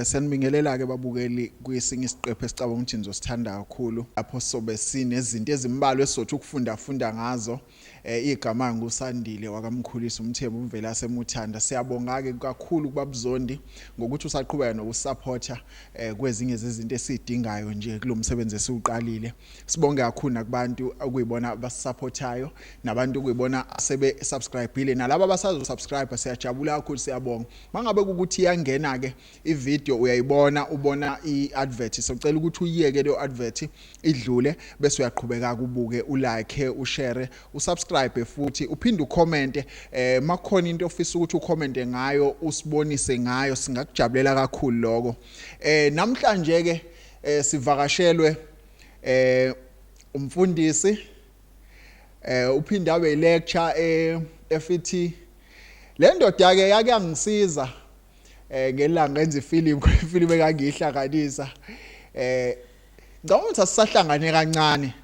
Sanibingelela ke babukeli kwesinye isiqephu esicabanga ukuthi nizosithanda kakhulu lapho sobe sinezinto ezimbalwa esizothi ukufunda ngazo igama ngusandile wakamkhulisa umthembu umvela semuthanda siyabonga ke kakhulu kubabuzondi ngokuthi usaqhubeka nokusupporta kwezinye zezinto esidingayo nje kulomsebenzi esiuqalile sibonge kakhulu nakubantu okuyibona abasupportayo nabantu okuyibona sebe subscribeile nalabo abasazo subscribe siyajabula kakhulu siyabonga mangabe ukuthi iyangena ke video uyayibona ubona iadvert socela ukuthi uyiyeke le advert idlule bese uyaqhubeka kubuke ulike ushare usubscribe futhi uphinde ucommente makhona into ofisa ukuthi ucommente ngayo usibonise ngayo singakujabulela kakhulu lokho namhlanje ke sivakashelwe umfundisi uphinde abe lecture eFT le ndoda ke yake yangisiza ngelanga enza ifilimu engangihlanganisa ngicabanga ukuthi asisahlangane kancane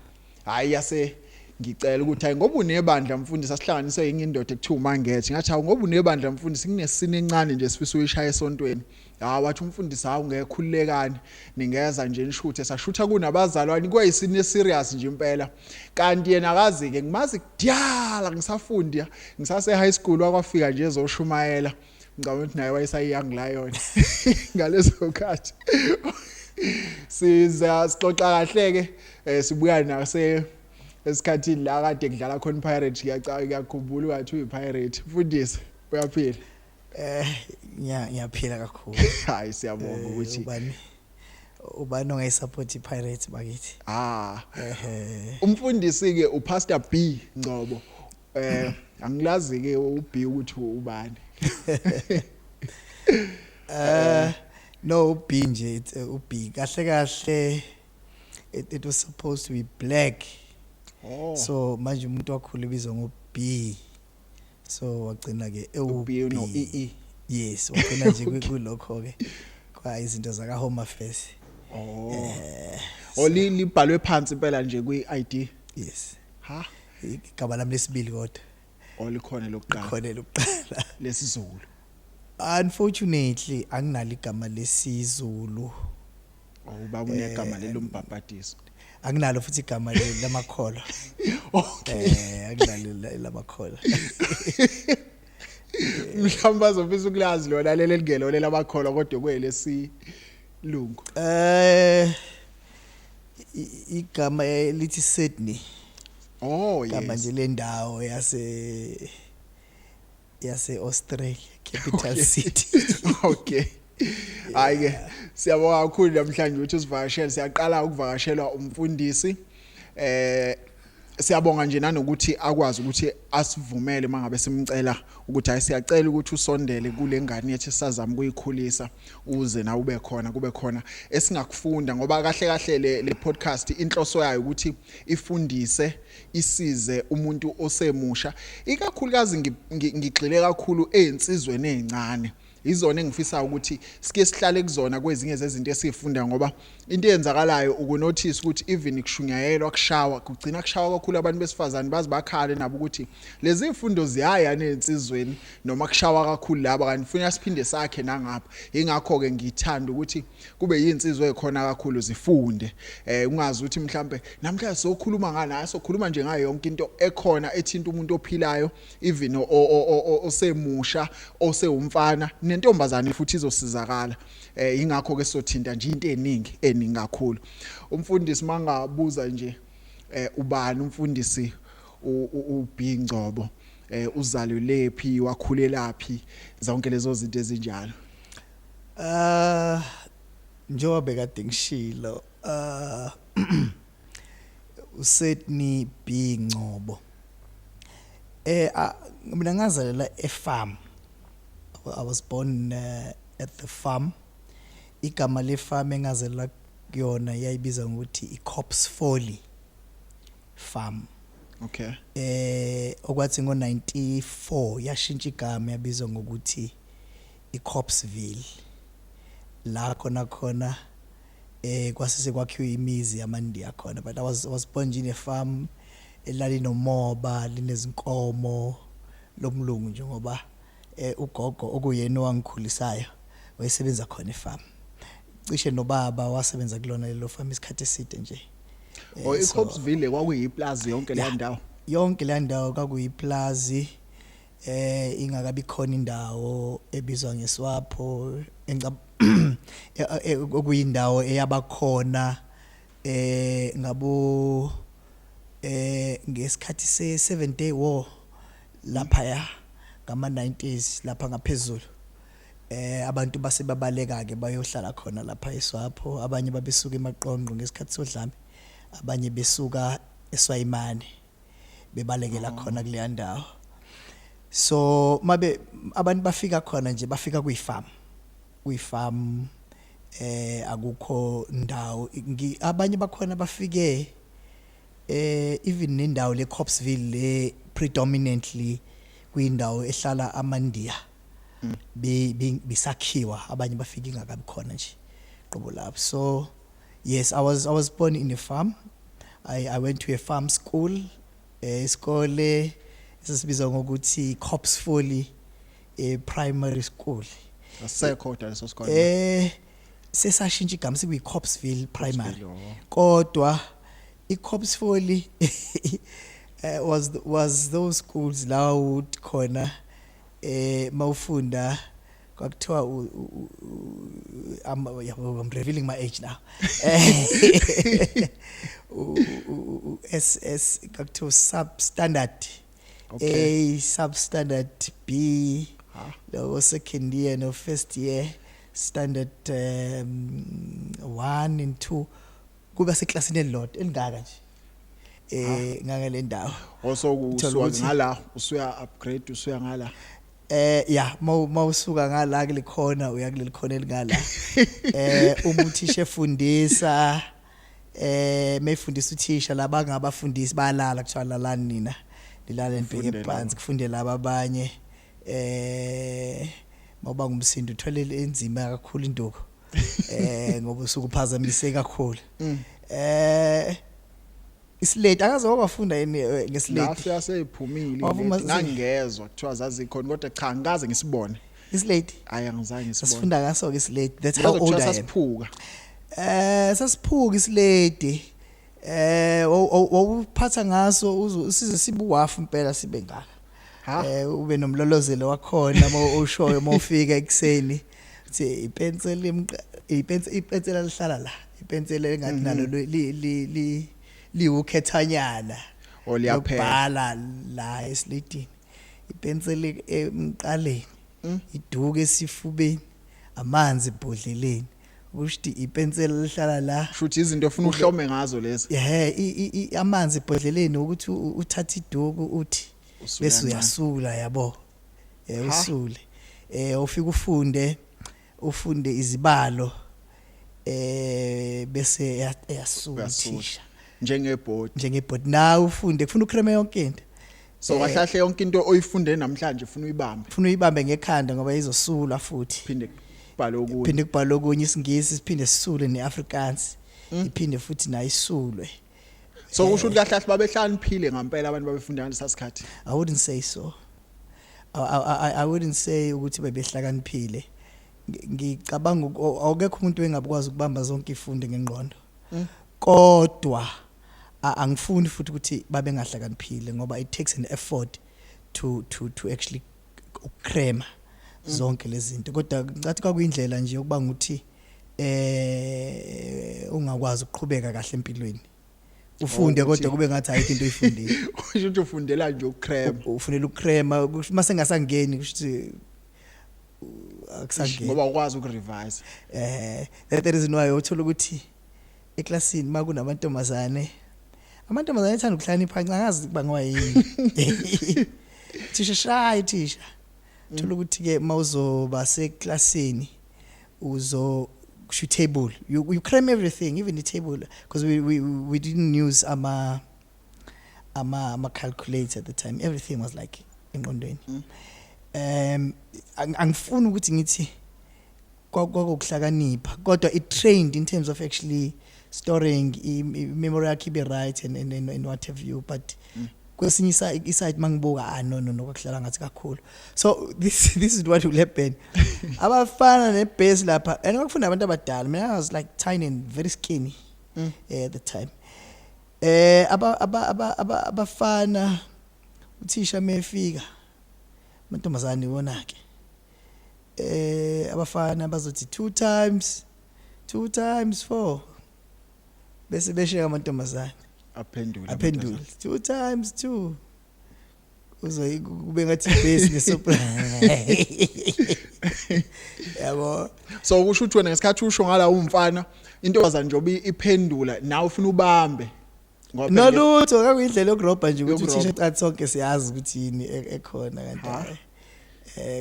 hayi yase ngicela ukuthi hayi ngoba unebandla mfundisi asihlanganise yenye indoda ekuthiwa umangethe ngathi hawu ngoba unebandla mfundisi kunesini encane nje sifisa uyishaya esontweni wathi umfundisi hawu ngekhululekani ningeza nje nishuthe sashutha kunabazalwane kuyisini serious nje impela kanti yena akazi ke ngimazi kudala ngisafunda ngisase high school wakwafika nje ezoshumayela ngicabanga ukuthi naye wayesayoung lion ngalezo khathi siza sixoxa kahle ke sibuya nase esikhathini la kade kudlala khona pirate ngiyakhumbula ukuthi uyipirate mfundisi uyaphila ngiyaphila kakhulu hayi siyabonga ukuthi ubani ongayisupport iPirates bakithi umfundisi ke uPastor B Ngcobo angilazi ke uB ukuthi ubani no B nje uB kahle it was supposed to be black so manje umuntu wakhula ibizwa ngoB so wagcina ke uB no EE yes wagcina nje kulokho ke kwa izinto zaka Home Affairs libhalwe phansi impela nje kwi-ID yes igama lami lesibili kodwa olikhona lokuqala lesizulu unfortunately anginalo igama lesizulu ubaba unegama lelombhabhadiso anginalo futhi igama lamakhola anginalo lamakhola mhlawumbe bazofisa ukulazi lona leli lingelo lamakhola kodwa kwelesilungu igama lithi Sydney yes igama nje lendawo yase Australia capital city okay hayi siyabonga kakhulu namhlanje ukuthi usivakashele siyaqala ukuvakashelwa umfundisi siyabonga nje nanokuthi akwazi ukuthi asivumele mangabe simcela ukuthi hayi siyacela ukuthi usondele kule ngane yethu sisazama ukuyikhulisa uze na ube khona kube khona esingakufunda ngoba kahle le podcast inhloso yayo ukuthi ifundise isize umuntu osemusha ikakhulukazi ngigxile kakhulu einsizweni ezincane izona engifisa ukuthi sike sihlale kuzona kwezinye zezinto esifunda ngoba into eyenzakalayo ukunotice ukuthi even ikushunyayelwa kushawa kugcina kushawa kakhulu abantu besifazane bazi bakhale nabo ukuthi lezi ifundo ziyaya nensizweni noma kushawa kakhulu laba kanti ufuna siphinde sakhe nangapha ingakho ke ngithanda ukuthi kube yinsizwe ekhona kakhulu zifunde ungazi ukuthi mhlambe namhlanje sokhuluma ngana sokhuluma nje ngayo yonke into ekhona ethinta umuntu ophilayo even osemusha osewumfana nentombazane futhi izosizakala ingakho ke sothinta nje into eningi kakhulu umfundisi mangabuza nje ubani umfundisi uB Ngcobo uzalwe lephi wakhulelaphi zonke lezo zinto ezinjalo njengoba kade ngishilo uSydney B Ngcobo mina ngazalela efarm I was born at the farm igama lefarm engazela kuyona yayibiza ngokuthi iCops Folly farm okay okwathi ngo94 yashintsha igama yabizwa ngokuthi iCopsville la khona kwasise kwakhiwe imizi yamandiya khona but I was born in a farm elalinomoba linezinkomo lomlungu njengoba ugogo okuyena owangikhulisayo wayesebenza khona efarm cishe nobaba wasebenza kulona lelo farm isikhathi eside nje iCobbsville kwakuyiplaza yonke le ndawo yonke le ndawo kwakuyiplaza ingakabi khona indawo ebizwa ngeSwapho okuyindawo eyabakhona ngabo ngesikhathi se7 day war lapha ngama 90s lapha ngaphezulu abantu basebabaleka ke bayohlala khona lapha eSwapho abanye babesuka eMaqonqo ngesikhathi sodlame abanye besuka eSwayimane bebalekela khona kule ndawo so mabe abantu bafika khona nje bafika kuyifarm akukho ndawo abanye bakhona bafike even nendawo le Cobbsville le predominantly kuyindawo ehlala amandiya bisakhiwa abanye bafika ingakabi khona nje qobo lapho so yes I was born in a farm I went to a farm school iskole sesibiza ngokuthi Cobbsville primary school asekhoda leso sikole sesashintsha igama sikuyi Cobbsville primary kodwa iCobbsville was those schools la would khona mawufunda kwakuthiwa I'm revealing my age now SS kwakuthiwa substandard A substandard B lo second year no first year standard 1 and 2 kuba seclassini elilodwa elingaka nje ngale ndawo also kusuka ngala usuya upgrade usuya ngala yeah mawusuka ngala ke likhona uya kuleli khona elingala uma uthisha efundisa mayifundisa uthisha labangabafundisi balala kuthiwa lalani nina lilala empeke phansi kufunde laba abanye mawuba ngumsindo uthwele enzima kakhulu induku ngoba usukuphazamise kakhulu islate akaze wafunda ngeslate lafika seyiphumile ngangezwe kuthiwa zazikhona kodwa cha ngikaze ngisibone islate ayangizange ngisibone sifunda ngaso ke islate that's how old I am sasiphuka sasiphuka islate wawuphatha ngaso usize sibuwafu impela sibe ngaka ube nomlolozelo wakhona mawushoyo mawufika ekseni uthi ipensela lihlala la ipensela engathi nalo liwukhethanyana oliyabhala la eslitini ipensela emqaleni iduke esifubeni amanzi ebhodleleni ukuthi ipensela lihlala la futhi izinto ofuna uhlome ngazo lezi amanzi ebhodleleni ukuthi uthatha iduku uthi bese uyasula yabo usule ufika ufunde izibalo bese yasula thisha njengebhodi nawe ufunde kufuna ukreme yonke into so kahlahle yonke into oyifunde namhlanje ufuna uyibambe ngekhanda ngoba izosula futhi phinde kubhala okunye isingisi siphinde sisule neAfrikaans iphinde futhi nayisulwe so kusho ukuthi kahlahle babehlaniphile ngempela abantu babefunda ngalesa sikhathi I wouldn't say so I wouldn't say ukuthi bebehlakaniphile ngicabanga awukekho umuntu engabukwazi ukubamba zonke ifunde ngengqondo kodwa angifuni futhi ukuthi babe ngahlakaniphile ngoba it takes an effort to actually ukrema zonke lezi zinto kodwa ngathi kwakuyindlela nje yokuba nguthi ungakwazi ukuqhubeka kahle empilweni ufunde kodwa kube ngathi ayikho into oyifundile kusho ukuthi ufundela nje ukrema ufunela ukrema mase ngasangeni kusho akusangeni ngoba ukwazi ukurevise that reason why uthola ukuthi eclassini makunamantombazane ethanda ukuhlanipha angazi bangwa yini thisha shy thisha thola ukuthi ke mawuzoba seclassini uzo kusho table you cram everything even the table because we didn't use ama calculator at the time everything was like engqondweni angifuni ukuthi ngithi kwakuhlakanipha kodwa it trained in terms of actually storing memory yakhe be right and what have you but kwesinye iside mangibuka no kwakuhlala ngathi kakhulu. So this is what will happen. Abafana nebase lapha and kwakufunda abantu abadala. I was like tiny and very skinny at the time. Abafana uthisha mefika mantombazane wona ke abafana bazothi 2 times 4 bese beshaya amantombazane aphendula 2 times 2 kube ngathi base nesoprano. Yabo, so usho ukuthi wena ngesikhathi usho ngala umfana intombazane nje iphendula nawe ufuna ubambe no lutho kakuyindlela yokurobha nje ukuthi uthisha cathi sonke siyazi ukuthi yini ekhona kanti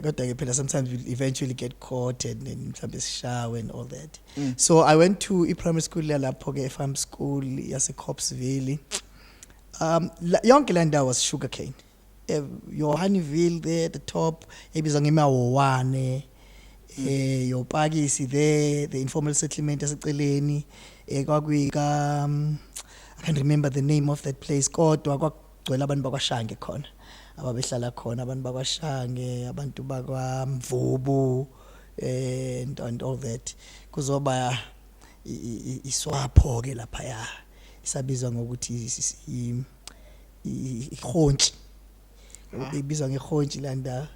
kodwa ke phela sometimes we eventually get caught and then mhlawumbe sishawe and all that. So I went to a primary school lapho ke farm school yase Copsville. Yonke la ndawo was sugarcane. Your Honeyville there at the top ebizwa ngemawane. Your Pakisi there, the informal settlement yaseceleni kwakuyika I can't remember the name of that place kodwa kwagcwele abantu bakwaShange khona ababehlala khona abantu bakwaShange abantu bakwaMvubu and all that kuzoba iswapho ke lapha ya isabizwa ngokuthi ikhonchi ibizwa ngekhonchi landa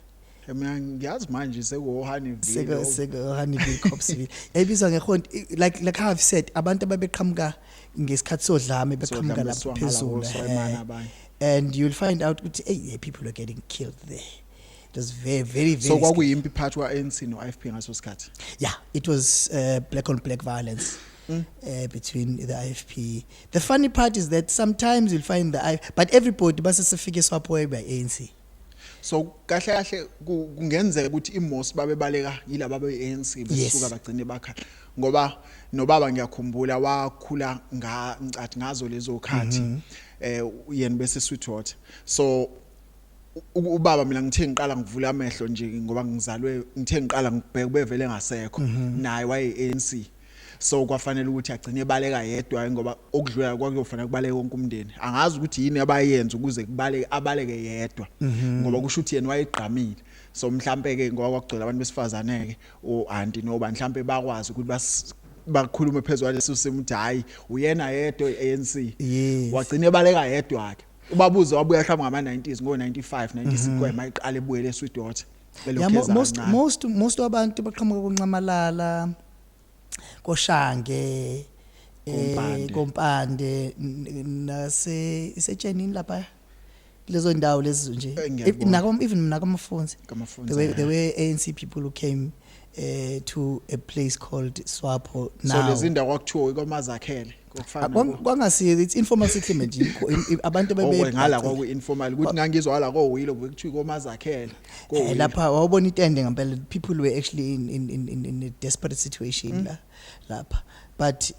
mina ngiyazi manje sekuHoneyville Honeyville Copsville ebizwa ngekhonchi like how I've said abantu ababeqhamuka ngesikhathi sodlame beqhamuka lapha phezulu and you'll find out ukuthi hey people are getting killed there. It was very so kwakuyimpi phakathi kwaNC noIFP ngaso sikhathi. Yeah, it was black on black violence between the IFP. The funny part is that sometimes you'll find but everybody basesifike swapho by ANC. So kahle kungenzeka ukuthi iMos babebaleka yilabo beANC besuka bagcine bakha ngoba nobaba ngiyakhumbula wakhula ngicathi ngazo lezo khathi yena bese Sweetwater. So ubaba mina ngithe ngiqala ngivula amehlo nje ngoba ngizalwe ngithe ngiqala ngibheka bevele ngasekho naye wayeANC. So kwafanele ukuthi agcine ebaleka yedwa ngoba okudlula kwakuyofanele kubaleke wonke umndeni. Angazi ukuthi yini abayenza ukuze kubaleke abaleke yedwa ngoba kusho ukuthi yena wayegqamile. So mhlambe ke ngoba kwagcwele abantu besifazane ke auntie noba mhlambe bakwazi ukuthi bakhulume phezulu leso simo ukuthi hayi uyena yedwa iANC wagcine ebaleka yedwa ke. Ubabuze wabuya mhlawumbe ngama-90s ngo-95 96 kwayimayiqala ebuyele eSweetwater. Most abantu baqhamuka kuncamalala koShange Kompande isetsheni lapha lezo ndawo lezo nje even nakamfunzi there were ANC people who came to a place called Swapo now. So lezi ndawo kwakuthiwa ikomazakhele kwangasiye it's informal settlement abantu bebe ngala kwaku informal ukuthi ngangizwa hala kowilo bekuthiwa ikomazakhele lapha wawubona itende ngempela people were actually in a desperate situation lapha but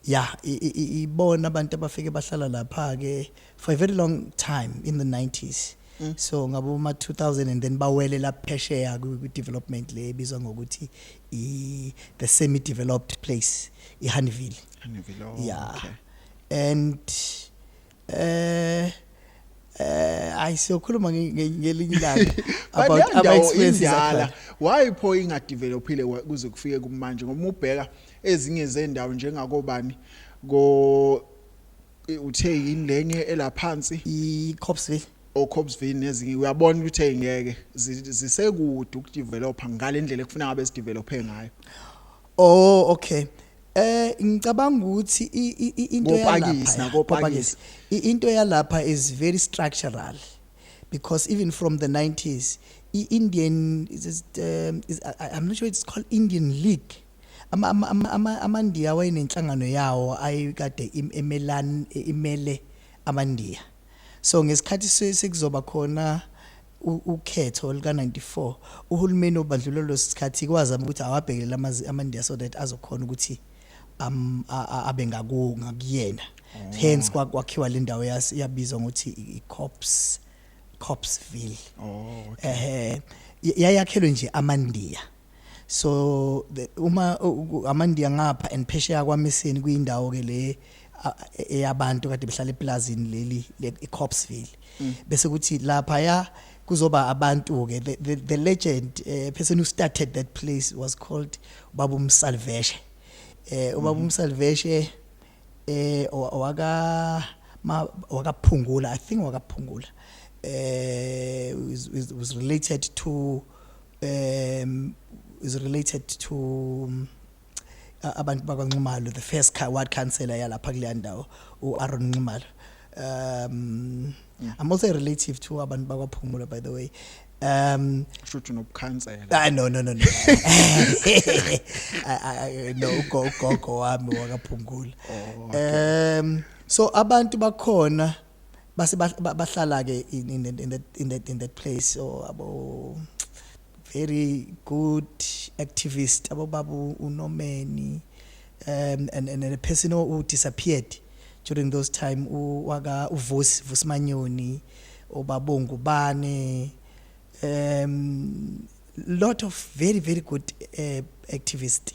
yeah ibona abantu abafike bahlala lapha ke for a very long time in the 90s. So ngabo ma 2000 and then bawele la phesheya ku development le bizwa ngokuthi the semi developed place iHoneyville. Yeah. Okay. And I siyokhuluma ngelinye ilanga about our experiences akhala. Why pho ingadevelopile kuze kufike kumanje ngoba ubheka ezinye zendawo njengakobani uthe yinlenye elaphansi iCopsville Copsville nezinye uyabona ukuthi engeke zisekude ukudevelopa ngalendlela ekufuna ngabe sidevelope ngayo. Oh okay. Ngicabanga ukuthi into yalapha into yalapha is very structural because even from the 90s Indian I'm not sure it's called Indian League amandiya wayenenhlangano yawo ayikade imele amandiya. So ngesikhathi sekuzoba khona ukhetho lika 94 uhulumeni obandlulelo sikhathi kwazama ukuthi awabhekele amandiya so that azokhona ukuthi abe ngakuyena. Hence kwakhiwa le ndawo yabizwa ngokuthi iCopsville. Yayakhelwe nje amandiya. So uma amandiya ngapha and phesheya kwaMeseni kuyindawo ke le eyabantu kade behlala eplazini leli eCopsville bese kuthi lapha ya kuzoba abantu ke the legend person who started that place was called Ubaba Umsalveshe Ubaba Umsalveshe wakaphungula I think wakaphungula was related to abantu bakwaNcumalo the first ward councillor yalapha kuleya ndawo uAaron Ncumalo I'm also a relative to abantu bakwaphumula by the way shothi nobukhansela no no ugogo wami wakaphungula so abantu bakhona base bahlala ke in that place so abo very good activist abababu uNomeni and a person who disappeared during those time waka Vusi Manyoni obabongo bane lot of very good activists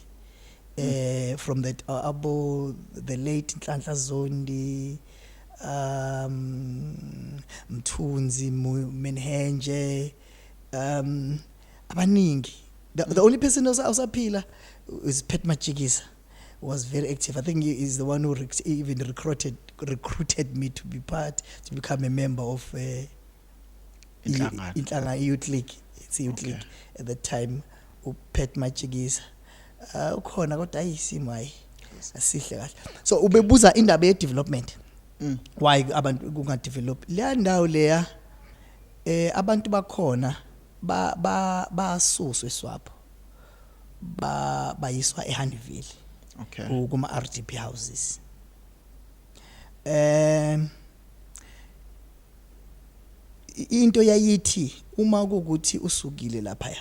from that abo the late Nhlanhla Zondi Mthunzi Menhenje abaningi the only person who usaphila is Pet Machikisa was very active. I think he is the one who even recruited me to become a member of Inhlanga Youth League. It's a youth league at that time. Pet Machikisa ukhona kodwa ayisimo hayi asihle kahle. So ubebuza indaba ye development. Why abantu kunga develop le ndawo leya abantu bakhona basuswe swapho bayiswa eHandville kuma RDP houses into yayithi uma ukuthi usukile lapha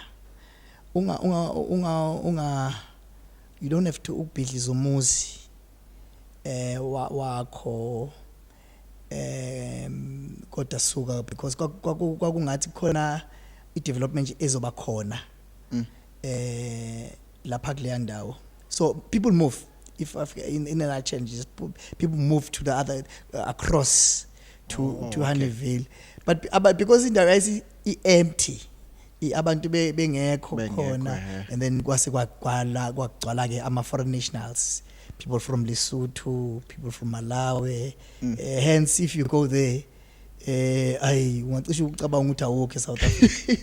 unga you don't have to ubhidliza umuzi wakho kodwa suka because kwakungathi khona i-development ezoba khona lapha kuleya ndawo so people move if in a change people move to the other across to Honeyville but because indawo ayisi empty abantu bengekho khona and then kwase kwagcwala ke ama foreign nationals people from Lesotho people from Malawi hence if you go there I want to ucabanga ukuthi awukho eSouth Africa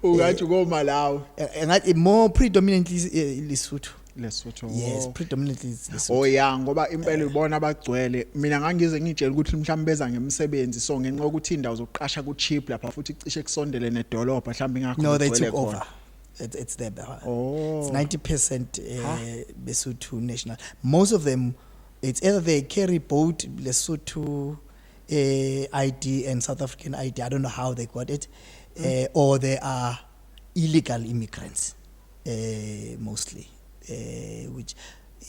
ungathi go Malawi ngathi more predominantly Lesotho yes predominantly Lesotho yeah ngoba impela ubona abagcwele mina ngangize ngitshela ukuthi mhlawumbe beza ngemsebenzi so ngenxa ukuthi indawo zokuqasha ku cheap lapha futhi cishe kusondele nedolobha mhlawumbe ingakho no they took over it's there it's 90% Lesotho national most of them it's either they carry both Lesotho ID and South African ID I don't know how they got it or they are illegal immigrants mostly which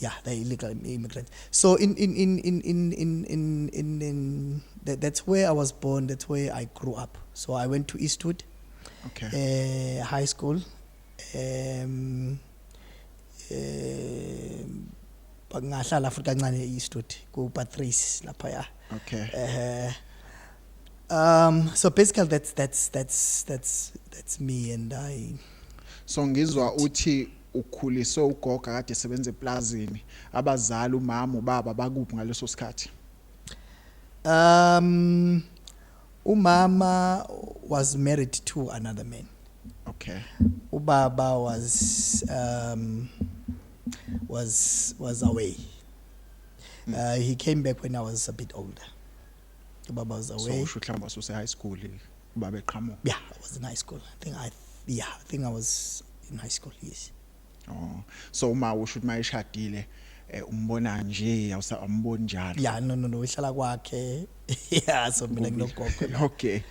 they're illegal immigrants so in that's where I was born that's where I grew up so I went to Eastwood high school ngahlala futhi kancane eEastwood ku Patrice lapha ya so basically that's me and I so ngizwa uthi ukhuliswe ugoga kade esebenza eplazini abazali umama ubaba bakuphi ngaleso sikhathi umama was married to another man ubaba was away he came back when I was a bit older ubaba was away so mhlawumbe ususe high school ubaba eqhamuka I was in high school I think I was in high school yes so uma usho ukuthi mayishadile umbona nje awusamboni njalo no ihlala kwakhe so mina nginogogo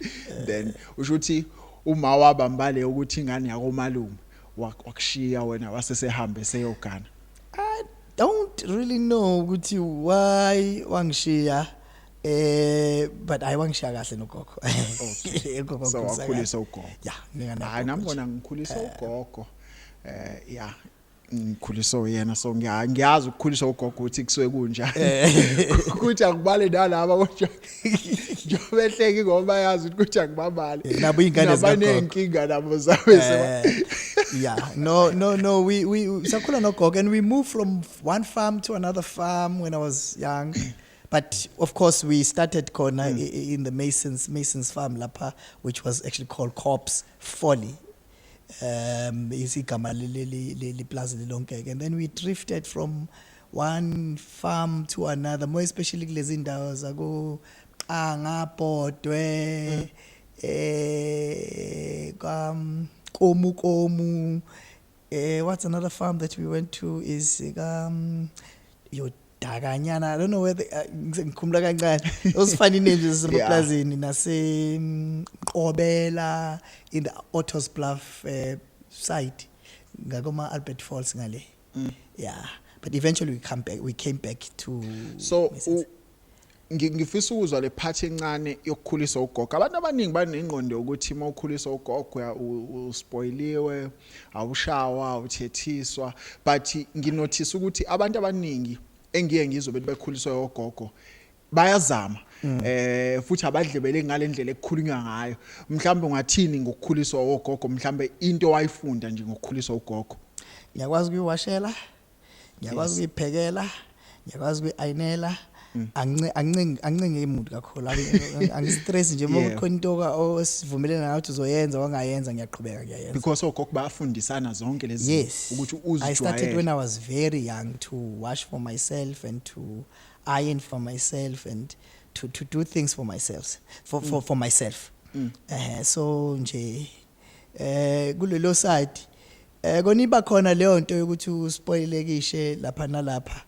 then usho ukuthi uma wabambale ukuthi ingane yakomalume wakushiya wena wasesehambe seyogana I don't really know ukuthi why wangishiya but I wangishiya kahle nogogo so wakhulisa ugogo ningana hayi nambona ngikhulisa ugogo ngikhuliswa yena so ngiyazi ukukhuliswa ugogo ukuthi kusuke kunjani ukuthi akubale nalabo kodwa njobe ehleki ngoba yazi ukuthi akubabali nabo ingane zabanenkinga nabo zabe yeah no we sakhula nogogo and we moved from one farm to another farm when I was young. But of course, we started corner in the Masons farm lapha, which was actually called Corps Folly. Isigama le plaza lilonke, and then we drifted from one farm to another. More especially kulezi ndawo zaku Angapodwe, Komu. What's another farm that we went to is Daganyana, I don't know where those funny names in nase Obela in the Otters Bluff site. Ngagoma Albert Falls ngale. Yeah. But eventually we came back to so ngifisa ukuzwa le part encane yokukhulisa ugogo. Abantu abaningi banengqondo ukuthi uma ukhulisa ugogo uspoiliwe, awushawa, uthethiswa, but nginotice ukuthi abantu abaningi engiye ngizobe bekhuliswa yogogo bayazama futhi abadlebele ngalendlela ekukhulunywa ngayo mhlambe ungathini ngokukhuliswa wogogo mhlambe into wayifunda nje ngokukhuliswa ugogo ngiyakwazi ukuwashela ngiyakwazi ukuyiphekela ngiyakwazi ukuyinela angincinge imuntu kakhulu angistress nje ngokukhona into osivumelana nayo ukuthi uzoyenza wangayenza ngiyaqhubeka ngiyayenza because ogogo bayafundisana zonke lezi ukuthi uzijwayele. I started when I was very young to wash for myself and to iron for myself and to do things for myself for myself so nje kulelo side koniba khona leyo nto ukuthi uspoilekishe lapha nalapha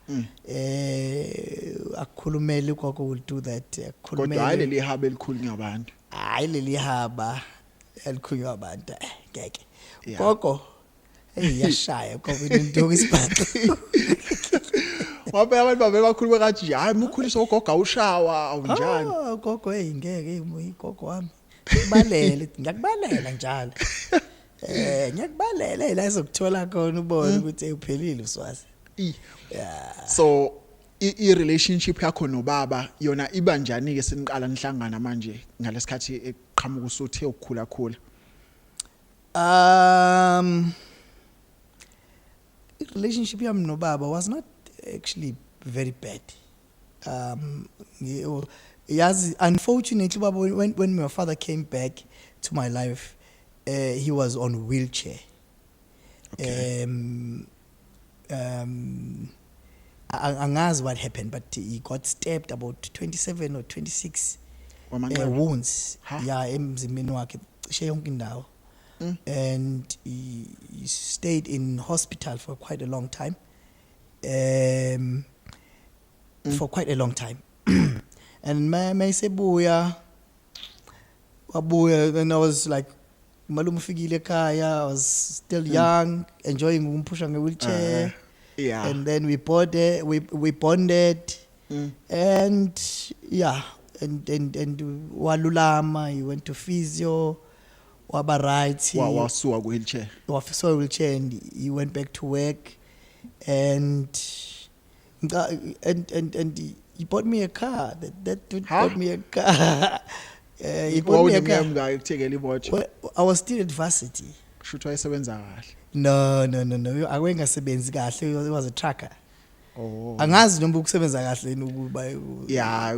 akukhulumela ugogo will do that kodwa hayi leli haba elikhulunywa abantu hayi leli haba elikhulunywa abantu ngeke gogo yashaya gogo into isibhaxi wabe abantu babekhuluma kathi hayi mukhuliswa ugogo awushawa awunjani gogo ngeke igogo wami kubalele ngiyakubalela njalo ngiyakubalela la izokuthola khona ubone ukuthi uphelile uswazi yeah so I relationship yakho nobaba yona iba njani ke seniqala nihlangana manje ngalesikhathi eqhamuka usuthe ukukhula khula relationship yami nobaba was not actually very bad yes unfortunately baba when my father came back to my life he was on a wheelchair. Okay. Angazi what happened, but he got stabbed about 27 or 26 wounds. Yeah, emzimbeni wakhe cishe yonke indawo. And he stayed in hospital for quite a long time. For quite a long time. And mayisebuya wabuya, then I was like malume ufikile ekhaya, I was still young, enjoying ukumpusha nge-wheelchair. Yeah. And then we bonded. And yeah, and walulama, he went to physio, waba right. Wasuka ku-wheelchair. Wasuka wheelchair and he went back to work. And he bought me a car. That dude bought me a car. He bought me a car. I was still at varsity. Shouldwa isebenza kahle. No. Awengasebenzi kahle. He was a trucker. Oh. Angazi noma ukusebenza kahle ukuba. Yeah,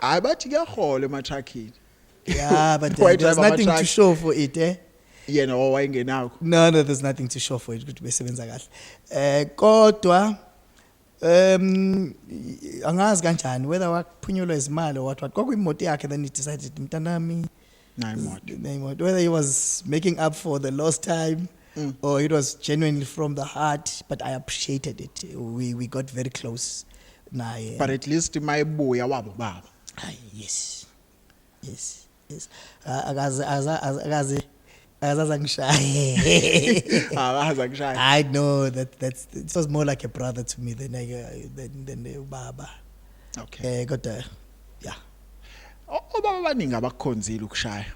abathi kuyahola ema-truckini. Yeah, but there's nothing to show for it, eh? Yeah, no, wayengenakho. No, there's nothing to show for it ukuthi besebenza kahle. Kodwa angazi kanjani whether wakuphunyelwa izimali or what kwakuyimoto yakhe, then he decided mntanami imoto, whether he was making up for the lost time or it was genuinely from the heart, but I appreciated it. We got very close naye. But at least mayibuya wabo baba. Yes. Akaze I know that it was more like a brother to me than a baba. Okay. Got yeah. Obaba abaningi abakukhonzile ukushaya.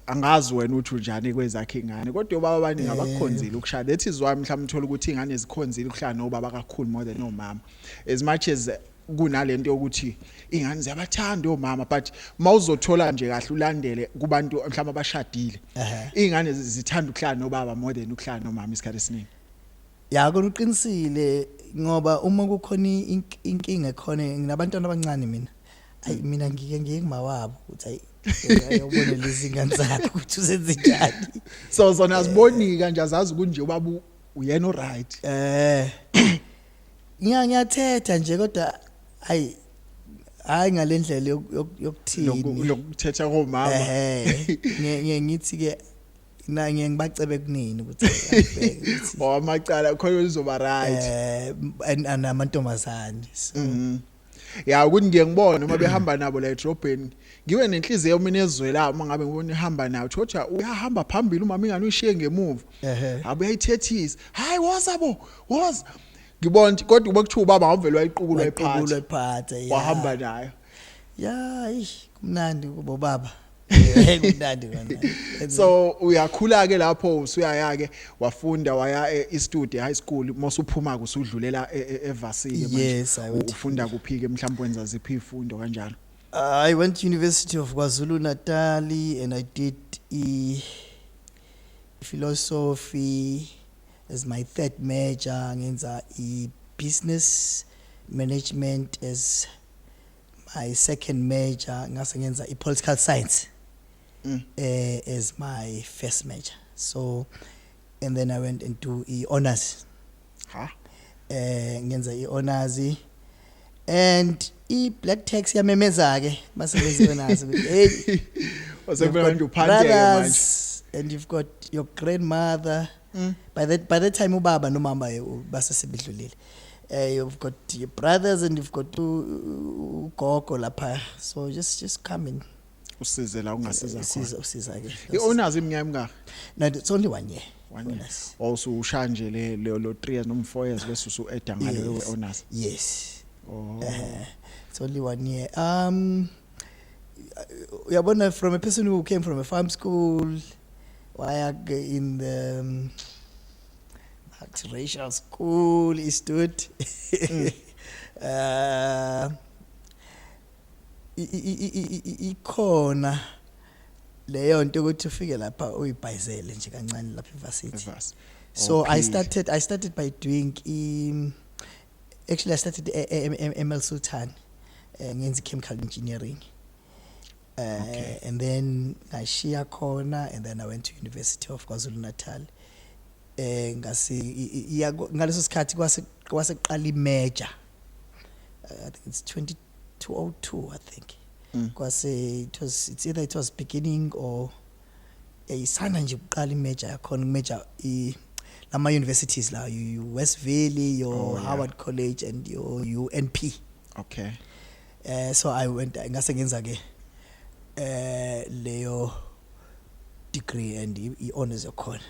angazi wena uthi njani kwezakhe ingane kodwa ubaba abaningi abakukhonzile ukushada that is why mhlawumbe uthola ukuthi ingane ezikhonzile ukuhlala nobaba kakhulu more than omama as much as kunalento yokuthi ingane ziyabathanda omama but mawuzothola nje kahle ulandele kubantu mhlawumbe abashadile ingane zithanda ukuhlala nobaba more than ukuhlala nomama isikhathi esiningi ya kuqinisile ngoba uma kukhona inkinga khona nginabantwana abancane mina ngike ngimawabo ukuthi ayobona lezi ngane zakho ukuthi uzenze njani so zona aziboni kanje azazi kunje ubaba uyena right ngiyathetha nje kodwa hayi ngalendlela yokuthini lokuthetha komama ngithi ke na ngiyengibacebe kunini ukuthi amacala khona uzoba right anamantombazane so ya ukuthi ngiyengibona uma behamba nabo la edrobheni ngiwe nenhliziyo mina ezwela uma ngabe ngibona ihamba nayo thoja uyahamba phambili uma ingane uyishiye ngemuva abuyayithethisa hayi wozabo ngibona kodwa ubekuthiwa ubaba ngavela wayiqukula iphatha wahamba nayo ya kumnandi kubo baba kumnandi kona so uyakhula ke lapho usuyaya ke wafunda waya e-Studio High School mosuphuma kusudlulela eVasile manje ufunda kuphi ke mhlawumbe wenza ziphi ifundo kanjalo I went to University of KwaZulu-Natal and I did philosophy as my third major ngenza business management as my second major ngase ngenza political science as my first major so and then I went into honors ngenza honors and black tax yamemeza ke basebenzi nazo hey wasebona nje uphande manje and you've got your grandmother by the time ubaba nomama basesebedlulile you've got your brothers and you've got ugogo lapha so just come in usize la ungasiza khona usiza ke ihonors iminyaka emingaka no it's only 1 year also ushanje lo 3 years noma 4 years bese usu eda ngalo honors yes it's only 1 year uyabona from a person who came from a farm school waya in the racial school he stood ikhona leyo nto ukuthi ufike lapha uyibhayizele nje kancane lapha eVarsity so I started by doing actually I started ML Sultan ngenza chemical engineering and then ngashiya khona and then I went to University of KwaZulu-Natal ngaleso sikhathi kwaseqala imajor I think it's 2002 I think it's either it was beginning or isana nje uqala imajor yakhona major lama universities la West Valley your Howard College and your UNP okay so I went ngase ngenza ke leyo degree and i-honors yakhona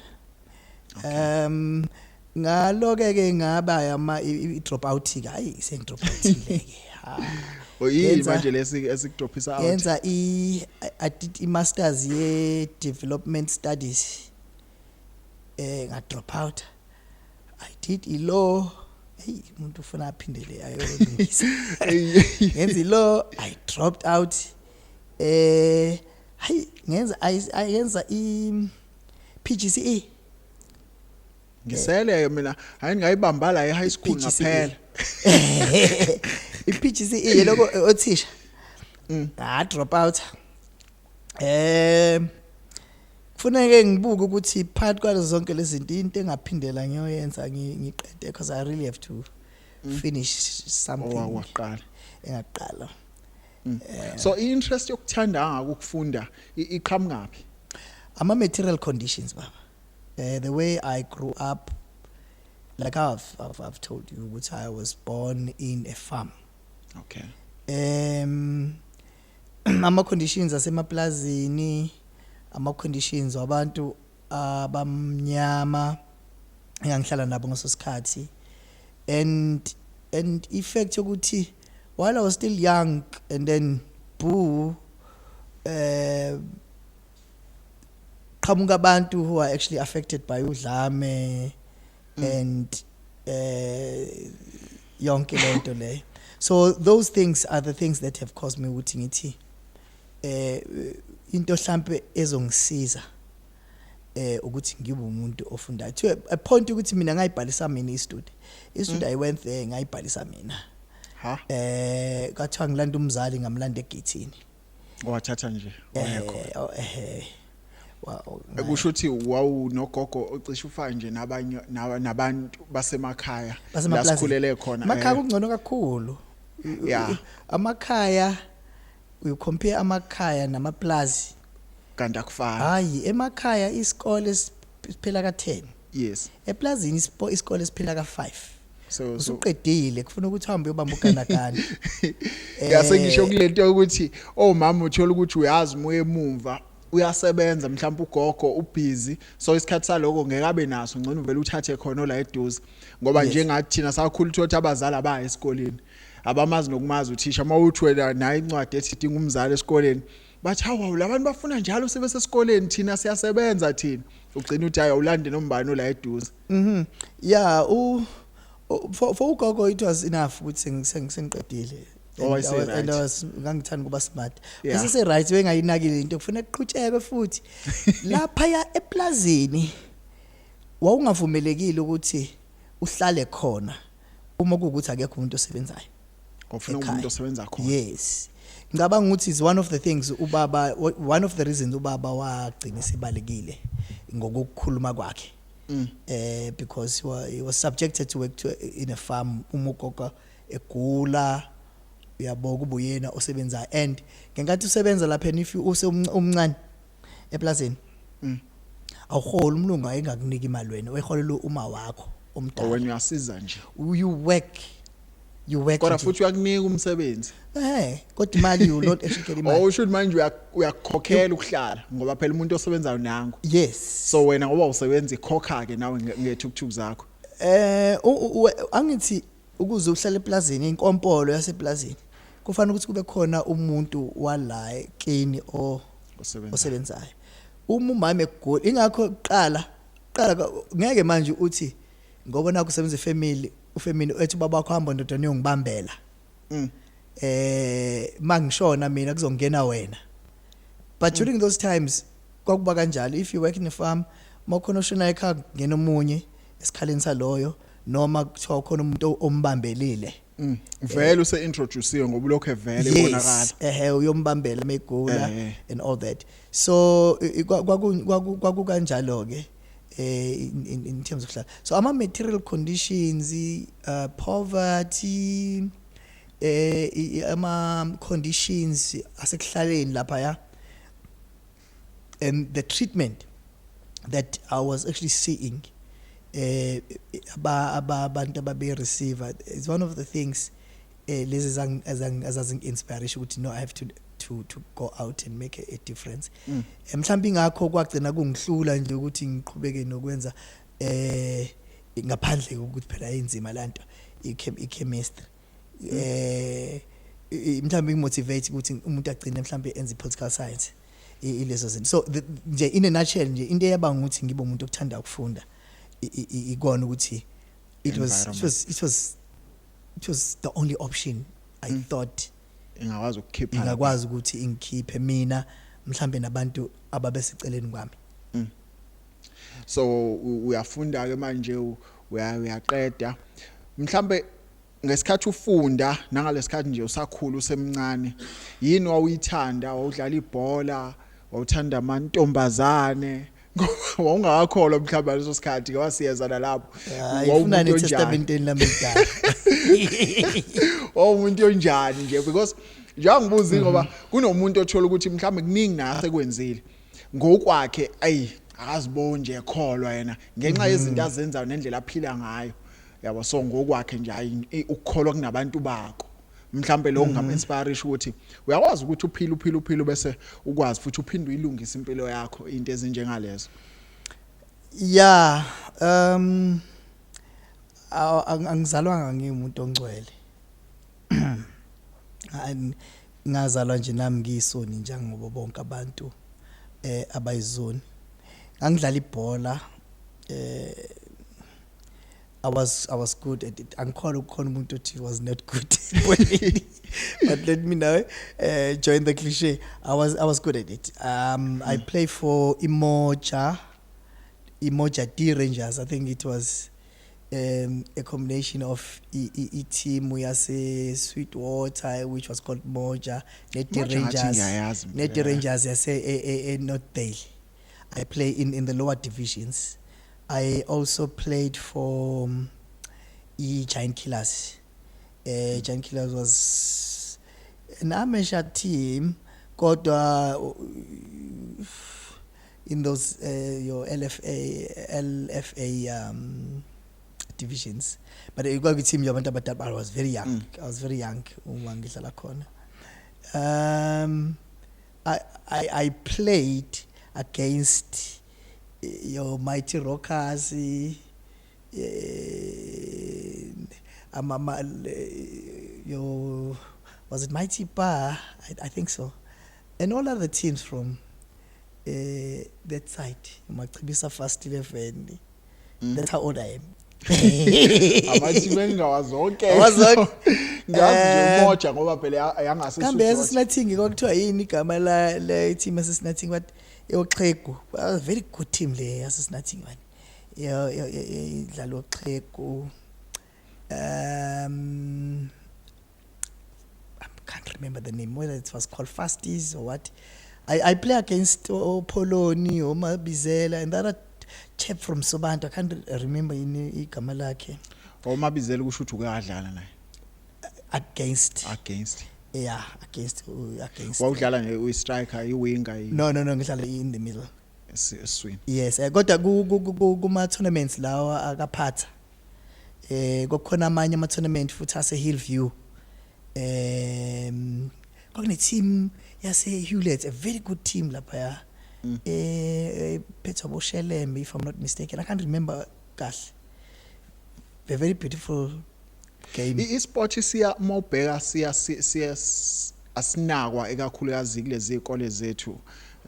ngalo ke ngaba i-drop out ke hayi sengidrop out leke oyini manje lesi esikudrophisa out yenza I did i-masters ye development studies nga drop out I did i-law hey umuntu ufuna aphindele ayolungisa yenza i-law I dropped out hayi ngenza i-PGCE ngisele mina hayi ngayibamba la e-high school ngaphela i-PGCE lokho othisha drop out kufuneka ngibuke ukuthi phakathi kwazo zonke lezi zinto into engaphindela ngiyoyenza ngiqede because I really have to finish something waqala engaqala so interest yokuthanda ngakufunda iqhamukapi ama material conditions baba the way I grew up like I've told you which I was born in a farm okay ama conditions asemaplazini ama conditions wabantu abamnyama engihlala nabo ngososikhathi and effect ukuthi while I was still young and then kuqhamuka abantu who are actually affected by udlame and yonke lento le. So those things are the things that have caused me ukuthi ngithi into hlampe ezongisiza ukuthi ngibe umuntu ofundayo to a point ukuthi mina ngayibhalisa mina istudy I went there ngayibhalisa mina ha kathiwa ngilanda umzali ngamlanda egithini wathatha nje wayekho wow kusho ukuthi wawu nogogo ocisha ufana nje nabanye nabantu basemakhaya la sikhulele khona emakhaya kungcono kakhulu yeah amakhaya you compare amakhaya namaplazi kanti akufani hayi emakhaya isikole siphela ka10 yes eplazini isikole siphela ka5 so usuqedile kufuna ukuthi uhambe uyobamba uganagana yase ngisho kulento ukuthi omama uthola ukuthi uyazi moya emumva uyasebenza mhlawumbe ugogo ubusy so isikhathi saloko ngeke abe naso ngcono vele uthathe khona la eduze ngoba njengathi thina sakhulu ukuthi abazali abaya esikoleni abamazi nokumazi uthisha mawuthwela naye incwadi ethi idinga umzali esikoleni bathi hawu labantu bafuna njalo sebese esikoleni thina siyasebenza thina ugcina uthi ayawulande nombani ola eduze yeah for ugogo it was enough ukuthi sengiqedile and I was ngangithanda kuba smart bese se right wengayinakile into kufanele kuqhutsheke futhi lapha ya eplazini wawungavumelekile ukuthi uhlale khona uma kuukuthi akekho umuntu osebenzayo ofuna umuntu osebenza khona yes ngicabanga ukuthi is one of the things ubaba one of the reasons ubaba wagcina sibalekile ngokukhuluma kwakhe because he was subjected to work in a farm umugogo egula uyabona kubuyena osebenza and ngenkathi usebenza lapha if umncane eplazini awuhola umlungu ayengakunika imali wena uyiholela uma wakho omdala wena uyasiza nje you work kodwa futhi uyakunika umsebenzi kodwa imali you not actually get imali should manje uyakhokhela ukuhlala ngoba phela umuntu osebenzayo nangu yes so wena ngoba usebenza ikhokha ke nawe ngethukthuk zakho angithi ukuze uhlale eplazini inkompolo yaseplazini kufanele ukuthi kube khona umuntu wala ekini osebenzayo umama egoli ingakho qala ngeke manje uthi ngoba naku usebenza ufamily ethi baba wakho hamba ndodana yongibambela mangishona mina kuzongena wena but during those times kwakuba kanjalo if you work in a farm makhona oshona ekhaya ngena omunye esikhaleni saloyo noma kuthiwa khona umuntu ombambelile vele use introduce ngoba lokho evele ibonakala uyombambela emegula and all that so kwaku kanjalo ke in terms of life. So ama material conditions poverty ama conditions asekuhlaleni lapha ya and the treatment that I was actually seeing abantu ababe receiver is one of the things lezi as inspiration ukuthi no I have to go out and make a difference mhlawumbe ingakho kwagcina kungihlula nje ukuthi ngiqhubeke nokwenza ngaphandle ukuthi phela inzima lanto i-chemistry mhlawumbe imotivate ukuthi umuntu agcine mhlawumbe enze political science ilezo zinto so nje in a nutshell nje into eyabanga ukuthi ngibe umuntu okuthanda ukufunda ikona ukuthi it was the only option I thought ingakwazi ukuthi ingikhiphe mina mhlambe nabantu ababesiceleni kwami so uyafunda ke manje uyaqeda mhlambe ngesikhathi ufunda nangalesikhathi nje usakhulu usemncane yini wawuyithanda wawudlala ibhola wawuthanda amantombazane wawungakholwa mhlawumbe leso sikhathi ke wasiyezana lapho wawufuna netestamenteni lamedala umuntu onjani nje because njengibuza ngoba kunomuntu othola ukuthi mhlawumbe kuningi nase kwenzile ngokwakhe akaziboni nje ekholwa yena ngenxa yezinto azenzayo nendlela aphila ngayo yabo so ngokwakhe nje ukukholwa kunabantu bakho mhlambe lo ngam-inspiration ukuthi uyakwazi ukuthi uphile bese ukwazi futhi uphinde uyilungise impilo yakho into ezinjengalezo yeah angizalwanga ngimuntu ongcwele ngazalwa nje nami ngiyisoni njengoba bonke abantu abayizoni angidlala ibhola I was good at it. Angikhona ukukhona umuntu othi was not good ebholeni. But let me now join the cliche. I was good at it. I play for Imoja D Rangers. I think it was a combination of a team we are say Sweetwater, which was called Moja, Net Rangers, I say not Dale. I play in the lower divisions. I also played for Giant Killers. Giant Killers was an amateur team called in those your LFA divisions. But it got team I was very young. I was very young I played against your Mighty Rockers, your was it Mighty Bar? I think so, and all other teams from that side. Matribisa Fast 11. That's how old I am. Amathimeni ngawazonke ngazi nje umoja ngoba phela ayangasisuthi kambe yasinathi kwakuthiwa yini igama la team yasinathi what yoxhegu very good team le yasinathi manje idlala oxhegu I can't remember the name, whether it was called Fasties or what. I play against Poloni or Mabizela and that chap from Sobanto. I can't remember igama lakhe. Omabizela kusho ukuthi ukadlala naye against yeah against wawudlala nge striker iwinger no ngidlala in the middle swing yes kodwa kuma tournaments lawa akaphatha kokukhona amanye ama tournament futhi ase Hillview kokune team yase Hewlett, a very good team lapha Petro Boshelembe, if I'm not mistaken. I can't remember kahle. A very beautiful game. Isport siya mobheka siya asinakwa ekakhulukazi kulezi izikole zethu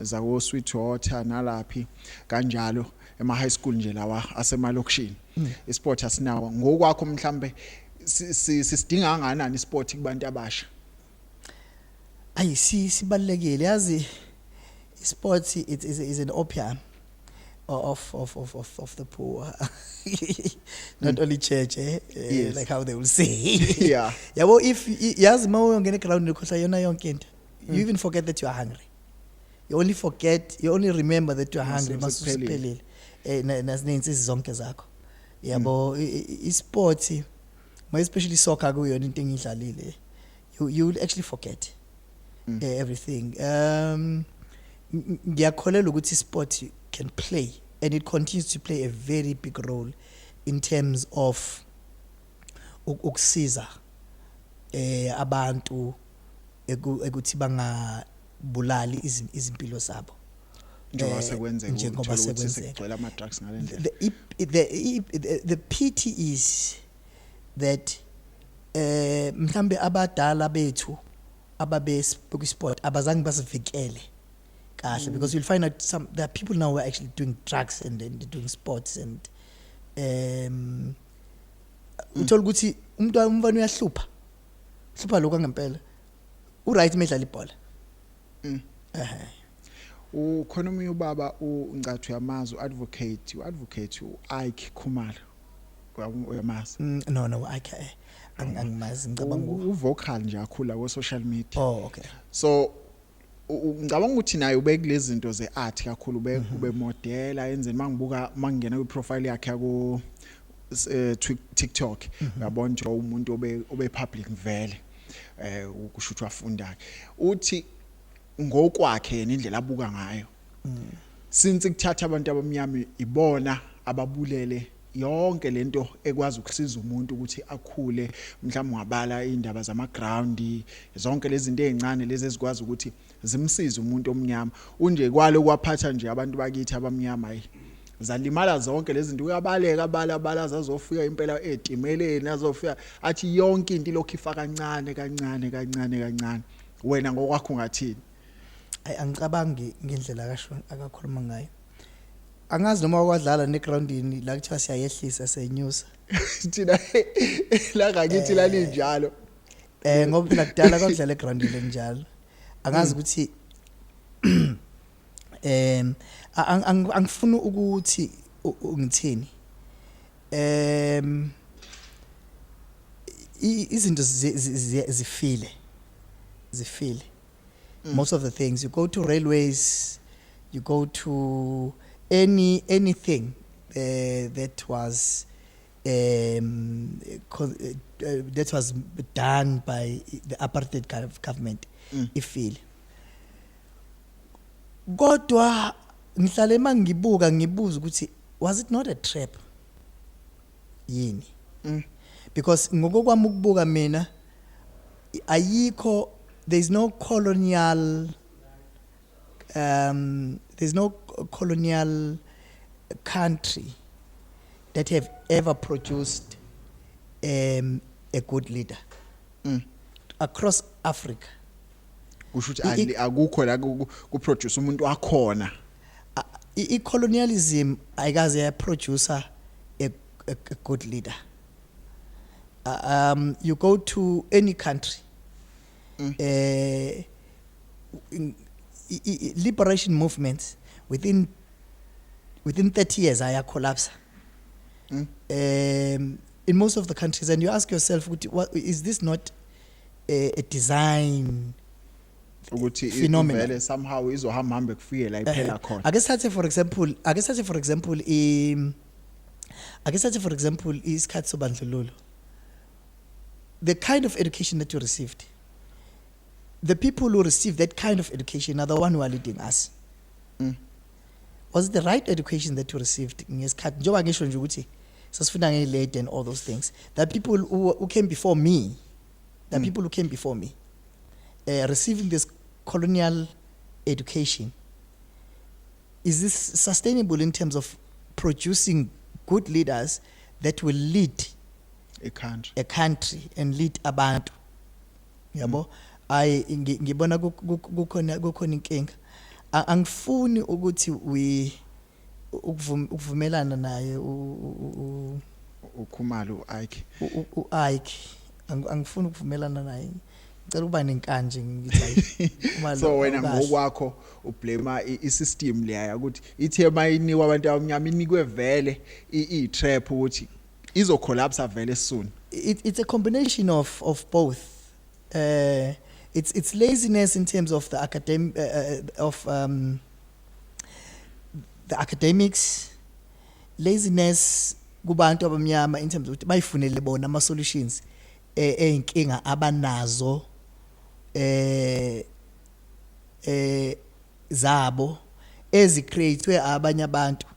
zako Sweetwater nalaphi kanjalo ema high school nje lawa asemalokishini. Isport asinakwa ngokwakho mhlambe sisidinga kangakanani isport kubantu abasha. Ayi sibalekile yazi sports is an opium of the poor. Not only church yes. Like how they will say yeah well if yazi mawe ungena ground ukhohla yona yonke into you even forget that you are hungry, you only remember that you are hungry masiphelile nazinenzi zonke zakho yabo isports especially soccer kuyona into engidlalile you will actually forget everything. Ngiyakholela ukuthi sport can play and it continues to play a very big role in terms of ukusiza abantu ekuthi bangabulali izimpilo zabo njengoba sekwenzeka sigcwele ama drugs ngalendlela. The pity is that mhlambe abadala bethu ababe sport abazange basivikele kahle because you'll find out there are people now who are actually doing drugs and doing sports and uthola ukuthi umntwana uyahlupha lokho angempela uright medlala ibhola ukhona umunye ubaba uNcathu yamazi advocate uIke Khumalo uyamazi no Ike angimazi ngicabanga uvocal nje akhula ku social media. Okay. So ngicabanga ukuthi naye ubekulezi zinto zeart kakhulu ube modela enzeni mangibuka mangena ku profile yakhe ku TikTok uyabona nje umuntu obe public vele ukusho ukuthi wafunda uthi ngokwakhe indlela abuka ngayo since kuthatha abantu abamnyama ibona ababulele yonke lento ekwazi ukusiza umuntu ukuthi akhule mhlawumbe ngabala indaba zama ground zonke lezi zinto ezincane lezi ezikwazi ukuthi zimsize umuntu omnyama unje kwalo kwaphatha nje abantu bakithi abamnyama zalimala zonke lezi zinto uyabaleka abala zazofika impela etimeleni azofika athi yonke into lokhifa kancane wena ngokwakho ngathini. Angicabangi ngendlela akashona akakhuluma ngayo angazi noma wakwadlala negroundini la kuthiwa siyayehlisa senyusa thina la ngakithi lalinjalo ngoba phela kudala kwakudlala egroundini njalo angazi ukuthi angifuni ukuthi ngithini izinto zifile most of the things you go to railways you go to anything that was that was done by the apartheid kind of government ifile kodwa ngihlale mangibuka ngibuza ukuthi was it not a trap yini because ngokokwami ukubuka mina ayikho there's no colonial country that have ever produced a good leader across Africa. kusho ukuthi akukho la ku-produce umuntu wakhona i-colonialism ayikaze yaproducer a good leader. You go to any country liberation movements within 30 years aya collapse in most of the countries, and you ask yourself what is this not a design ukuthi phenomenon ivele somehow izohamba kufike la iphela khona ake sathe for example isikhathi sobandlululo, the kind of education that you received, the people who received that kind of education are the one who are leading us. Was it the right education that you received ngesikhathi njengoba ngisho nje ukuthi sasifunda ngelady and all those things, that people who came before me, the people who came before me receiving this colonial education, is this sustainable in terms of producing good leaders that will lead a country and lead abantu? Yabo ngibona kukhona inkinga. Angifuni ukuthi ukuvumelana naye ukhumalo uIke angifuni ukuvumelana naye, ngicela ukuba nenkanje ngithi so wena ngokwakho ublame isystem leya ukuthi ithe mayinikwa abantu abamnyama inikwe vele i-trap ukuthi izo collapse vele soon. It's a combination of both. It's laziness in terms of the academics, laziness kubantu abamnyama in terms of bayifunele bona ama solutions einkinga abanazo zabo ezicreatewe abanye abantu.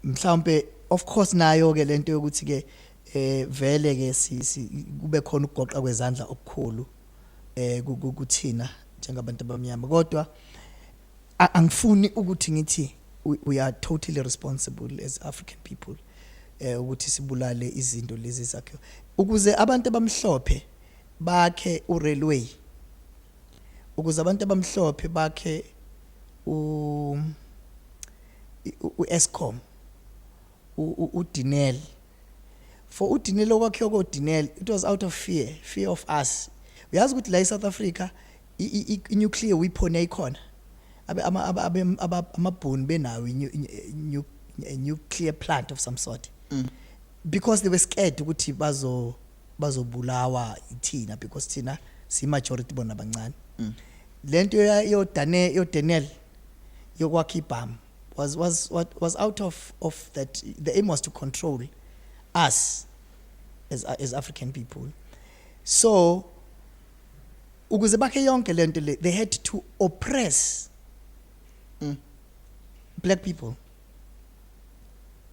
Mhlawumbe of course nayo ke lento yokuthi ke vele ke kube khona ukugoqa kwezandla okukhulu kuthina njengabantu abamnyama, kodwa angifuni ukuthi ngithi we are totally responsible as African people ukuthi sibulale izinto lezi zakhe ukuze abantu abamhlophe bakhe urailway, ukuze abantu abamhlophe bakhe uEskom, uDinel. For uDinel okwakhiwa koDinel, it was out of fear of us. Uyazi ukuthi la eSouth Africa i-nuclear weapon yayikhona, amabhunu benawo a nuclear plant of some sort, because they were scared ukuthi bazobulawa ithina because thina si majority bona bancane. Lento yoDinel yokwakha ibhamu was out of that. The aim was to control us as African people. So ukuze bakhe yonke lento le, they had to oppress black people.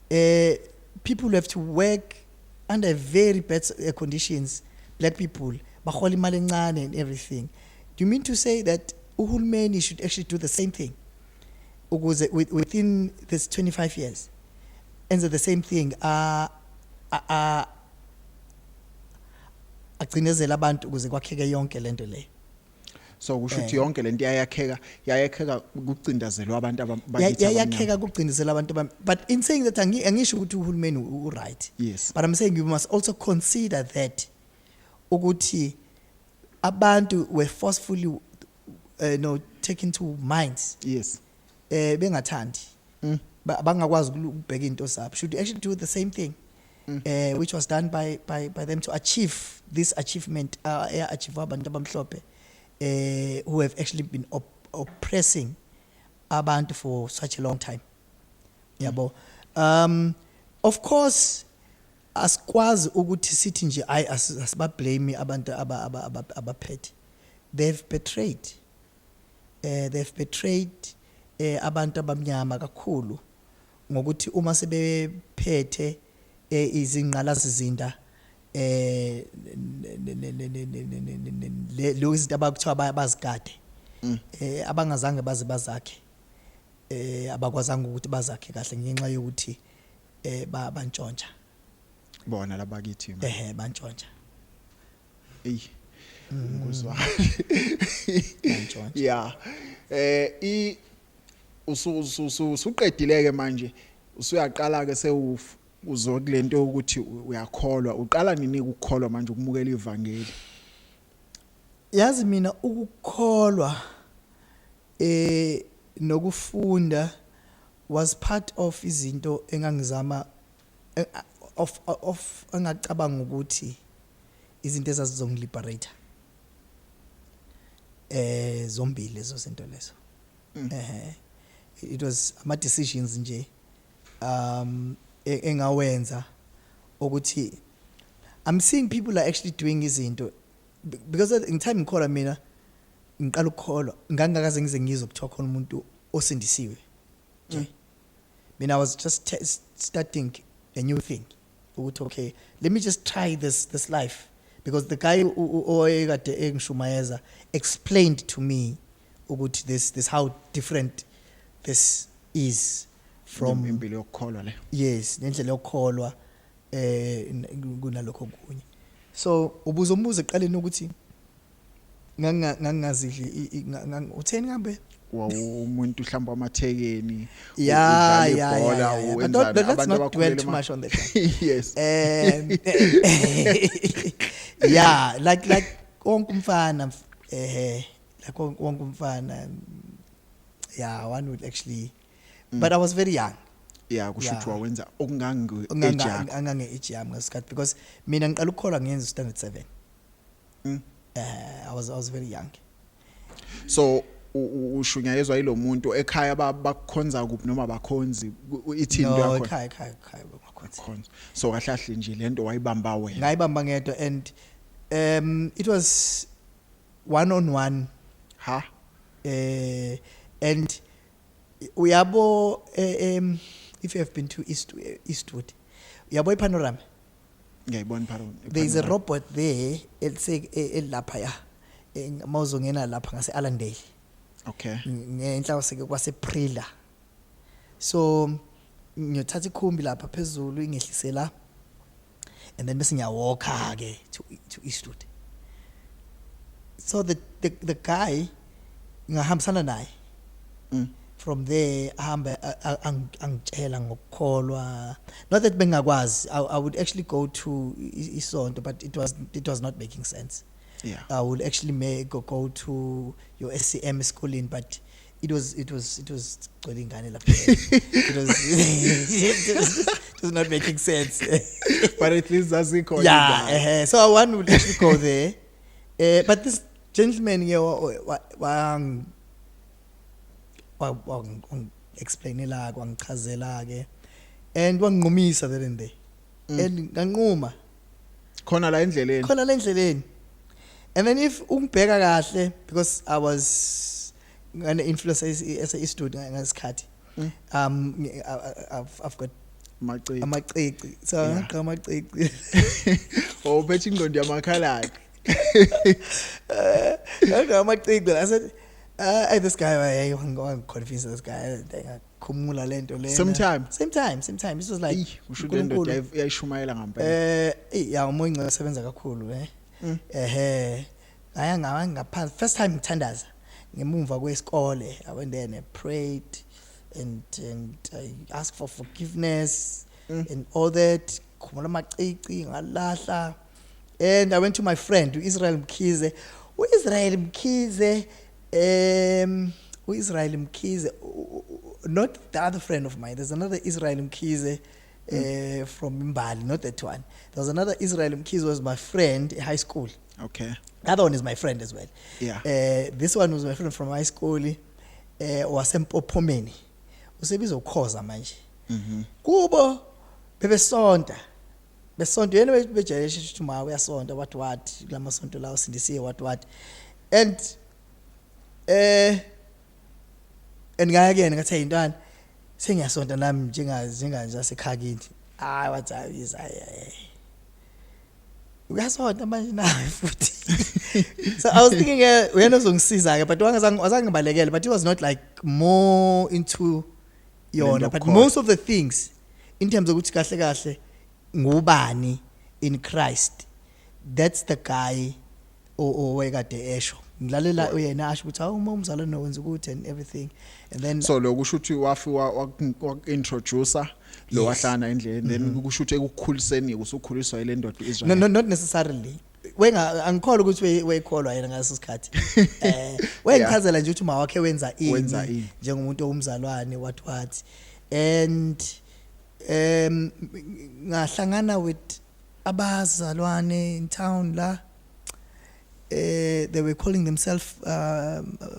People have to work under very bad conditions. Black people bahola imali encane and everything. Do you mean to say that uhulumeni should actually do the same thing ukuze within this 25 years and the same thing agcinezela abantu ukuze kwakheke yonke lento le? so kusho ukuthi yonke lento yayakheka kucindezelwa abantu abakithi yakheka kuqindisela abantu but in saying that angisho ukuthi uhulumeni right, yes, but I'm saying you must also consider that ukuthi abantu were forcefully taken to minds, yes, bengathandi bangakwazi ukubheka into zabo, should actually do the same thing, which was done by them to achieve this achievement achieve abantu abamhlophe who have actually been oppressing abantu for such a long time. Yabo. Of course asikwazi ukuthi sithi nje asibablame abantu abaphethe. They've betrayed abantu abamnyama kakhulu ngokuthi uma sebephethe izingqalasizinda lo izinto abakuthiwa bazigade abangazange bazakhe abakwazanga ukuthi bazakhe kahle ngenxa yokuthi bantshontsha bona labakithi bantshontsha ngizwa bantshontsha yeah usuqedileke manje usuyaqala ke uzokulento ukuthi uyakholwa uqala nini ukukholwa manje ukumukela ivangeli yazi mina ukukholwa nokufunda was part of izinto engangizama of angacabanga ukuthi izinto ezazizongiliberate zombili lezo zinto lezo it was ama decisions nje engawenza ukuthi I'm seeing people are actually doing izinto because in time ngikholwa mina ngiqala ukukholwa ngangakaze ngize ngizokuthiwa khona umuntu osindisiwe nje mina I was just starting a new thing ukuthi okay let me just try this life because the guy oyekade engishumayeza explained to me ukuthi this how different this is from impilo yokukholwa le yes nendlela yokukholwa kunalokho kunye so ubuzombuza eqaleni ukuthi ngangazidli utheni ngambe umuntu mhlawumbe amathekeni yeah but let's not dwell too much on that yes yeah like wonke umfana like wonke umfana yeah one would actually but I was very young yeah kusho ukuthi wawenza okungange age yami ngesikhathi because mina ngiqala ukukholwa ngiyenza standard 7 I was very young so ushunyayezwa yilo muntu ekhaya bakukhonza kuphi noma bakhonzi ithini yakho ekhaya bakhonza so kahlahle nje lento wayibamba wena ngayibamba ngedwa and it was one on one and uyabo if you have been to Eastwood uyabo ipanorama ngiyayibona panorama there is a robot there elapha ya mawuzongena lapha ngase Allendale okay ngenhla kwase Prila so ngiyothatha ikhumbi lapha phezulu ingehlisela and then bese ngiyawalka ke to Eastwood so the guy ngahambisana naye from there ahamba angitshela ngokukholwa not that bengakwazi I would actually go to isonto but it was not making sense yeah I would actually go to your SCM schooling but it was gcwele ingane lapha it was not making sense but at least azikho yeah so one would actually go there but this gentleman explainela kwangichazela ke and wanginqumisa there and there and nganquma khona la endleleni and then if ungibheka kahle because I was an influencer as a student ngasikhathi I've got amaceci so amaceci ubethe ingqondo yamakhaladi amaceci I said this guy I'm confused this guy ngakhumula lento lena same time it was like ushude ndoda yayishumayela ngempela ya umoya ngisebenza kakhulu ngaphansi first time ngithandaza ngemumva kwesikole. I went there and I prayed and I asked for forgiveness and all that. Khumula macici ngalahla. And I went to my friend Israel Mkhize. Israel Mkhize, not the other friend of mine. There's another Israel Mkhize from Mbali, not that one. There was another Israel Mkhize was my friend in high school. Okay. The other one is my friend as well. Yeah. This one was my friend from high school. Wasempopomeni. Usebizo ukhoza manje. Kubo bebesonta. Besonto yena bejeje ukuthi ma uyasonta what lamasonto lawo sindisiwe what. And ngaya ngathi intwana sengiyasonta nami njenganje asekhakini. Hayi wathi ayi. Uyasonta manje nawe futhi. So I was thinking wena uzongisiza ke but wazange ngibalekele, but he was not like more into yona, but most of the things in terms of ukuthi kahle ngubani in Christ, that's the guy owekade esho ngilalela uyena asho ukuthi uma umzalwane nowenza ukuthi and everything. And then so lokusho ukuthi wafi wa introducer lo wahlana endleleni then kusho ukuthi ekukhuliseni usukhuliswa ile ndoda uIsrael. No, not necessarily. Angikholwa ukuthi wayikholwa yena ngaso isikhathi. Wengichazela nje ukuthi uma wakhe wenza ini njengomuntu owumzalwane what. And ngahlangana with abazalwane in town la. They were calling themselves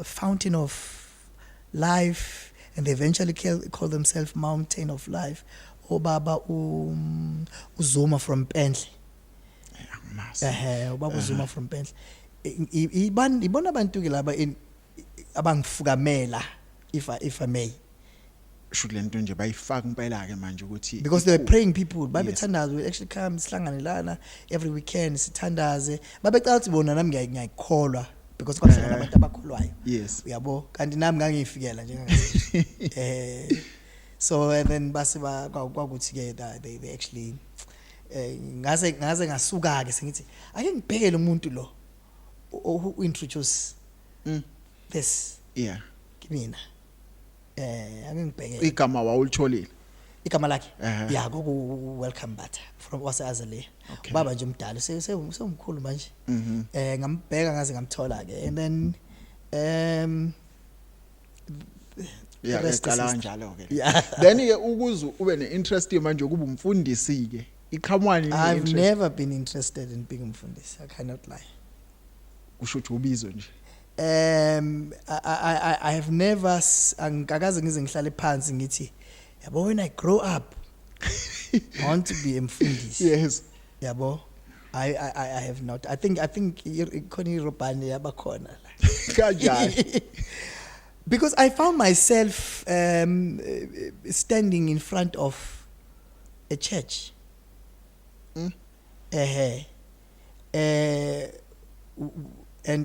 Fountain of Life, and they eventually called themselves Mountain of Life. Obaba uZuma from Pentle. Ubaba uZuma from Pentle. Ibona abantu ke laba abangifukamela if I may. Should lento nje bayifaka impela ke manje ukuthi because they were praying people babethandaza we actually come sihlangane lana every weekend sithandaze babecala ukuthi bona nami ngiyayikholwa because kwahlangana abantu abakholwayo. Yes, uyabo kanti nami ngangiyifikela njenganje. So and then base kwakuthi ke they actually ngaze ngasuka ke sengithi ake ngibhekele umuntu lo who introduce this kimina. Angengibheke igama wawulitholile igama lakhe yeah ku welcome butter from waseazale baba nje umdala semkhulu manje ngambheka ngaze ngamthola ke and then ecala kanjalo ke then ke ukuze ube ne-interest manje kuba umfundisi ke iqhamwani. I've never been interested in being umfundisi, I cannot lie. Kusho ukuthi ubizo nje. I have never angikaze ngize ngihlale phansi ngithi yabo when I grow up I want to be umfundisi. Yes. Yabo I have not. I think ikhona irobhani yabakhona la. Kanjani? Because I found myself standing in front of a church. And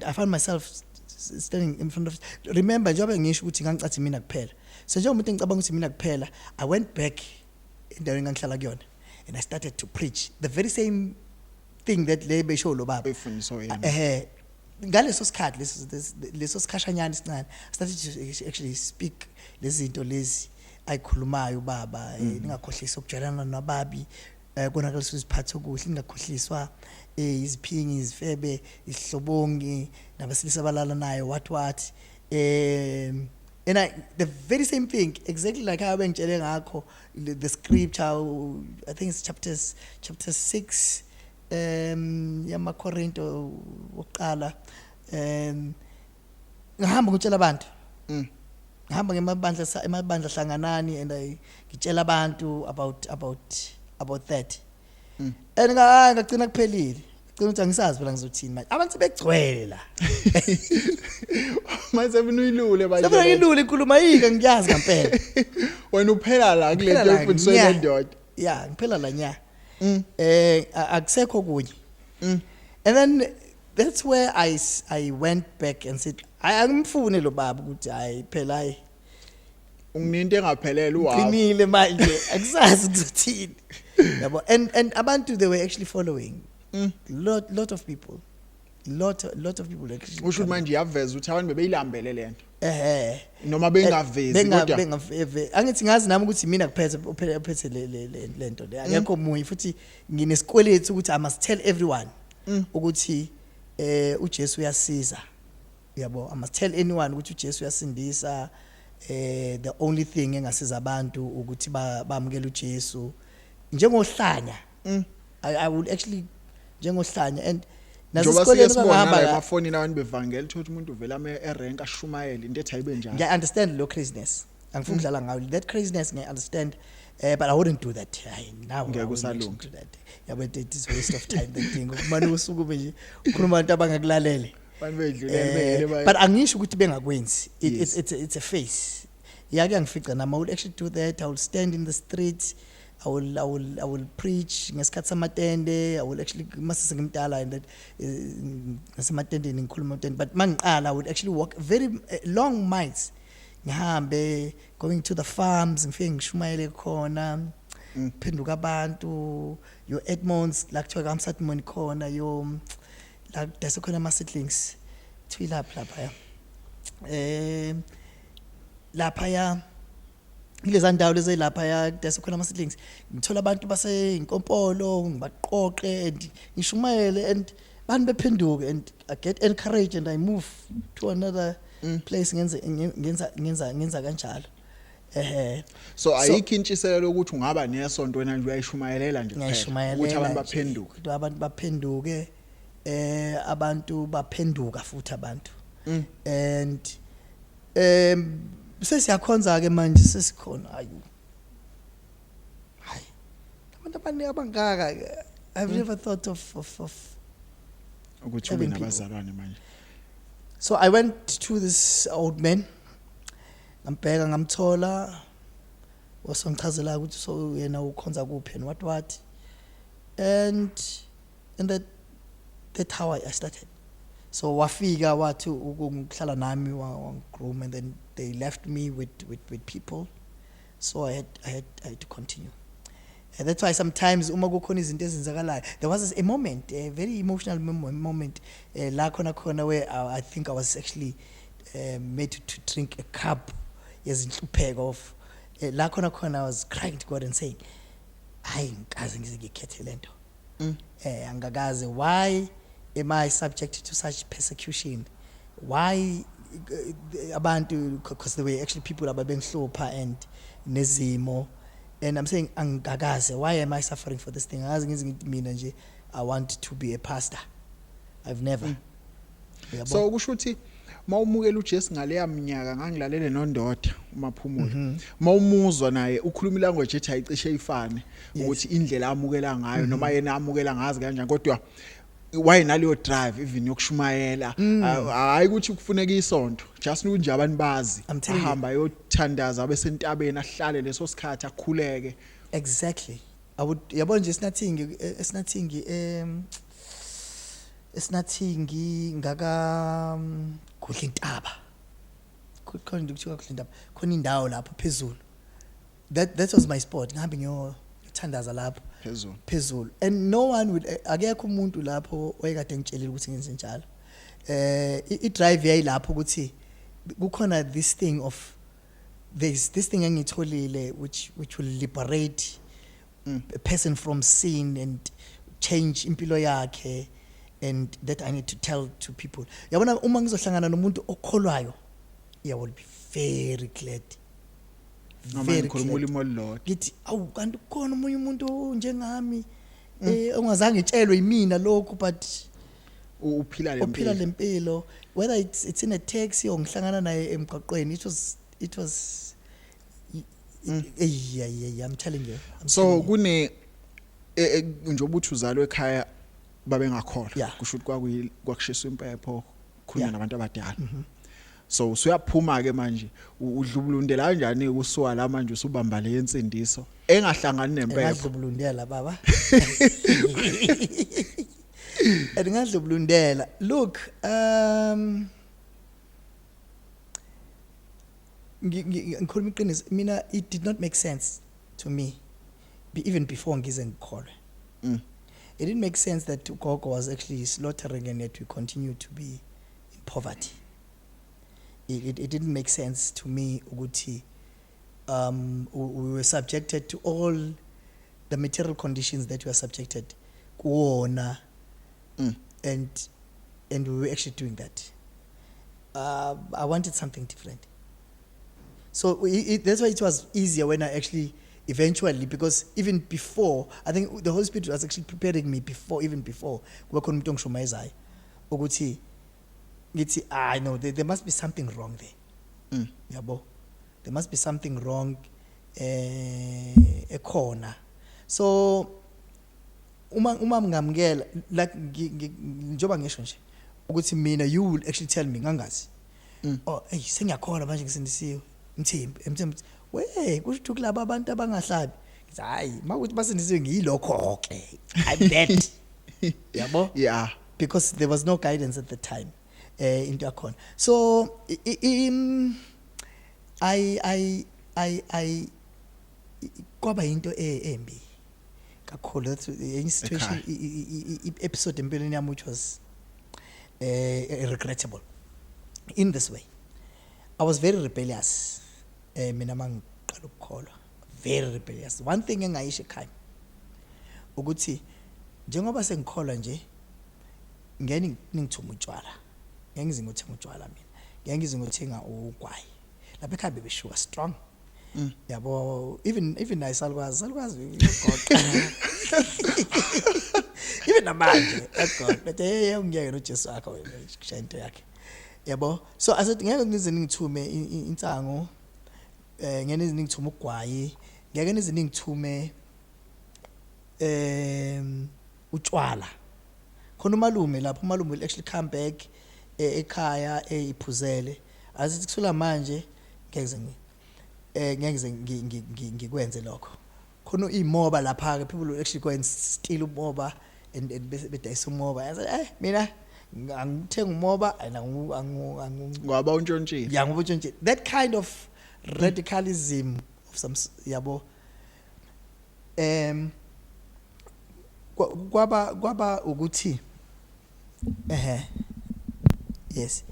I found myself standing in front of, remember njengoba ngisho ukuthi ngangicathi mina kuphela, so njengoba umuntu ngicabanga ukuthi mina kuphela, I went back endaweni engangihlala kuyona and I started to preach the very same thing that le besho lo baba efundiswa yena. Ngaleso sikhathi leso sikhashanyana isincane I started to actually speak lezi zinto lezi ayikhulumayo baba, ningakhohlisa ukujalana nababi, konakaliswa iziphatho kuhle, ningakhohliswa iziphingi izifebe isihlobongi nabasilisa abalala nayo what. And the very same thing exactly like how bengitshele ngakho the scripture, I think it's chapter 6 yamaKorinto wokuqala, ngihamba ngitshela abantu ngihamba emabandla hlanganani and ngitshela abantu about that and ngagcina kuphelile, ngicela ukuthi angisazi phela ngizothini manje abantu begcwele la manje benuyilule manje sebengilule inkulumo yika ngiyazi ngempela wena uphela la kule nto efundiswe lendoda yeah ngiphela la nya akusekho kunye and then that's where I went back and said angimfune lo baba ukuthi hayi phela hayi unginto engaphelele uwaphi qinile manje akusazi ukuthini yabo and abantu they were actually following lot of people lot of people actually usho manje yaveza ukuthi abantu bebeyilambele lento eh noma bengavezi kodwa angithi ngazi nami ukuthi mina kuphethe lento le akekho munye futhi nginesikwelethi ukuthi I must tell everyone ukuthi uJesu uyasiza yabo I must tell anyone ukuthi uJesu uyasindisa the only thing engasiza abantu ukuthi bamukele uJesu njengohlanya I would actually njengohlanya and nasesikoleni ngahamba amafoni nabantu bevangeli ukuthi umuntu uvela erank ashumayele into ethi ayibe njalo I understand lo craziness angifuni ukudlala ngayo that craziness I understand but I wouldn't do that now ngeke usalunga yeah but it is waste of time that thing kumane usuku nje ukhuluma abantu abangakulalele but angisho ukuthi bengakwenzi it's a face yake angifica nama I would actually do that I would stand in the street I will preach ngesikhathi samatende I will actually masise ngimdala and that ngasematendeni ngikhuluma matende but mangiqala I would actually walk very long miles ngihambe going to the farms ngifike ngishumayele khona phenduka abantu your Edmonds la kuthiwa kamsatimoni khona yo la dase khona ama seedlings lapha lapha ya ileza ndawo lezi lapha ya dase khona ama seedlings ngithola abantu base inkompolo ngibaqoqe and ngishumayele and bantu bephenduke and I get encouraged and I move to another place ngenza kanjalo so ayikho intshisekelo ukuthi ungaba nesonto wena nje uyayishumayelela nje kuphela ukuthi abantu baphenduke abantu baphenduka futhi abantu and sesiyakhonza ke manje sesikhona hayi abantu abaningi abangaka I've never thought of ukuthi ube nabazalwane manje. So I went to this old man ngambheka ngamthola wasongichazela ukuthi so yena ukhonza kuphi and what and that's how I started. So wafika wathi ukuhlala nami groom and then they left me with people, so I had to continue. And that's why sometimes uma kukhona izinto ezenzakalayo, there was a moment, a very emotional moment la khona where I think I was actually made to drink a cup yezinhlupheko of la khona I was crying to God and saying hayi ngikaze ngizikhethe lento angakaze, why am I subjected to such persecution? Why abantu, because there were actually people ababengihlupha and nezimo, and I'm saying angakaze, why am I suffering for this thing? I want to be a pastor. I've never. So kusho ukuthi mawumukela uJesu ngaleya minyaka ngangilalele noNdoda uMaphumulo, mawumuzwa naye ukhuluma ilanguage ethi ayicishe ifane ukuthi indlela amukela ngayo noma yena amukela ngazi kanjani, kodwa why naleyo drive even yokushumayela hayi ukuthi kufuneka isonto, just nje abantu bazi ahamba yothandaza besentabeni ahlale leso sikhathi akhuleke. Exactly. I would yabona nje esinathi ngaka kudla intaba khona ukuthiwa kudla intaba khona indawo lapho phezulu, that was my sport, ngihambe ngiyothandaza lapho phezulu and no one would akekho umuntu lapho wayekade ngitshelile ukuthi ngenze njalo. I drive yayi lapho ukuthi kukhona this thing of this thing engitholile which will liberate a person from sin and change impilo yakhe, and that I need to tell to people. Yabona uma ngizohlangana nomuntu okholwayo, I will be very glad. Very glad. Ngithi awu kanti khona umunye umuntu njengami ongazange itshelwe yimina lokho, but uphila lempilo, whether it's in a taxi or ngihlangana naye emgwaqweni, it was I'm telling you. So kune njengoba uthi uzalwe ekhaya babengakholwa, kusho ukuthi kwakushiswa impepho khulunywa nabantu abadala. So usuyaphuma ke manje udlubulundela kanjani usuwa la manje usubamba le yensindiso engahlangani nempepho? Engadlubulundela baba. Engadlubulundela. Look, ngikhuluma iqiniso, mina it did not make sense to me even before ngize ngikholwe. it didn't make sense that ugogo was actually slaughtering and yet we continue to be in poverty. It didn't make sense to me ukuthi we were subjected to all the material conditions that we are subjected kuwona, and we were actually doing that. I wanted something different. So that's why it was easier when I actually eventually, because even before, I think the Holy Spirit was actually preparing me even before. I know there must be something wrong there. Yabo, there must be something wrong ekhona. So uma ngamukela like njoba ngisho nje ukuthi mina, you will actually tell me ngangazi. Oh hey sengiyakhola manje ngisindisiwe Mthembu we kusho kulabo abantu abangahlabi ngithi hayi makuthi basindisiwe ngiyilokho ke I bet. Yabo, yeah, because there was no guidance at the time into akhona. So I kwaba into embi kakhulu. That's a situation, episode empilweni yami which was regrettable in this way. I was very rebellious. Mina mangiqala ukukholwa, very rebellious. One thing engayisho ekhaya ukuthi njengoba sengikholwa nje ngeke ningithuma utshwala, ngeke ngize ngothenga utshwala mina, ngeke ngize ngothenga ugwayi lapha ekhaya bebeshuka strong. Yabo, even naye salukwazi ugoqa even namanje egoqa bethe hey ungiyeke noJesu wakho wena kusha into yakhe. Yabo, so asithi ngeke nize ningithume insango, ngeke nize ningithume ugwayi, ngeke nize ningithume utshwala. Khona umalume lapho, umalume will actually come back ekhaya eyiphuzele asithi kusula manje ngeke ngikwenze lokho. Khona imoba lapha ke, people will actually go and steal umoba and bedayisa umoba. I said mina angithenga umoba and ngoba untshontshiwe. Yeah, ngoba untshontshiwe. That kind of radicalism of some yabo kwaba ukuthi yes,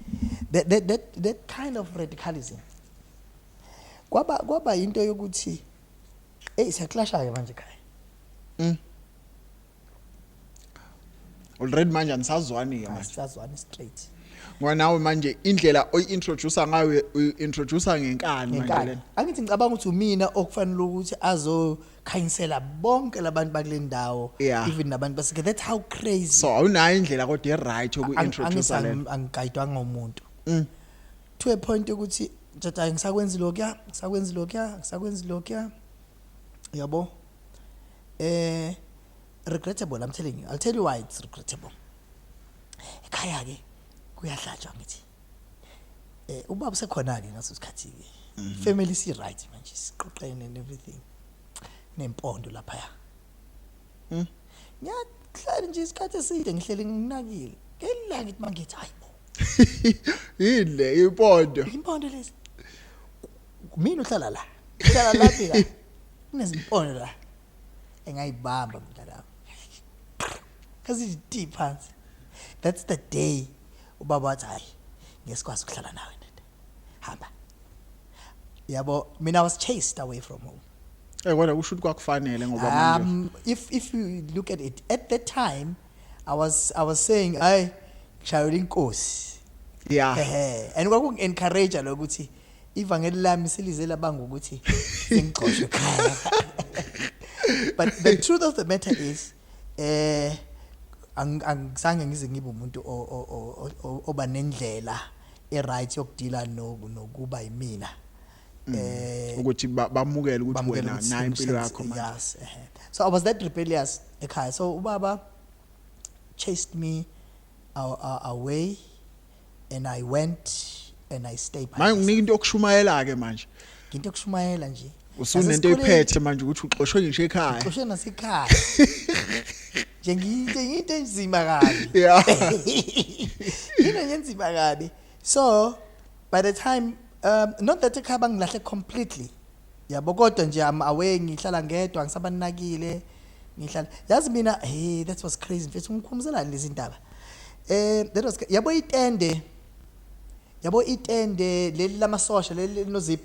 that kind of radicalism kwaba into yokuthi siyaclasha ke manje ekhaya. Already manje anisazwani ke manje. Asazwani straight. Ngoba nawe manje indlela oyi-introducer ngayo uyi-introducer ngenkani manje lena. Angithi ngicabanga ukuthi mina okufanele ukuthi azokhanyisela bonke labantu bakule ndawo, even nabantu baseke. That's how crazy. So awunayo indlela kodwa right yoku-introducer lena. Angigayidwanga ngomuntu. To a point ukuthi tata ngisakwenza lokya. Yabo. Regrettable, I'm telling you. I'll tell you why it's regrettable. Ekhaya ke kuyahlatshwa ngithi. Ubaba sekhona ke ngaso sikhathi ke. Family si right manje, siqoqene and everything. Nempondo lapha ya. Ngiyahlala nje isikhathi eside ngihlele nginakile. Ngelanga ngithi mangithi hayibo. Yile impondo. Impondo lezi. Mina uhlala la. Uhlala laphi la. Kunezimpondo la. Engayibamba mntana. Cause it's deep hands. That's the day ubaba wathi hayi ngesikwazi ukuhlala nawe nende. Hamba. Yabo, mina I was chased away from home. Kodwa kusho ukuthi kwakufanele ngoba manje. If you look at it at that time, I was saying hayi ngishayela inkosi. Yeah. And kwaku encourage lokuthi ivangeli lami selizela banga ukuthi sengixoshwe ekhaya. But the truth of the matter is angizange ngize ngibe umuntu oba nendlela right yokudila nokuba yimina. Ukuthi bamukele ukuthi wena na impilo yakho manje. Yes. So I was that rebellious ekhaya. So ubaba chased me away and I went and I stayed by. Manje nginika into yokushumayela ke manje. Into yokushumayela nje. Usunento iphethe manje ukuthi uxoshwe ngisho ekhaya. Uxoshwe nasekhaya. Njenginto enzima kabi. Yeah. Into enzima kabi. So by the time not that ekhaya bangilahle completely. Yabo kodwa nje I'm away, ngihlala ngedwa, ngisabanakile. ngihlala yazi mina hey that was crazy mfethu ngikhumbuzela lezi ndaba that was yabo itende leli lamasosha leli nozip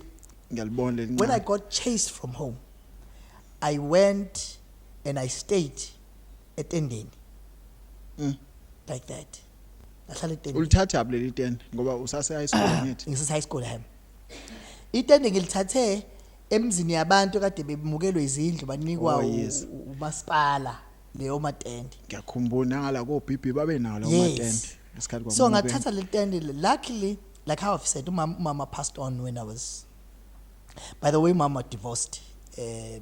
ngiyalibona when I lencane got chased from home I went and I stayed etendeni like that ngahlala etendeni ulithatha leli tende ngoba usase high school ngithi ngisi high school ham itende ngilithathe emzini yabantu kade bemukelwe izindlu banikwa Oh, yes. umasipala leyo matende ngiyakhumbula ngala ko BB babe nawo lawo Yes. matende esikhathi so ngathatha le tende luckily like how I've said mama passed on when I was by the way mama divorced and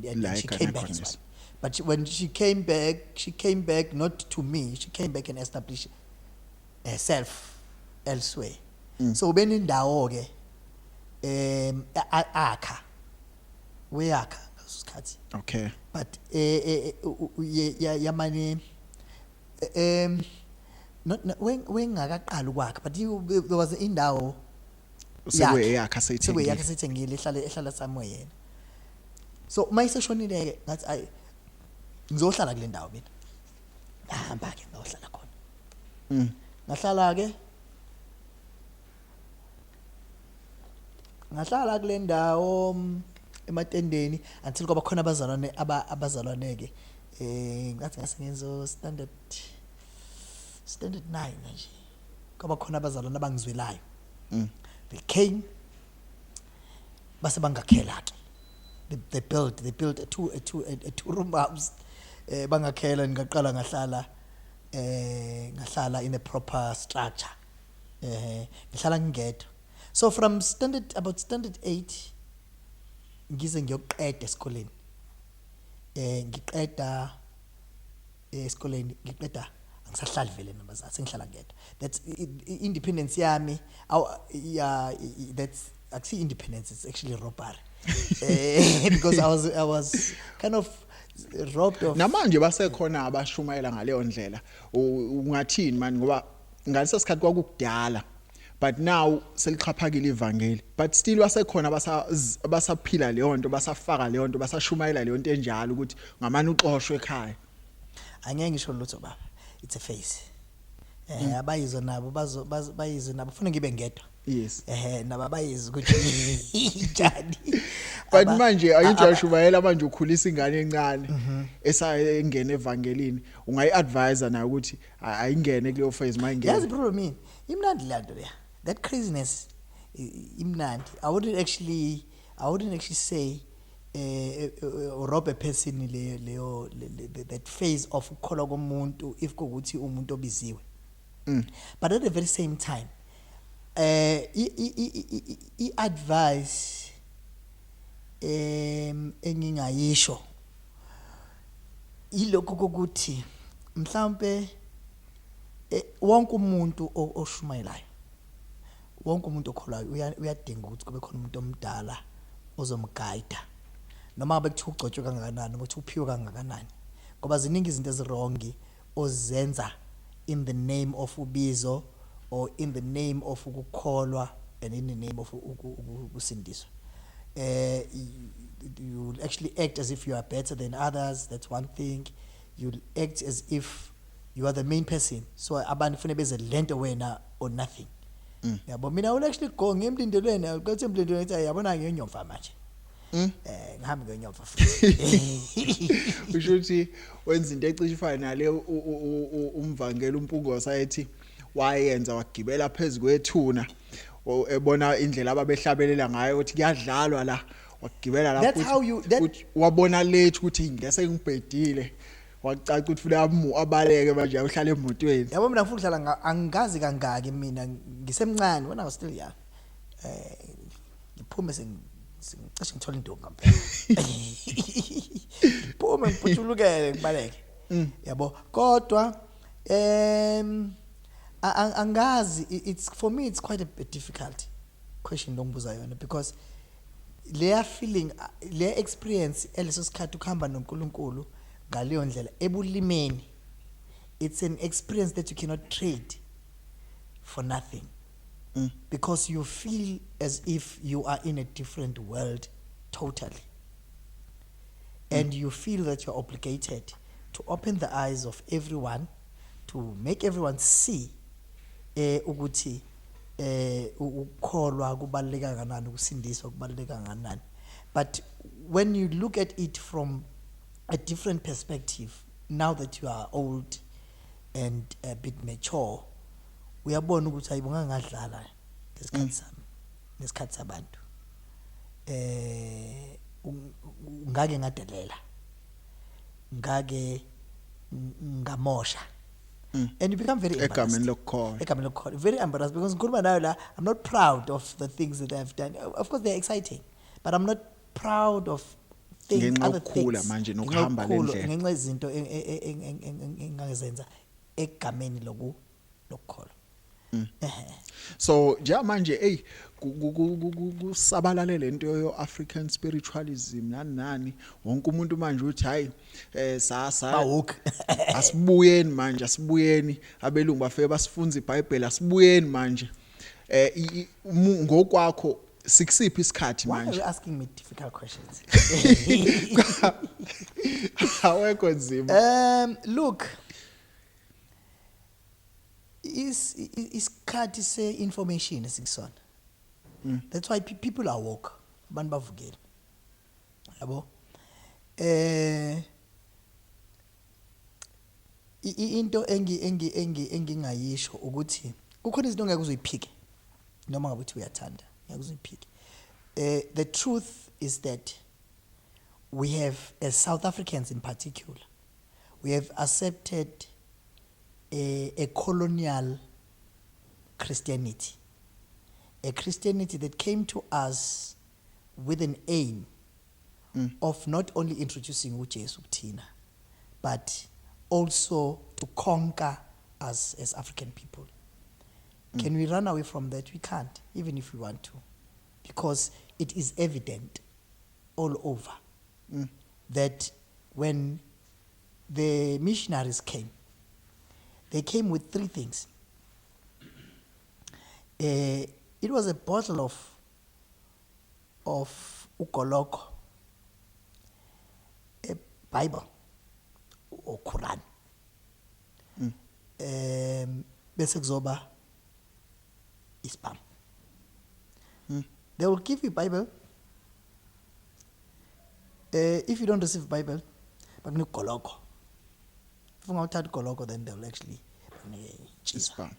she Like came an back as well iconist. but when she came back not to me she came back and established herself elsewhere so benindawo ke akha weyakha ngasikhathi okay but yamani not wengakaqala ukwakha but there was indawo sekuyeyakha sekuyakha seyithengile sethengile ehlala somewhere yena so mayiseshonile ke ngathi ay ngizohlala kule ndawo mina ngahamba ke ngahlala khona ngahlala ke ngahlala kule ndawo ematendeni until kwaba khona abazalwane ke ngathi ngasengenzo standard 9 nje kwaba khona abazalwane abangizwelayo they came base bangakhela ke they built a two room house bangakhela ngaqala ngahlala in a proper structure ngihlala ngingedwa so from about standard 8 ngize ngiyoqeda esikoleni ngiqeda esikoleni ngiqeda angisahlali vele nabazali sengihlala ngedwa that's independence yami yeah that's actually independence it's actually robbery because I was kind of robbed of namanje basekhona abashumayela ngaleyo ndlela ungathini manje ngoba ngalesa sikhathi kwakukudala but now selichaphakile ivangeli but still basekhona basaphila leyo nto basafaka leyo nto basashumayela leyo nto enjalo ukuthi ngamani uxoshwe ekhaya angeke ngisho lutho baba it's a face abayizo nabo bayizo nabo ufuna ngibe ngedwa yes naba bayizo ukuthi njani but manje ayijwashumayela manje ukhulisa ingane encane esayengena evangelini ungayi-advise nayo ukuthi ayingene kuleyo phase mayingene yazi bro mini imnandi lanto leya that craziness imnandi I wouldn't actually say rob a person leyo that phase of ukholwa komuntu if kuukuthi umuntu obiziwe but at the very same time i-advice engingayisho ilokho kokuthi mhlambe wonke umuntu oshumayelayo wonke umuntu okholwayo uyadinga ukuthi kube khona umuntu omdala ozomguide noma bekuthiwa ugcotshwe kangakanani ukuthi uphiwe kangakanani ngoba ziningi izinto ezirongi ozenza in the name of ubizo or in the name of ukukholwa and in the name of ukusindiswa you'll actually act as if you are better than others that's one thing you'll act as if you are the main person so abantu fune beze lento wena or nothing yabo mina will actually go ngemlindelweni ukuthi emlindelweni ethi yabona ngenyomfa manje ngihamba ngenyomfa futhi usho ukuthi wenza into ecishe ifana nale umvangela umpungo sayethi wayenza wagibela phezulu kwethuna ebona indlela ababehlabelela ngayo ukuthi kuyadlalwa la wagibela la futhi wabona late ukuthi ngese ngibhedile wacaca ukuthi funa abaleke manje uhlala emotweni yabo mina futhi hlala angazi kangaki mina ngisemncane when I was still young ngiphume sengicishe ngithola intombi ngempela ngiphume ngiphuthulukele ngibaleke yabo kodwa angazi it's for me it's quite a bit difficult question longibuza yona because leya feeling leya experience eleso sikhathi ukuhamba noNkulunkulu ngaleyo ndlela ebulimeni it's an experience that you cannot trade for nothing because you feel as if you are in a different world totally and you feel that you're obligated to open the eyes of everyone, to make everyone see ukuthi ukukholwa kubaluleka kanani, ukusindiswa kubaluleka kanani. But when you look at it from a different perspective, now that you are old and a bit mature, uyabona ukuthi ayibonga ngadlala ngesikhathi sami nesikhathi sabantu. Ngake ngadelela, ngake ngamosha. And you become very embarrassed. Very embarrassed because I'm not proud of the things that I've done. Of course, they're exciting, but I'm not proud of things, other things. Ngenxa izinto engazenza egameni lokukholwa. So nje manje kusabalale lento yo African spiritualism nani wonke umuntu manje uthi hayi asibuyeni manje, asibuyeni abelungu bafike basifunza iBhayibheli, asibuyeni manje ngokwakho sikusiphi isikhathi manje. Why are you asking me difficult questions? Awekho nzima. Look, isikhathi se information esikusona. That's why people are woke. Abantu bavukile. Yabo? Into engingayisho ukuthi kukhona izinto ngeke uzoyiphike noma ngabe uthi uyathanda, ngeke uzoyiphike. The truth is that we have, as South Africans in particular, we have accepted a colonial Christianity, a Christianity that came to us with an aim of not only introducing uJesu kuthina, but also to conquer us as African people. Can we run away from that? We can't, even if we want to, because it is evident all over that when the missionaries came, they came with three things. It was a bottle of ukoloko, a Bible or Quran. Bese kuzoba ispam. They will give you Bible. If you don't receive Bible, bakunika ukoloko. If ungawuthatha ukoloko, then they will actually ispam.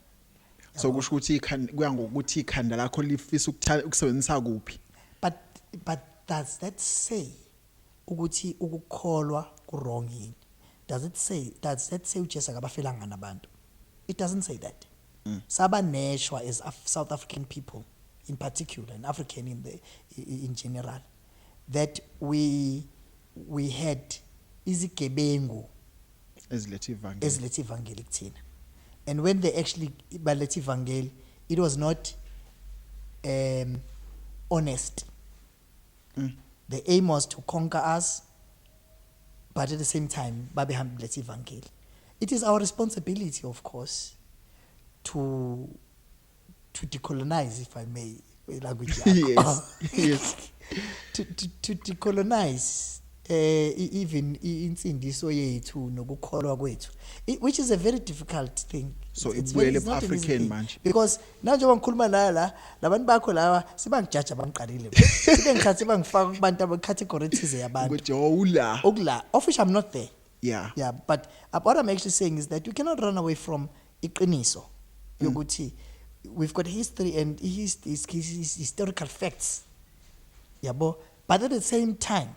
So kusho ukuthi kuya ngokuthi ikhanda lakho lifisa ukusebenzisa kuphi. But does that say ukuthi ukukholwa ku wrong yini? Does that say uJesu akabafelanga nabantu? It doesn't say that. Sabaneshwa as South African people in particular, and African in general, that we had izigebengu ezilethe ivangeli kuthina. And when they actually balethe ivangeli, it was not honest. The aim was to conquer us, but at the same time, babehamba balethe ivangeli. It is our responsibility, of course, to decolonize, if I may, language. Yes. to decolonize even insindiso yethu nokukholwa kwethu, which is a very difficult thing. So it's really African manje, because now njengoba ngikhuluma la labantu bakho lawa sibangijudge abangiqalile sibe ngikhathi bangifaka kubantu abacategory thize yabantu ukuthi okula of which I'm not there. Yeah, But what I'm actually saying is that you cannot run away from iqiniso yokuthi we've got history and historical facts, yabo, but at the same time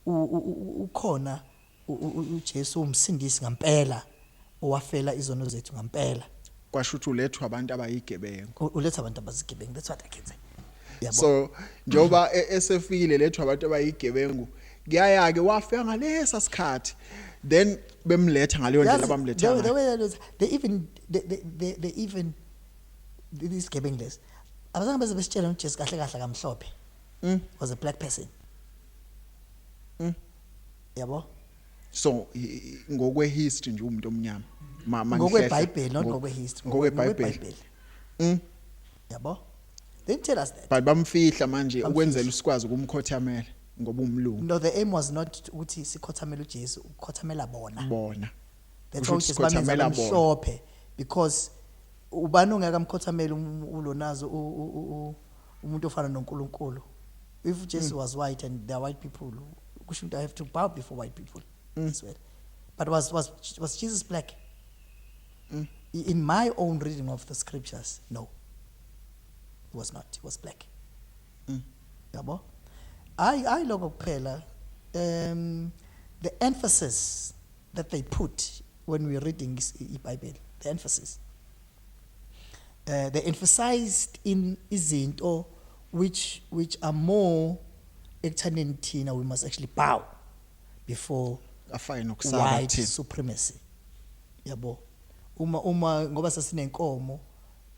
ukhona uJesu umsindisi ngempela owafela izono zethu ngempela. Kwasho ukuthi ulethwa abantu abayigebengu. Uletha abantu abazigebengu, that's what I can say. Yabo. So njoba esefikile lethwa abantu abayigebengu, kuyaya ke wafika ngalesa sikhathi, then bemletha ngaleyo ndlela abamletha. They even these gebengless abazange beze besitshela uJesu kahle kahle kamhlophe was a black person. Yabo. So ngokwe history nje umuntu omnyama ngokwe Bible, not ngokwe history, ngokwe Bible. Yabo. They tell us that. But bamfihla manje ukwenzela usikwazi ukumkhothamela. ngoba umlungu No, the aim was not ukuthi sikhothamela uJesu, ukhothamela bona. That's Kusho why ukuthi just bamenza sikhothamela bona. bamhlophe because ubani ongeke amkhothamela ulonazo umuntu ofana noNkulunkulu. If Jesus was white and there are white people, we shouldn't have to bow before white people. That's right. But was Jesus black? In my own reading of the scriptures, no. He was not. He was black. Yabo? I logo kuphela the emphasis that they put when we're reading the Bible, the emphasis. They emphasized in izinto which are more ekuthaneni thina we must actually bow before afanye nokusaba white thina. supremacy. Yabo? Uma ngoba sasinenkomo,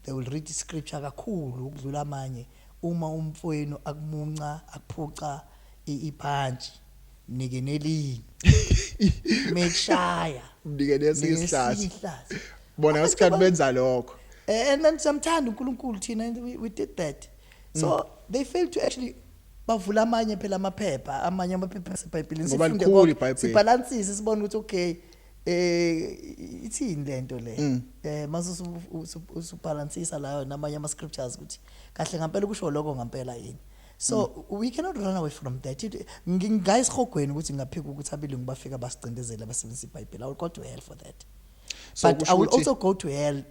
they will read scripture kakhulu ukudlula amanye. Uma umfowenu akumunca akuphuca iphansi nike nelinye meshaya Mnike nesihlahla bona ngesikhathi benza lokho and then sometimes uNkulunkulu thina we did that. So they failed to actually bavula amanye phela amaphepha eBhayibhelini Ngoba likhulu iBhayibheli. sibalansise sibone ukuthi okay ithini lento le mase usubalansisa la namanye ama scriptures ukuthi kahle ngempela kusho lokho ngempela yini. So we cannot run away from that. Guys khogweni ukuthi ngaphika ukuthi abelungu bafika basicindezela basebenzisa iBhayibheli. I will go to hell for that. So But I will also go to hell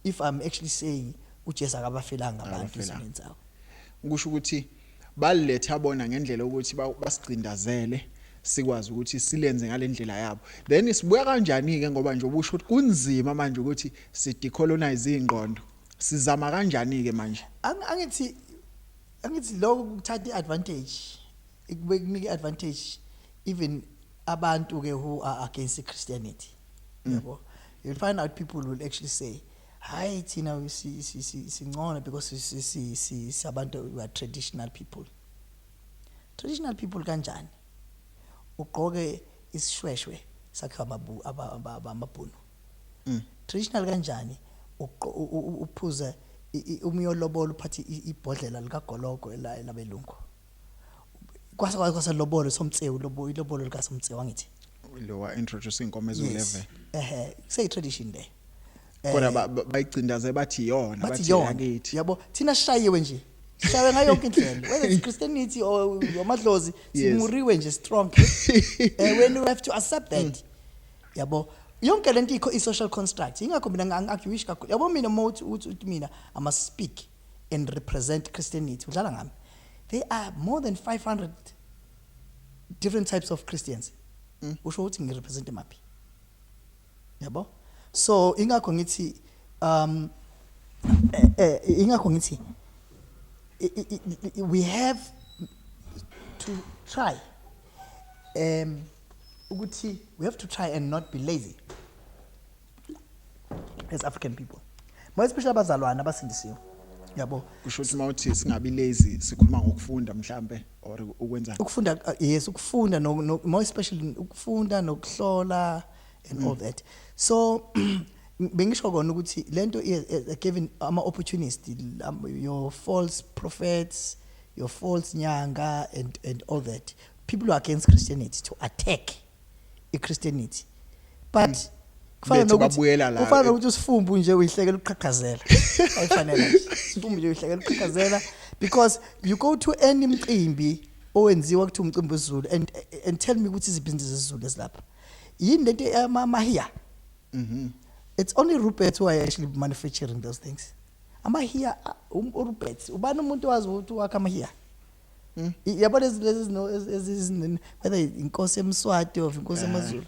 if I'm actually saying uJesu akabafelanga abantu isizweni sawo. kusho ukuthi baletha bona ngendlela ukuthi basicindazele sikwazi ukuthi silenze ngalendlela yabo. Then sibuya kanjani ke ngoba nje ubusho ukuthi kunzima manje ukuthi si decolonize ingqondo. Sizama kanjani ke manje? Angithi lokho kuthatha iadvantage ikunika advantage even abantu ke who are against Christianity. Yabo? You'll find out people will actually say hayi thina singcono because sisabantu we are traditional people. Traditional people kanjani? Ugqoke isishweshwe sakhe amabhunu. Traditional kanjani? Uphuza umyolobolo uphathi ibhodlela likagoloko elabelungu. Kwasa lobolo somtsewu ilobolo lika somtsewu ngithi. Lo wa introduce inkomo ezo11. Say tradition there. Kodwa bayicindaze bathi yona bathi yakithi. Yabo thina sishayiwe nje. Sishawe ngayo yonke indlela. Whether it's Christianity or amadlozi simuriwe nje strong. When you have to accept that. Yabo yonke lento ikho i-social construct. Ingakho mina ngiargue kakhulu. Yabo mina uthi mina I must speak and represent Christianity. Udlala ngami. There are more than 500 different types of Christians. Usho ukuthi ngirepresent maphi. Yabo? So ingakho ngithi we have to try ukuthi we have to try and not be lazy as African people. More especially abazalwana abasindisiwe. Yabo? Kusho ukuthi mawuthi singabi lazy sikhuluma ngokufunda mhlambe or ukwenza ukufunda yes ukufunda no more especially ukufunda nokuhlola and all that. So bengisho kona ukuthi lento given ama opportunities your false prophets, your false nyanga and all that. People who are against Christianity to attack Christianity. But kufana ukuthi usifumbu nje uyihlekela uqhaqhazela. Ayifanele nje. Sifumbu nje uyihlekela uqhaqhazela because you go to any mcimbi owenziwa kuthi umcimbi wesiZulu and tell me ukuthi izibusiness zesiZulu esilapha. Yini lento amahiya? It's only Ruperts who are actually manufacturing those things. Amahiya Ruperts ubani umuntu wazi ukuthi wakha amahiya? Yabo lezi whether inkosi eMswati or inkosi eMaZulu.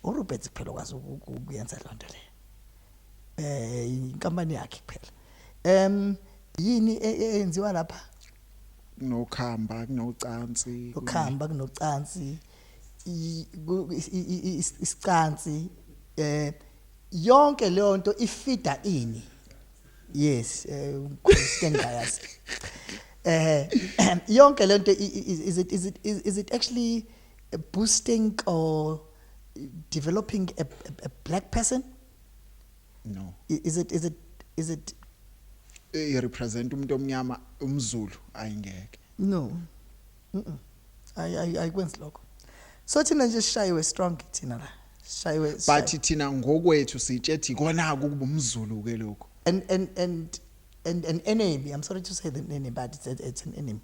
uRuperts kuphela kwazi ukuyenza lonto le. Inkampani yakhe kuphela. Yini eyenziwa lapha? Nokhamba kunocansi. Ukhamba kunocansi. Isicansi yonke leyo nto ifida ini. Yes, kusengayazi. Yonke lento is it actually boosting or developing a black person? No. Is it represent umuntu omnyama umZulu ayingeke. No. ayikwenzi lokho. So thina nje sishayiwe strong thina la. Sishayiwe. But thina ngokwethu sitshethi kona kuba umZulu ke lokho. And an enemy, I'm sorry to say the enemy, but it's an enemy.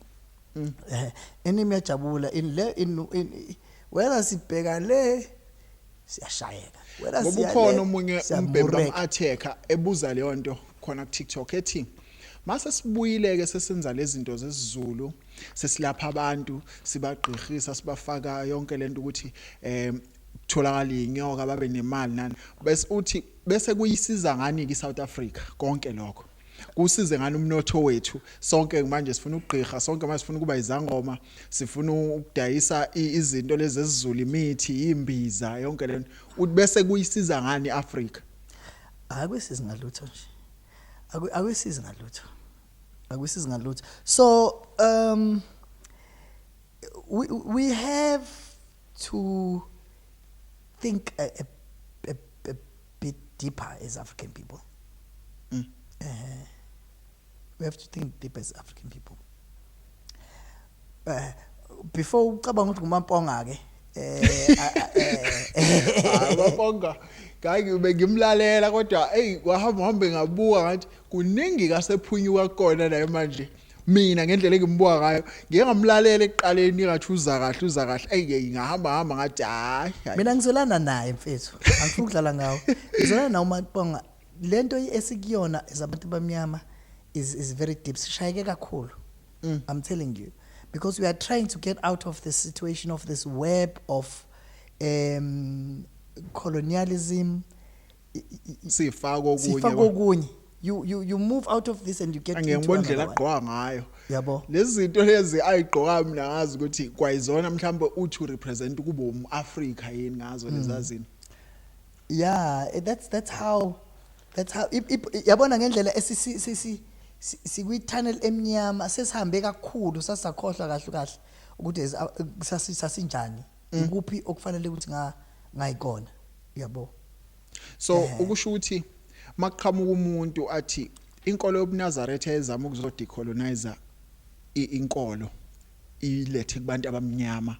Enemy yajabula in whether sibheka le siyashayeka. Whether Ngoba ukhona omunye umbhemu atheka ebuza leyo nto khona ku TikTok ethi mase sibuyile ke sesenza lezi zinto zesiZulu sesilapha abantu sibagqirhisa sibafaka yonke lento ukuthi kutholakala inyoka babe nemali nani bese uthi bese kuyisiza ngani ki South Africa konke lokho kusize ngani umnotho wethu sonke manje sifuna ukugqirha sonke manje sifuna kuba izangoma sifuna ukudayisa izinto lezi zezizulu imithi imbiza yonke lento uthi bese kuyisiza ngani Africa akwesiza ngalutho nje akwesiza ngalutho akwesiza ngalutho so we have to think a bit deeper as African people. We have to think deep as African people. Before ucabanga ukuthi ngumamponga ke abapanga kayi ngimlalela kodwa hey wahamba ngabuka ngathi kuningi kasephunyuka kona naye manje mina ngendlela engimbuka ngayo ngeke ngamlalela ekuqaleni ngathi uza kahle hey ngahamba ngathi hayi mina ngizolana naye mfethu angifuni ukudlala ngawo ngizolana nawo umamponga lento esikuyona ezabantu bamnyama is very deep sishayeke kakhulu. I'm telling you because we are trying to get out of the situation of this web of colonialism sifaka okunye you move out of this and you get into ngiyibondlela agqoka ngayo yabo lezi zinto lezi ayigqoka mina ngazi ukuthi kwayizona mhlawumbe uthi represent kuba umAfrica yini ngazo lezazini yeah that's how yabona ngendlela sikwi tunnel emnyama sesihambe kakhulu sasakhohlwa kahle ukuthi sasinjani ikuphi okufanele ukuthi ngayikona yabo so ukusho ukuthi maqhamuka umuntu athi inkolo yobuNazaretha ezama ukuzodecolonize inkolo ilethe kubantu abamnyama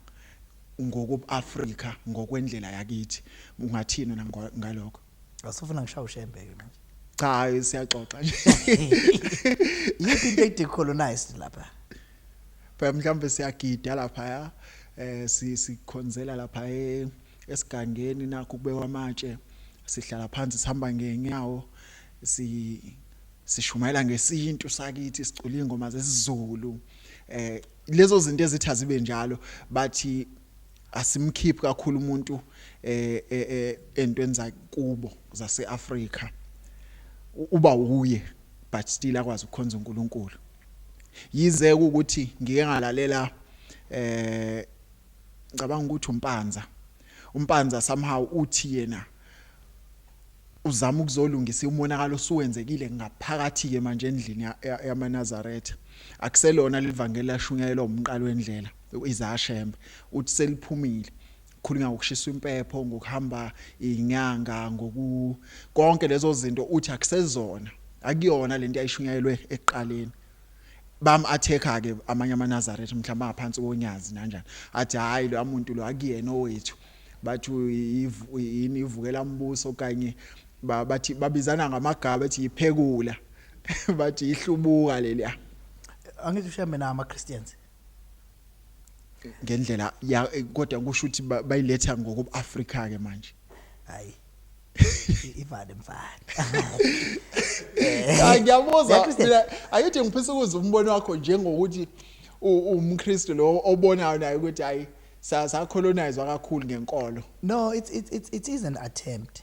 ngokuAfrica ngokwendlela yakithi ungathina ngalokho asifuna ngishaye ushembe ke manje cha siyaxoxa nje yithi into decolonized lapha mhlawumbe siyagida lapha sikhonzela lapha esigangeni nakho kubekwa amatshe sihlala phansi sihamba ngenyawo sishumayela ngesintu sakithi sicula ingoma zesiZulu lezo zinto ezithi azibe njalo bathi asimkhiphi kakhulu umuntu entweni zakubo zaseAfrica uba uye but still akwazi ukukhonza uNkulunkulu yize ukuthi ngike ngalalela ngicabanga ukuthi umpanza somehow uthi yena uzama ukuzolungisa umonakalo osuwenzekile ngaphakathi ke manje endlini yamaNazaretha akuselona livangeli lashunyayelwa umqalo wendlela izashembe uthi seliphumile khulunga ngokushisa impepho ngokuhamba inyanga konke lezo zinto uthi akusezona akuyona lento ayishunyayelwe eqaleni attacker ke amanye amaNazaretha mhlamba ngaphansi konyazi kanjani athi hayi lo umuntu lo akuyena owethu bathi yini ivukela mbuso kanye bathi babizana ngamagaba ethi iphekula bathi ihlubuka leliya angithi ushambe na ama-Christians ngendlela kodwa kusho ukuthi bayiletha ngokuAfrica ke manje hayi ivale mfana ngiyabuza mina ayithi ngiphisa ukuzwa umbono wakho njengokuthi umKristu lo obonayo naye ukuthi hayi sacolonize kakhulu ngenkolo. No, it is an attempt.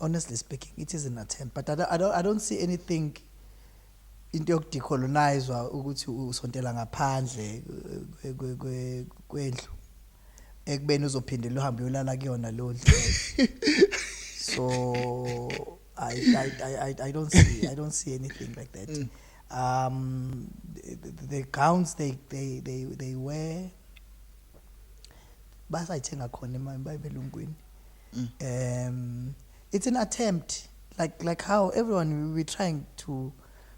Honestly speaking, it is an attempt, but I don't see anything into yokudecolonize ukuthi usontela ngaphandle kwendlu ekubeni uzophindela uhambe uyolala kuyona lo ndlu. So I don't see anything like that. The gowns they wear basayithenga khona eBhayibhelini. It's an attempt like how everyone we're trying to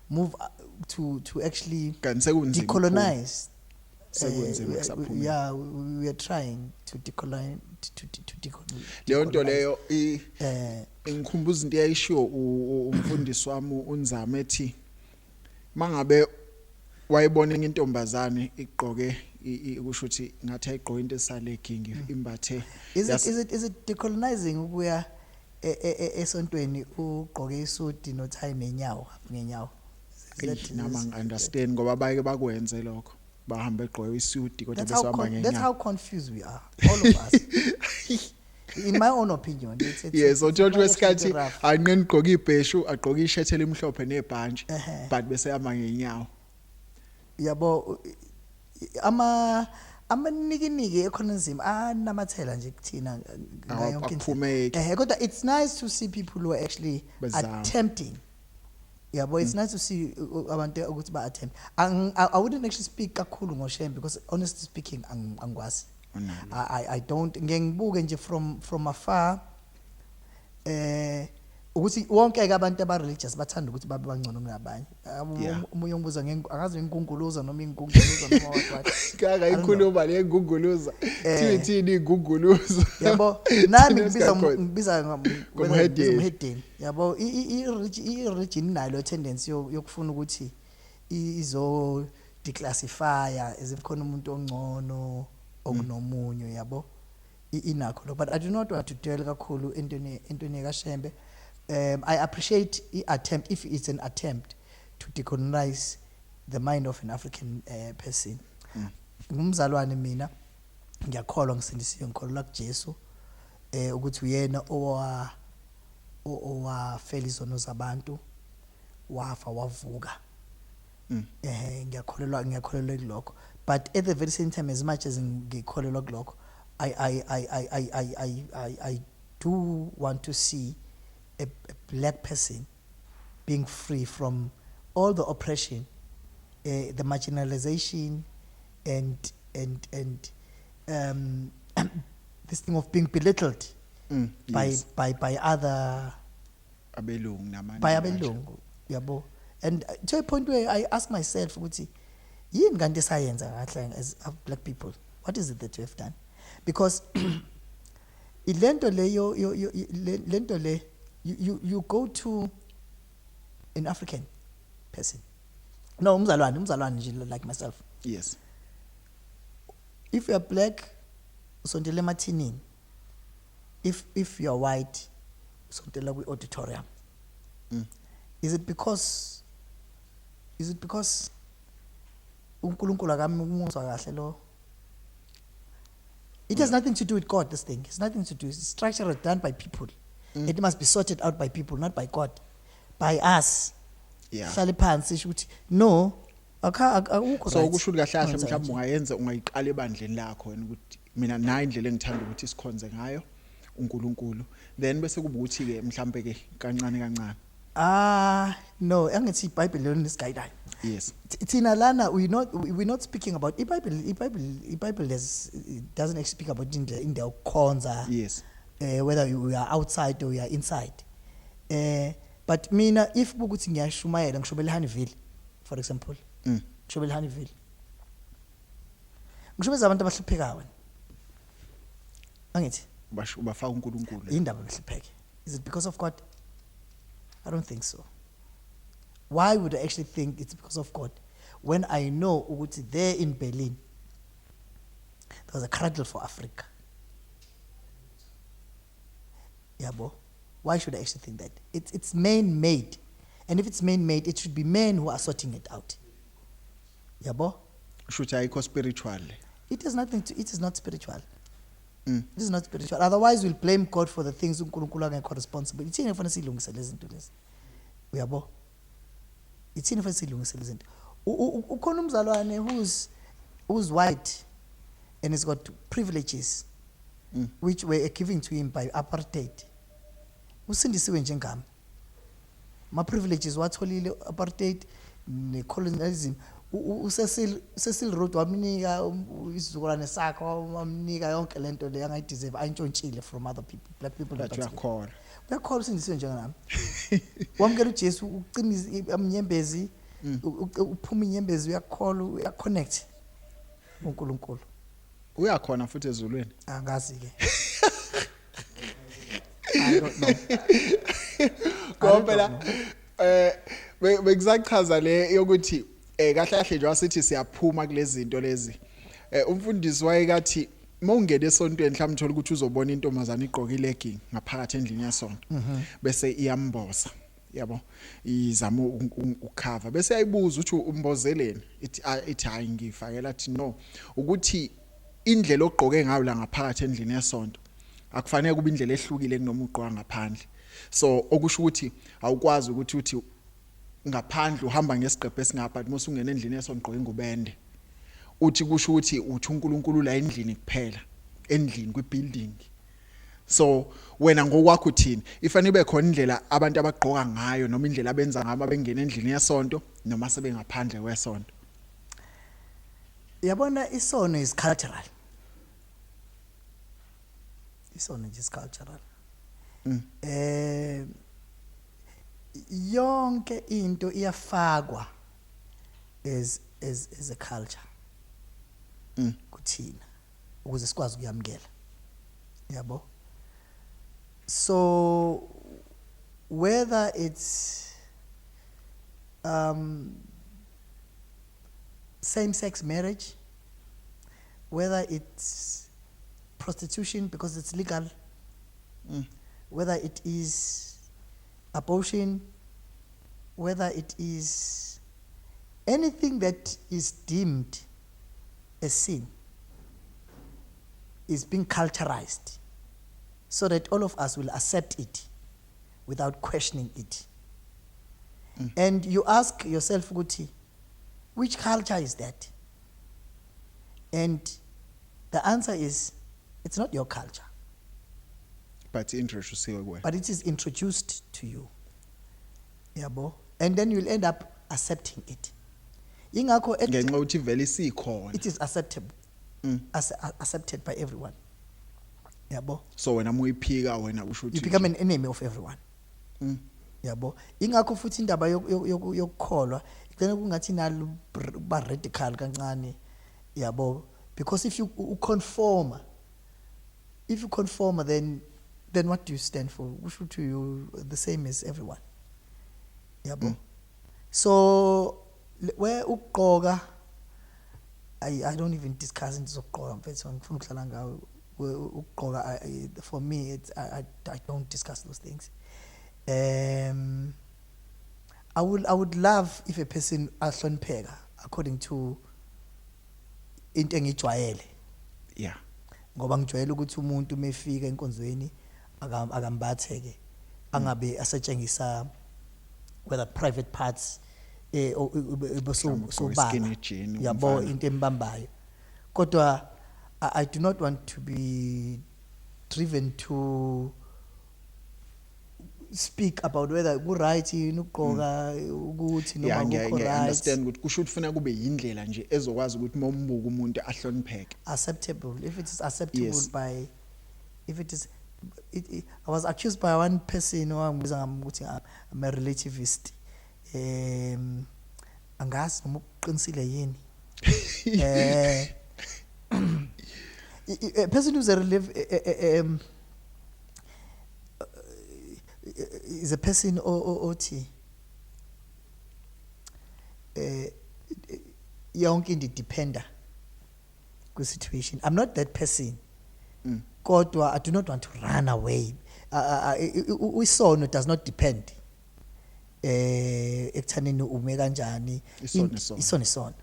move to actually decolonize sekunzima kusaphuma yeah, we are trying to decolonize leyo nto leyo ngikhumbuza into eyayishiwo umfundisi wami unzame ethi mangabe wayibona intombazane igqoke kusho ukuthi ngathi ayigqoke into esalegingi imbathe is it decolonizing ukuya esontweni ugqoke isuti no tie nenyawo ngenyawo nama understand ngoba bayeke bakwenze lokho bahamba egqoke isuti kodwa bese hamba ngenyawo. That's how confused we are, all of us. In my own opinion, yes, uThotho wesikhathi anqeni gqoka ibheshu agqoka ishirt elimhlophe nebhantshi but bese hamba ngenyawo. Yabo amanikiniki economism anamathela nje kuthina ngayo yonke. Kodwa it's nice to see people who are actually attempting. Yeah, but it's nice to see abantu ukuthi ba attempt. I wouldn't actually speak kakhulu ngoshame because honestly speaking angikwazi. I don't ngibuke nje from afar ukuthi wonke ke abantu aba religious bathanda ukuthi babe bangcono kunabanye. Umunye umbuzo angazi ingunguluza noma ingunguluza noma what. Kaka ikhuluma le ngunguluza. Thini ingunguluza. Yabo nami ngibiza ngomhedeni. Yabo i-religion nalo tendency yokufuna ukuthi izo declassify as if khona umuntu ongcono okunomunye yabo inakho. But I do not want to dwell kakhulu entweni kaShembe. I appreciate the attempt, if it's an attempt to decolonize the mind of an African person. Ngumzalwane mina ngiyakholwa ngisindisiwe ngikholwa kuJesu ukuthi uyena owafela izono zabantu wafa wavuka. Ngiyakholelwa kulokho. But at the very same time, as much as ngikholelwa kulokho, I do want to see a black person being free from all the oppression, the marginalization, and this thing of being belittled by other abelungu, yabo. And to a point where I ask myself, yini kanti sayenza kahle as black people? What is it that we have done? Because ilento le you go to an African person. No, umzalwane nje like myself. Yes. If you are black, usondele mathinini. If you are white, usondela kwi auditorium. Is it because uNkulunkulu akami umuzwa kahle lo? It has nothing to do with God, this thing. It's nothing to do. It's structure done by people. It must be sorted out by people, not by God. By us. Yeah. No. So ukusho kahle kahle mhlawumbe ungayenza ungayiqala ebandleni lakho wena ukuthi mina nayi indlela engithanda ukuthi sikhonze ngayo uNkulunkulu. Then bese kuba ukuthi ke mhlawumbe ke kancane. No, angithi iBhayibheli lona isigayidayo. Yes. Tina lana we're not speaking about iBhayibheli doesn't actually speak about in the khonza. Yes. Whether you are outside or you are inside. But mina if ukuthi ngiyashumayela ngishobela Honeyville for example. Ngishobela Honeyville. Ngishobeza abantu abahluphekayo wena. Angithi ubafaka uNkulunkulu. Indaba behlupheke. Is it because of God? I don't think so. Why would I actually think it's because of God? When I know ukuthi there in Berlin, there was a cradle for Africa. Yabo. Why should I actually think that? It's man-made. And if it's man-made, it should be men who are sorting it out. Yabo. Should I go spiritual? It is not spiritual. It is not spiritual. Otherwise, we'll blame God for the things uNkulunkulu angekho responsible. It's enough for silungisa lezinto lezi. Uyabo. It's enough for silungisa lezinto. Ukhona umzalwane who's white and has got privileges which were given to him by apartheid. Usindisiwe njengami. My privileges watholile apartheid ne colonialism. Cecil Road wamnika isizukulwane sakho wamnika yonke lento le angayideserve ayintshontshile from other people, black people. That you are called. Uyakholwa usindisiwe njenganami. Wamkela uJesu uqinisa amnyembezi uphuma inyembezi uyakholwa uyaconnect. uNkulunkulu uyakhona futhi ezulwini angazi ke I don't know ngoba phela bekusachaza le yokuthi kahle kahle nje wasithi siyaphuma kulezi zinto lezi umfundisi wayekathi mawungena esontweni mhlawumbe uthola ukuthi uzobona intombazana igqoka ilegging ngaphakathi endlini yesonto bese iyamboza yabo izama ukhava bese ayibuza ukuthi umbozeleni ithi hayi ngifakela athi no ukuthi indlela ogqoke ngayo la ngaphakathi endlini yesonto akufanele kube indlela ehlukile kunoma ugqoka ngaphandle so okusho ukuthi awukwazi ukuthi uthi ngaphandle uhamba ngesiqephe esingapha but mase ungena endlini yesonto ugqoka ingubende uthi kusho ukuthi uthi uNkulunkulu la endlini kuphela endlini kwibuilding so wena ngokwakho uthini ifanele ibe khona indlela abantu abagqoka ngayo noma indlela abenza ngayo abengena endlini yesonto noma sebengaphandle kwesonto yabona isono is cultural isono is cultural yonke into iyafakwa as a culture kuthina ukuze sikwazi ukuyamkela yabo so whether it's same sex marriage whether it's prostitution because it's legal whether it is abortion whether it is anything that is deemed a sin is being culturalized so that all of us will accept it without questioning it. And you ask yourself, Guti, which culture is that? And the answer is, it's not your culture. But it is introduced to you. Yabo. And then you'll end up accepting it. It is acceptable. Accepted by everyone. Yabo. So when you become an enemy of everyone. Yabo. Ingakho futhi indaba yokukholwa igcina kungathi nalo ba radical kancane. Yabo. Because if you conform then what do you stand for? We should to you the same as everyone. Yabo. So where uqoka I don't even discuss into zoqoka mfethu ngifuna ukuhlala ngawo uqoka for me it's I don't discuss those things. I would love if a person ahlonipheka according to into engijwayele. Yeah. Ngoba ngijwayele ukuthi umuntu mefika enkonzweni akambatheke angabe asetshengisa whether private parts sobala yabo into embambayo kodwa I do not want to be driven to speak about whether ku right yini uqoka ukuthi noma akukho right. I understand ukuthi kusho ufuna kube indlela nje ezokwazi ukuthi mombuka umuntu ahlonipheke acceptable if it is acceptable. Yes. By if it is I was accused by one person owangibiza ukuthi I'm a relativist. Angazi noma uqinisile yini a person who's is a person othi yonke independent ku situation. I'm not that person. Kodwa I do not want to run away. Isono does not depend ekuthaneni ume kanjani isono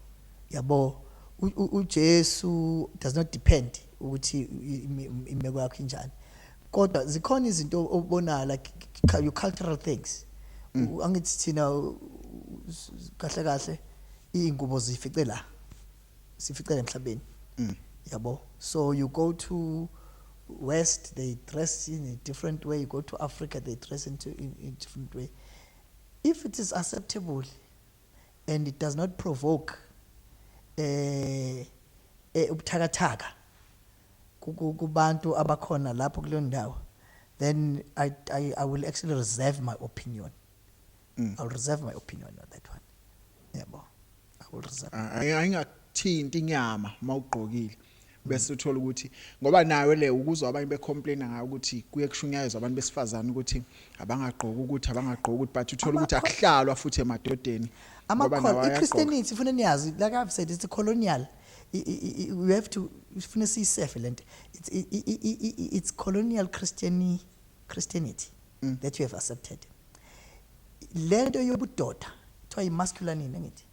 yabo uJesu does not depend ukuthi imeko yakho injani kodwa zikhona izinto obona like your cultural things angithi thina kahle kahle ingubo zifice emhlabeni yabo so you go to West they dress in a different way, you go to Africa they dress in a different way. If it is acceptable and it does not provoke ubuthakathaka kubantu abakhona lapho kuleyo ndawo, then I will actually reserve my opinion. I'll reserve my opinion on that one. Yeah, I will reserve. akuthinti inyama mawugqokile bese uthola ukuthi ngoba nayo le ukuzwa abanye becomplaina ngayo ukuthi kuye kushunyayezwa abantu besifazana ukuthi abangagqoki ukuthi but uthola ukuthi akuhlalwa futhi emadodeni Christianity ufuna niyazi like I've said it's a colonial we have to ufuna siyisefe lento it's colonial Christianity that you have accepted lento yobudoda kuthiwa masculinity ngithi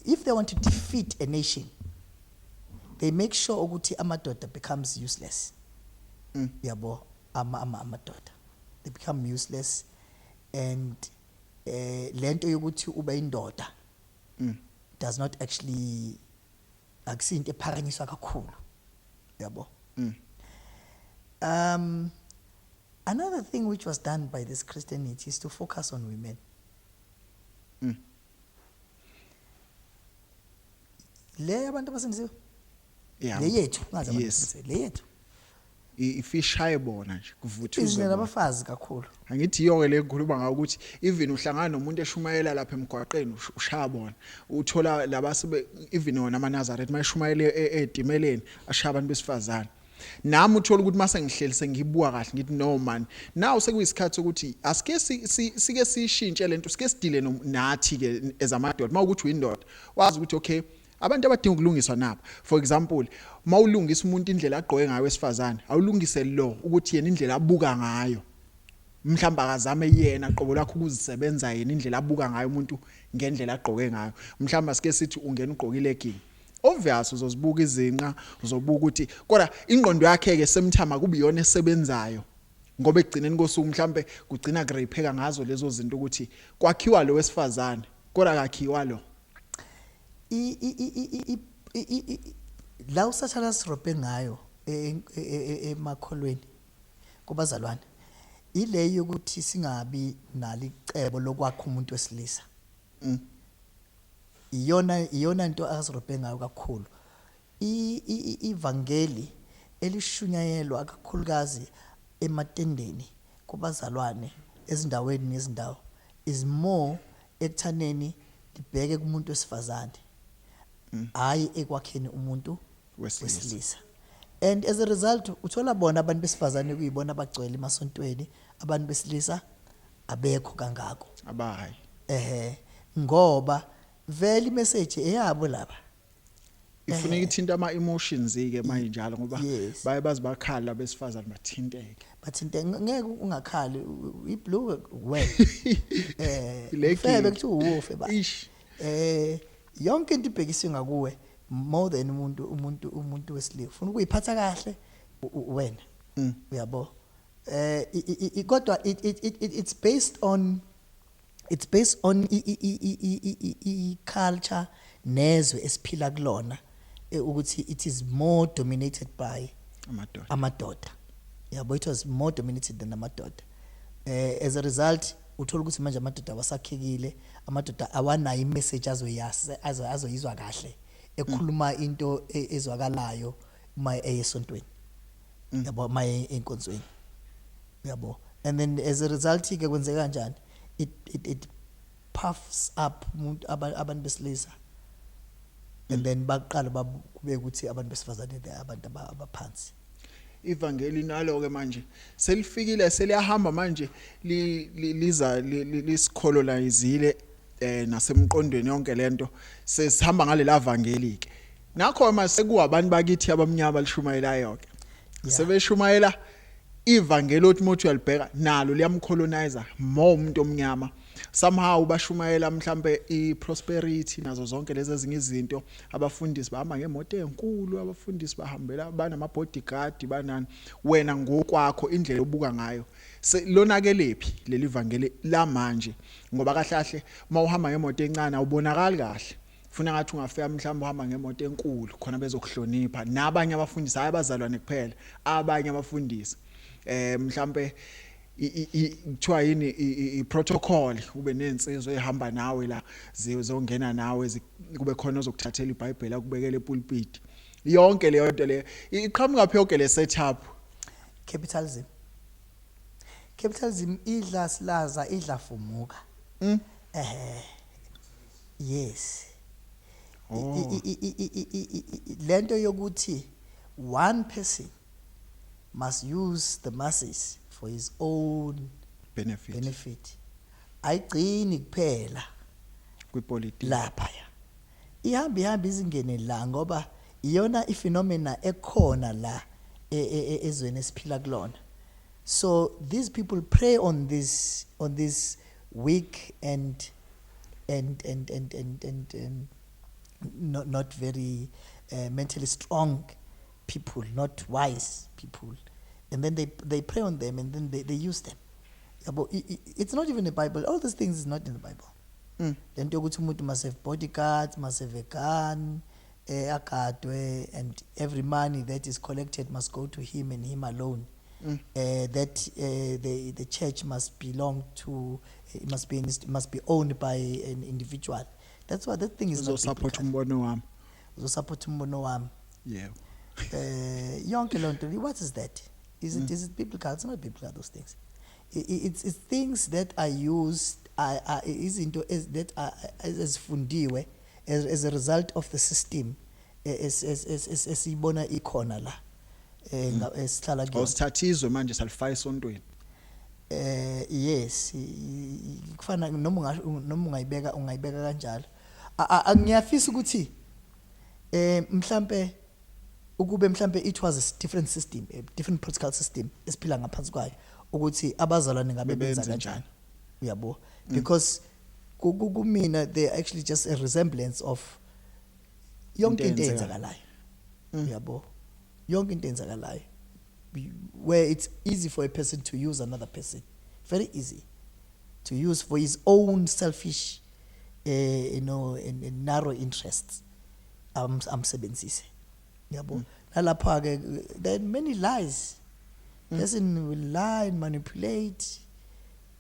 if they want to defeat a nation they make sure ukuthi amadoda becomes useless yabo amadoda they become useless and lento yokuthi uba indoda does not actually akusinto ephakanyiswa kakhulu yabo another thing which was done by this Christianity is to focus on women le abantu abasenziwe le yethu ngaze abantu le yethu ifishaye bona nje kuvuthuza izindlela abafazi kakhulu angithi yonke le ngikhuluma ngayo ukuthi even uhlangana nomuntu eshumayela lapha emgwaqeni ushaya bona uthola labasebe even wona amaNazaretha mayishumayele etimeleni ashaya abantu besifazana nami uthola ukuthi mase ngihleli sengibuka kahle ngithi no man now sekuyisikhathi ukuthi asike sike sishintshe lento sike sidile nathi ke ezamadoda mawukuthi uyindoda wazi ukuthi okay abantu abadinga ukulungiswa nabo for example mawulungisa umuntu indlela agqoke ngayo wesifazane awulungise lo ukuthi yena indlela abuka ngayo mhlamba akazame yena qobo lakho ukuzisebenza yena indlela abuka ngayo umuntu ngendlela agqoke ngayo mhlamba sike sithi ungena ugqokile legging obvious uzozibuka izinqa uzobuka ukuthi kodwa ingqondo yakhe ke semthama kubi yona esebenzayo ngoba egcineni kosuku mhlambe kugcina kurepheka ngazo lezo zinto ukuthi kwakhiwa lo wesifazane kodwa akakhiwa lo la usathala sirobhe ngayo emakholweni kubazalwane ile yokuthi singabi nalicebo lokwakha umuntu wesilisa iyona into asirobhe ngayo kakhulu ivangeli elishunyayelwa kakhulukazi ematendeni kubazalwane ezindaweni nezindawo is more ekuthaneni libheke kumuntu wesifazane hayi ekwakheni umuntu wesilisa and as a result uthola bona abantu besifazane kuyibona abagcwele emasontweni abantu besilisa abekho kangako abayi ngoba vele imessage eyabo laba ifuneka ithinta ama emotions ke manje njalo ngoba baye bazi bakhala besifazane bathinteke ngeke ungakhali iblue well febe kuthi uwofe ba yonke into ibhekiswe ngakuwe more than umuntu wesilisa ufuna ukuyiphatha kahle wena uyabo kodwa it's based on culture nezwe esiphila kulona ukuthi it is more dominated by amadoda yabo it was more dominated than amadoda as a result uthola ukuthi manje amadoda wasakhekile amadoda awanayo imessage azoyizwa kahle ekhuluma into ezwakalayo uma eyesontweni yabo uma enkonzweni yabo and then as a result ke kwenzeka kanjani it puffs up abantu besilisa and then baqala kube ukuthi abantu besifazane abantu abaphansi ivangeli nalo ke manje selifikile seliyahamba manje liza lisicolonizile nasemqondweni yonke lento sesihamba ngalela vangeli ke nakho mase sekuwabantu bakithi abamnyama lishumayela yonke sebeshumayela ivangeli othi mothi uyalibheka nalo liyamcolonizer more umuntu omnyama somehow bashumayela mhlambe iprosperity nazo zonke lezi ezinye izinto abafundisi bahamba ngemoto ezinkulu abafundisi bahambela banama bodyguard banani wena ngokwakho indlela obuka ngayo lonakelephi leli vangeli la manje ngoba kahle mawuhamba ngemoto encane awubonakali kahle ufuna ngathi ungafika mhlawumbe uhamba ngemoto enkulu khona bezokuhlonipha nabanye abafundisi hayi abazalwane kuphela abanye abafundisi mhlambe kuthiwa yini iprotocol ube nensizwe ehamba nawe la zizongena nawe kube khona ozokuthathela iBhayibheli akubekele epulpit yonke leyo nto le iqhamuka phi yonke le setup capitalism idla silaza idla fumuka yes Oh. Lento yokuthi one person must use the masses for his own benefit ayigcini kuphela kwipolitiki lapha ihamba izingene la ngoba iyona iphenomena ekhona la ezweni esiphila kulona. So these people prey on this weak and not very mentally strong people, not wise people, and then they prey on them and then they use them. It's not even in the Bible. All these things is not in the Bible. Then yokuthi umuntu must have bodyguards, must have a gun, agadwe, and every money that is collected must go to him and him alone. That the church must belong to, it must be owned by an individual. That's why that thing is not support umbono wami. Support umbono wami. Yeah. Yonke lonto, what is that? Is it biblical? It's not biblical, those things. It's things that are used, izinto that are fundiwe as a result of the system esibona ikhona la esihlala kuyona. Awusithathizwe manje salifaya esontweni. Yes, kufana noma ungayibeka kanjalo. Angiyafisa ukuthi mhlambe ukube mhlambe it was a different system, a different political system esiphila ngaphansi kwayo ukuthi abazalwane ngabe benza kanjani. Uyabo? Because kumina they are actually just a resemblance of yonke into eyenzakalayo. Uyabo? Yonke into eyenzakalayo, where it's easy for a person to use another person, very easy to use for his own selfish and narrow interests. Amsebenzise. Yabo? Nalapha ke there are many lies. Person will lie and manipulate.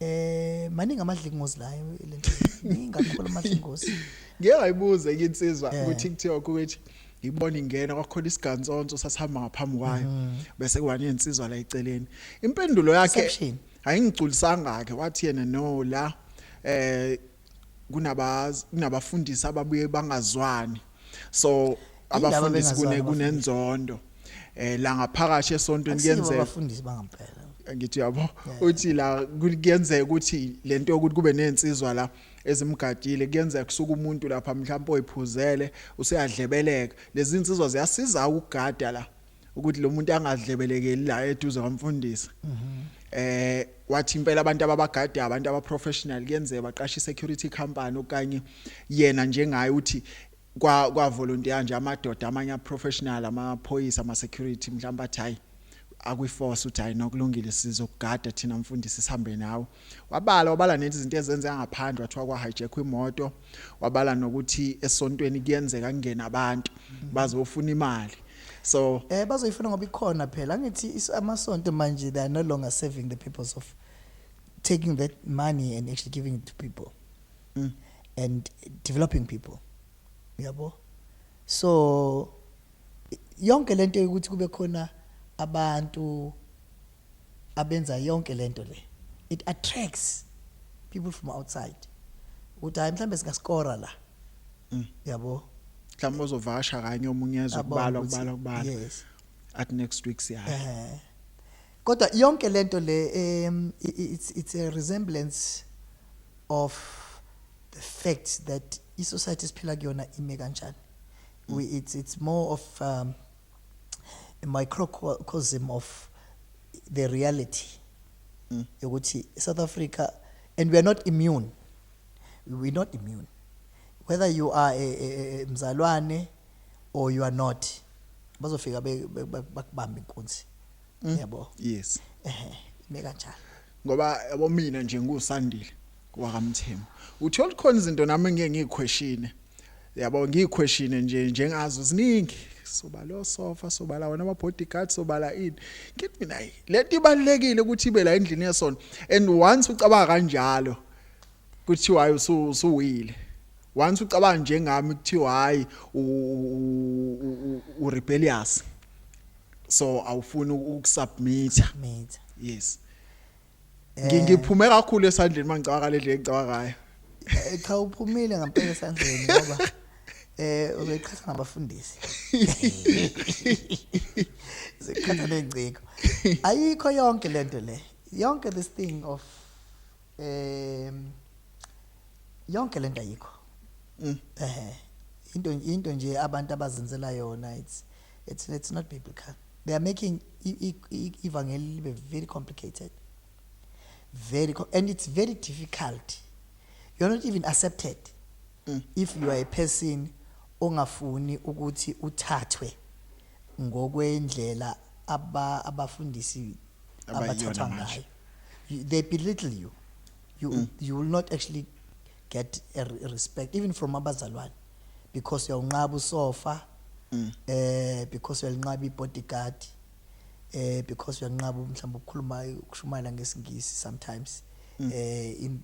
Maningi amadlingozi la lento. Ngingakholwa amadlingozi. Ngeke ayibuze insizwa ku TikTok ukuthi ngibona ingena kwakhona isigantsonto sasihamba ngaphambi kwayo bese kuwani insizwa la eceleni. Impendulo yakhe ayingigculisanga ke wathi yena no la kunabafundisi ababuye bangazwani. So abafundisi kunenzondo la ngaphakathi esontweni kuyenzeka abafundisi bangampela ngithi yabo uthi la kuyenzeka ukuthi lento yokuthi kube nensizwa la ezimgadile kuyenzeka kusuka umuntu lapha mhlawumbe oyiphuzele useyadlebeleka. Lezi insizwa ziyasiza ukugada la ukuthi lo muntu angadlebelekeli la eduze kwamfundisi. Wathi impela abantu ababagada abantu abaprofessional kuyenzeka baqasha security company okanye yena njengaye uthi kwa volunteer nje amadoda amanye professional amaphoyisa ama security mhlawumbe athi hayi akwiforce uthi hayi nokulungile sizokugada thina mfundisi sihambe nawe. Wabala nethi izinto ezenzeka ngaphandle wathiwa kwa hijack imoto. Wabala nokuthi esontweni kuyenzeka kungena abantu bazofuna imali. So bazoyifuna ngoba ikhona phela ngithi amasonto manje they are no longer serving the purpose of taking that money and actually giving it to people and developing people. Yabo? So yonke lento ukuthi kube khona abantu abenza yonke lento le, it attracts people from outside. Uthi hayi mhlambe singaskora la. Yabo? Mhlawumbe uzovasha kanye omunye ezokubala. Yes. At next week siya. Kodwa yonke lento le it's a resemblance of the fact that society isiphila kuyona ime kanjani. It's more of a microcosm of the reality. Yokuthi South Africa, and we are not immune. We're not immune. Whether you are a mzalwane or you are not, bazofika bakubamba inkunzi. Yabo? Yes. Ime kanjani. Ngoba yabo mina nje ngusandile kwakamthembu. Uthola khona izinto nami ngeke ngiyiquestione. Yabo ngiyiquestione nje njengazo ziningi. Sobala sofa, sobala wona ama bodyguards, sobala ini. Ngithi mina lento ibalekile ukuthi ibe la endlini yesona. And once ucabanga kanjalo kuthiwa hayi usuwile. Once ucabanga njengami kuthiwa hayi u rebellious. So awufuni ukusubmit. Yes. Ngiphume kakhulu esandleni mangicabanga le ndlela engicabanga ngayo. Cha uphumile ngempela esandleni ngoba Uzoyiqhatha nabafundisi. Ziqhatha nengciko. Ayikho yonke lento le. Yonke this thing of yonke lento ayikho. Into nje abantu abazenzela yona, it's not biblical. They are making evangelium very complicated. And it's very difficult. You're not even accepted if you are a person ongafuni ukuthi uthathwe ngokwendlela abafundisi abathatha ngayo. They belittle you. You will not actually get a respect even from abazalwane because you're unqaba usofa, because you're unqaba ibodyguard, because you're unqaba mhlawumbe ukukhuluma ngesingisi sometimes. In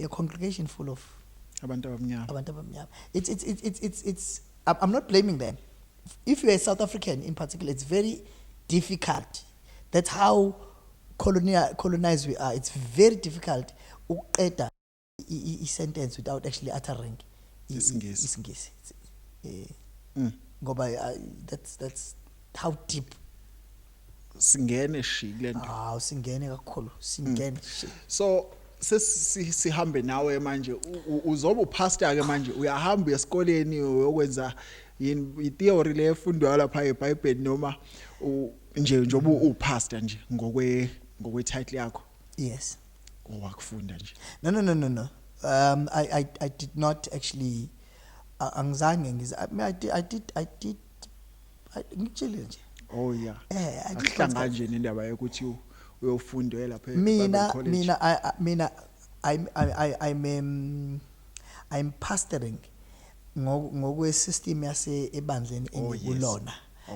a congregation full of abantu abamnyama. It's I'm not blaming them. If you're a South African in particular, it's very difficult. That's how colonized we are. It's very difficult uqeda I sentence without actually uttering isingisi. Ngoba that's how deep singene shi lento. Singene kakhulu, singene shi. So sihambe nawe manje uzoba upastor ke manje uyahamba esikoleni uyokwenza yini theory le efundwa lapha eBhayibheli noma njoba upastor nje ngokwe title yakho? Yes. Wakufunda nje? No. I did not actually angizange I did ngitshile nje. Oh yeah. Akuhlanga nje nendaba yokuthi uyofundela lapha mina I'm pastoring ngokwe system yase ebandleni engikulona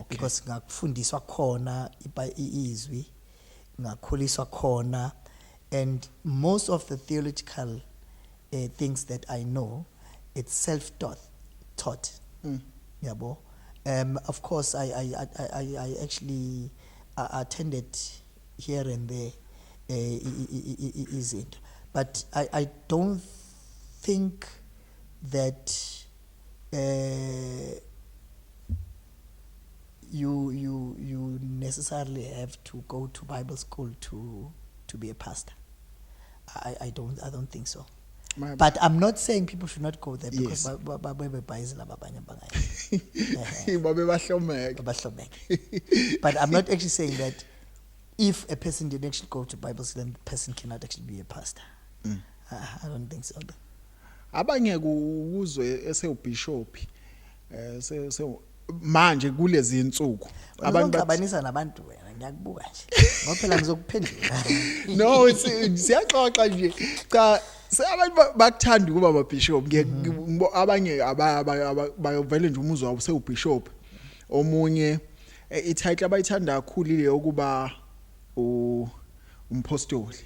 because ngakufundiswa khona izwi ngakhuliswa khona, and most of the theological things that I know, it's self-taught. Yabo. Of course, I actually attended here and there, isn't. But I don't think that you necessarily have to go to Bible school to be a pastor. I don't think so. But I'm not saying people should not go there because but I'm not actually saying that if a person didn't actually go to Bible school, then the person cannot actually be a pastor. I don't think so. Abanye kuzwe esewubishop manje kulezi insuku abantu babanisa nabantu wena ngiyakubuka nje ngoba phela ngizokuphendula. No, siyaxoxa nje cha abantu bakuthanda ukuba ababishop abanye bayovele nje umuzwa wabo sewubishop. Omunye ititle abayithanda kakhulu ile yokuba umpostoli.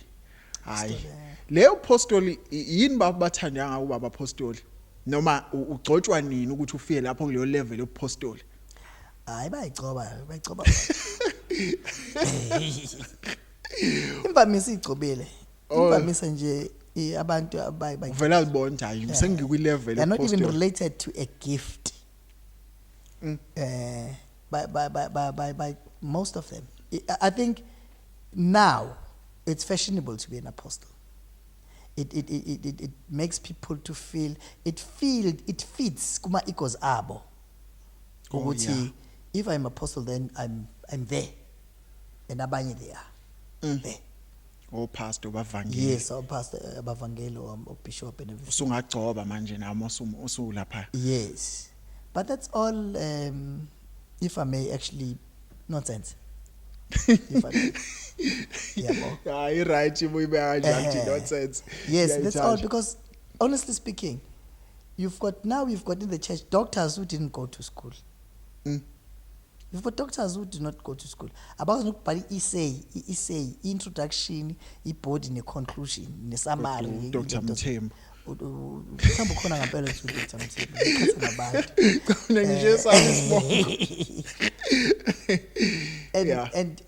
Hayi leyo apostoli yini bathanda ngakuba abapostoli noma ugcotshwa nini ukuthi ufike lapho kuleyo level yobupostoli? Hayi bayicoba imvamisa igcobele imvamisa nje abantu vela libonda nje sengikwi level they're not even related to a gift. By most of them. I think now it's fashionable to be an apostle. It makes people to feel it fits kuma equals abo. If I'm apostle, then I'm there, and abanye they are there. Oh, pastor bavangeli. Yes, or pastor bavangeli or bishop and everything. Usungagcoba manje nami usulapha. Yes, but that's all. If I may, actually, nonsense. If I may. Yeah, you're right. You may be nonsense. Yes, that's all. Because honestly speaking, you've got in the church doctors who didn't go to school. You've got doctors who did not go to school. About nobody essay, introduction, body, ne conclusion, ne summary. Dr. Mthembu. Mthembu khona ngempela nje Dr. Mthembu. Ngikhatha nabantu. Khona nje sasibonga. And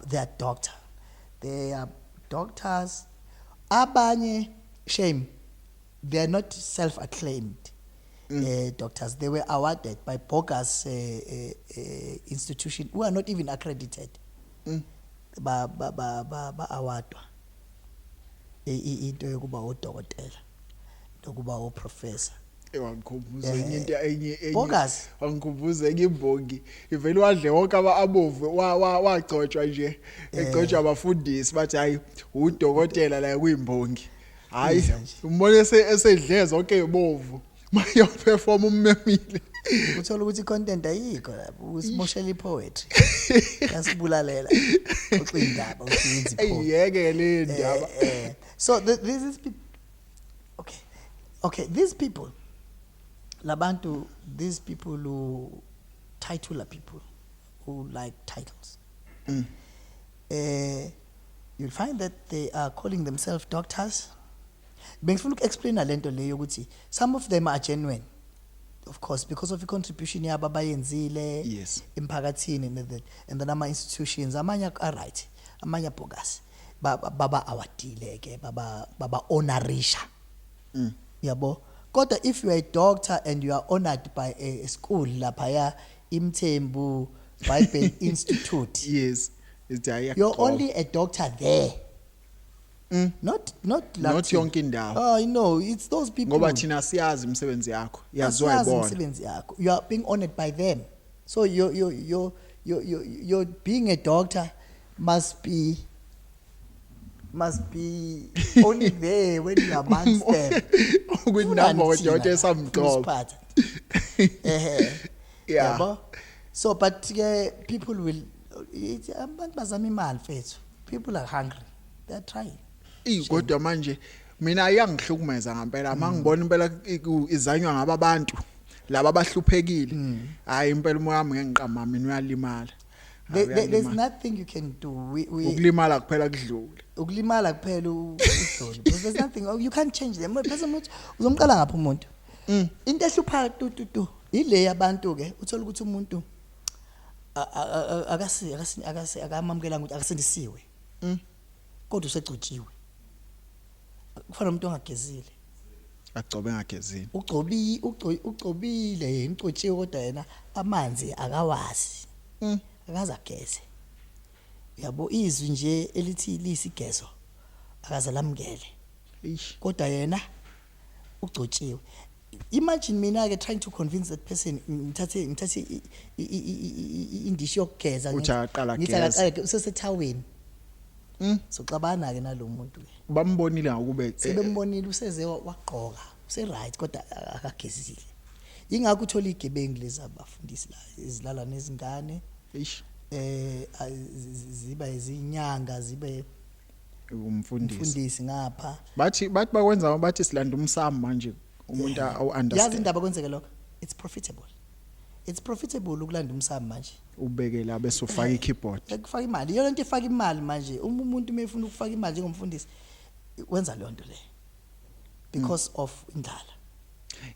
they are doctor. They are doctors. Abanye shame. they are not self-acclaimed doctors. They were awarded by bogus institution who are not even accredited. Ba awardwa into yokuba udokotela nokuba uprofessor. Wangikhumbuza enye Bogus. Wangikhumbuza imbongi ivele wadle wonke abovu wagcotshwa nje egcotshwa abafundisi bathi hayi udokotela la kuyimbongi. Hayi umbone esedle zonke ibovu maye perform ummemile. Uthola ukuthi content ayikho lapho usimoshela ipoetry. Yasibulalela uxindaba uyenza ipoetry. Eyeke le ndaba. So this is okay, these people labantu, these people who titular people who like titles. You'll find that they are calling themselves doctors. Bengifuna explain lento leyo ukuthi some of them are genuine, of course, because of the contribution yabo abayenzile emphakathini and then ama institutions amanye are right, amanye bogus. Baba awadile ke baba honorisha. Yabo. Kodwa if you are a doctor and you are honored by a school lapha ya Imthembu Bible Institute. Yes. You're only a doctor there. Not yonke indawo. Oh, you know, it's those people. Ngoba thina siyazi imisebenzi yakho. Yaziwa ibona. You are being honored by them. So you're being a doctor must be only there when you are amongst them. With number what your samgqobo. Yeah. So but people will abantu bazama imali mfethu. People are hungry. They are trying. Kodwa manje mina ayangihlukumeza ngempela mangibona impela izanywa ngabantu laba abahluphekile. Hayi impela umoya wami ngengiqama mina uyalimala. There's nothing you can do. Ukulimala kuphela kudlule. Ukulimala kuphela udlule. There's nothing you can't change them. Bese umuntu uzomqala ngapha umuntu. Into ehlupha tu ile yabantu ke uthola ukuthi umuntu akamamukela ukuthi akasindisiwe. Kodwa usegcotshiwe. Kufana umuntu ongagezile. Agcobe ngagezini. Ugcobile yena ugcotshiwe kodwa yena amanzi akawazi. Akaza geze. Yabo izwi nje elithi lisigezo akaza lamngele. Kodwa yena ugcotshiwe. Imagine mina ke trying to convince that person ngithathe indishi yokugeza ngicaqala usesethawini. So xabana ke nalomuntu ke. Bambonile ngakube sebembonile useze waqoka. Use right kodwa akagezile. Ingakho uthola igebengu lezi abafundisi la izilala nezingane. Ziba izinyanga zibe umfundisi ngapha. Bathi bakwenza bathi silanda umsamo manje umuntu understand. Yazi indaba kwenzeke lokho. It's profitable ukulanda umsamo manje. Ubeke la bese ufaka ikeyboard. Ukufaka imali. Yona into efaka imali manje umuntu mefuna ukufaka imali njengomfundisi wenza leyo nto le. Because of indlala.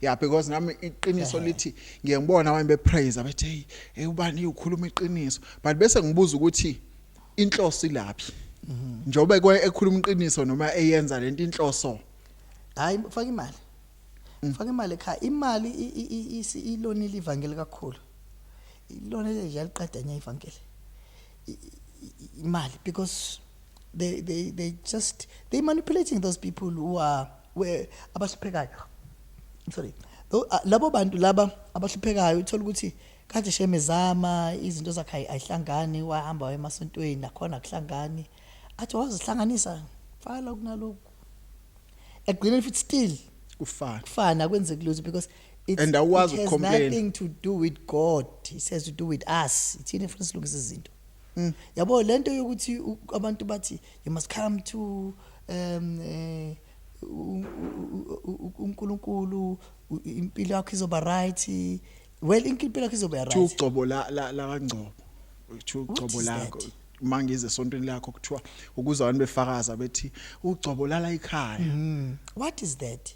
Yeah, because nami iqiniso lithi ngiyangibona abantu bepraise abathi hey ubani ukhuluma iqiniso but bese ngibuza ukuthi inhloso ilaphi. Njobe ekhuluma iqiniso noma eyenza lento inhloso. Hayi ufaka imali. Ufaka imali ekhaya. Imali ilona livangeli kakhulu. Ilona nje yaliqeda nya ivangeli. Imali because they manipulating those people who are where abahluphekayo. I'm sorry. Labo bantu laba abahluphekayo uthola ukuthi kade shemezama izinto zakhe ayihlangani wahamba emasontweni nakhona akuhlangani athi wazihlanganisa fala kunalokho egcina futhi still kufana kwenzeke lutho because it has nothing to do with God. It has to do with us. Ithini futhi silungisa izinto. Yabo lento yokuthi abantu bathi you must come to uNkulunkulu impilo yakho izoba right. Well impilo yakho izoba right. Ugcobo la kaNgcobo. Ugcobo lakho mangize esontweni lakho kuthiwa ukuze abantu befakaza bethi ugcobo lala ekhaya. What is that?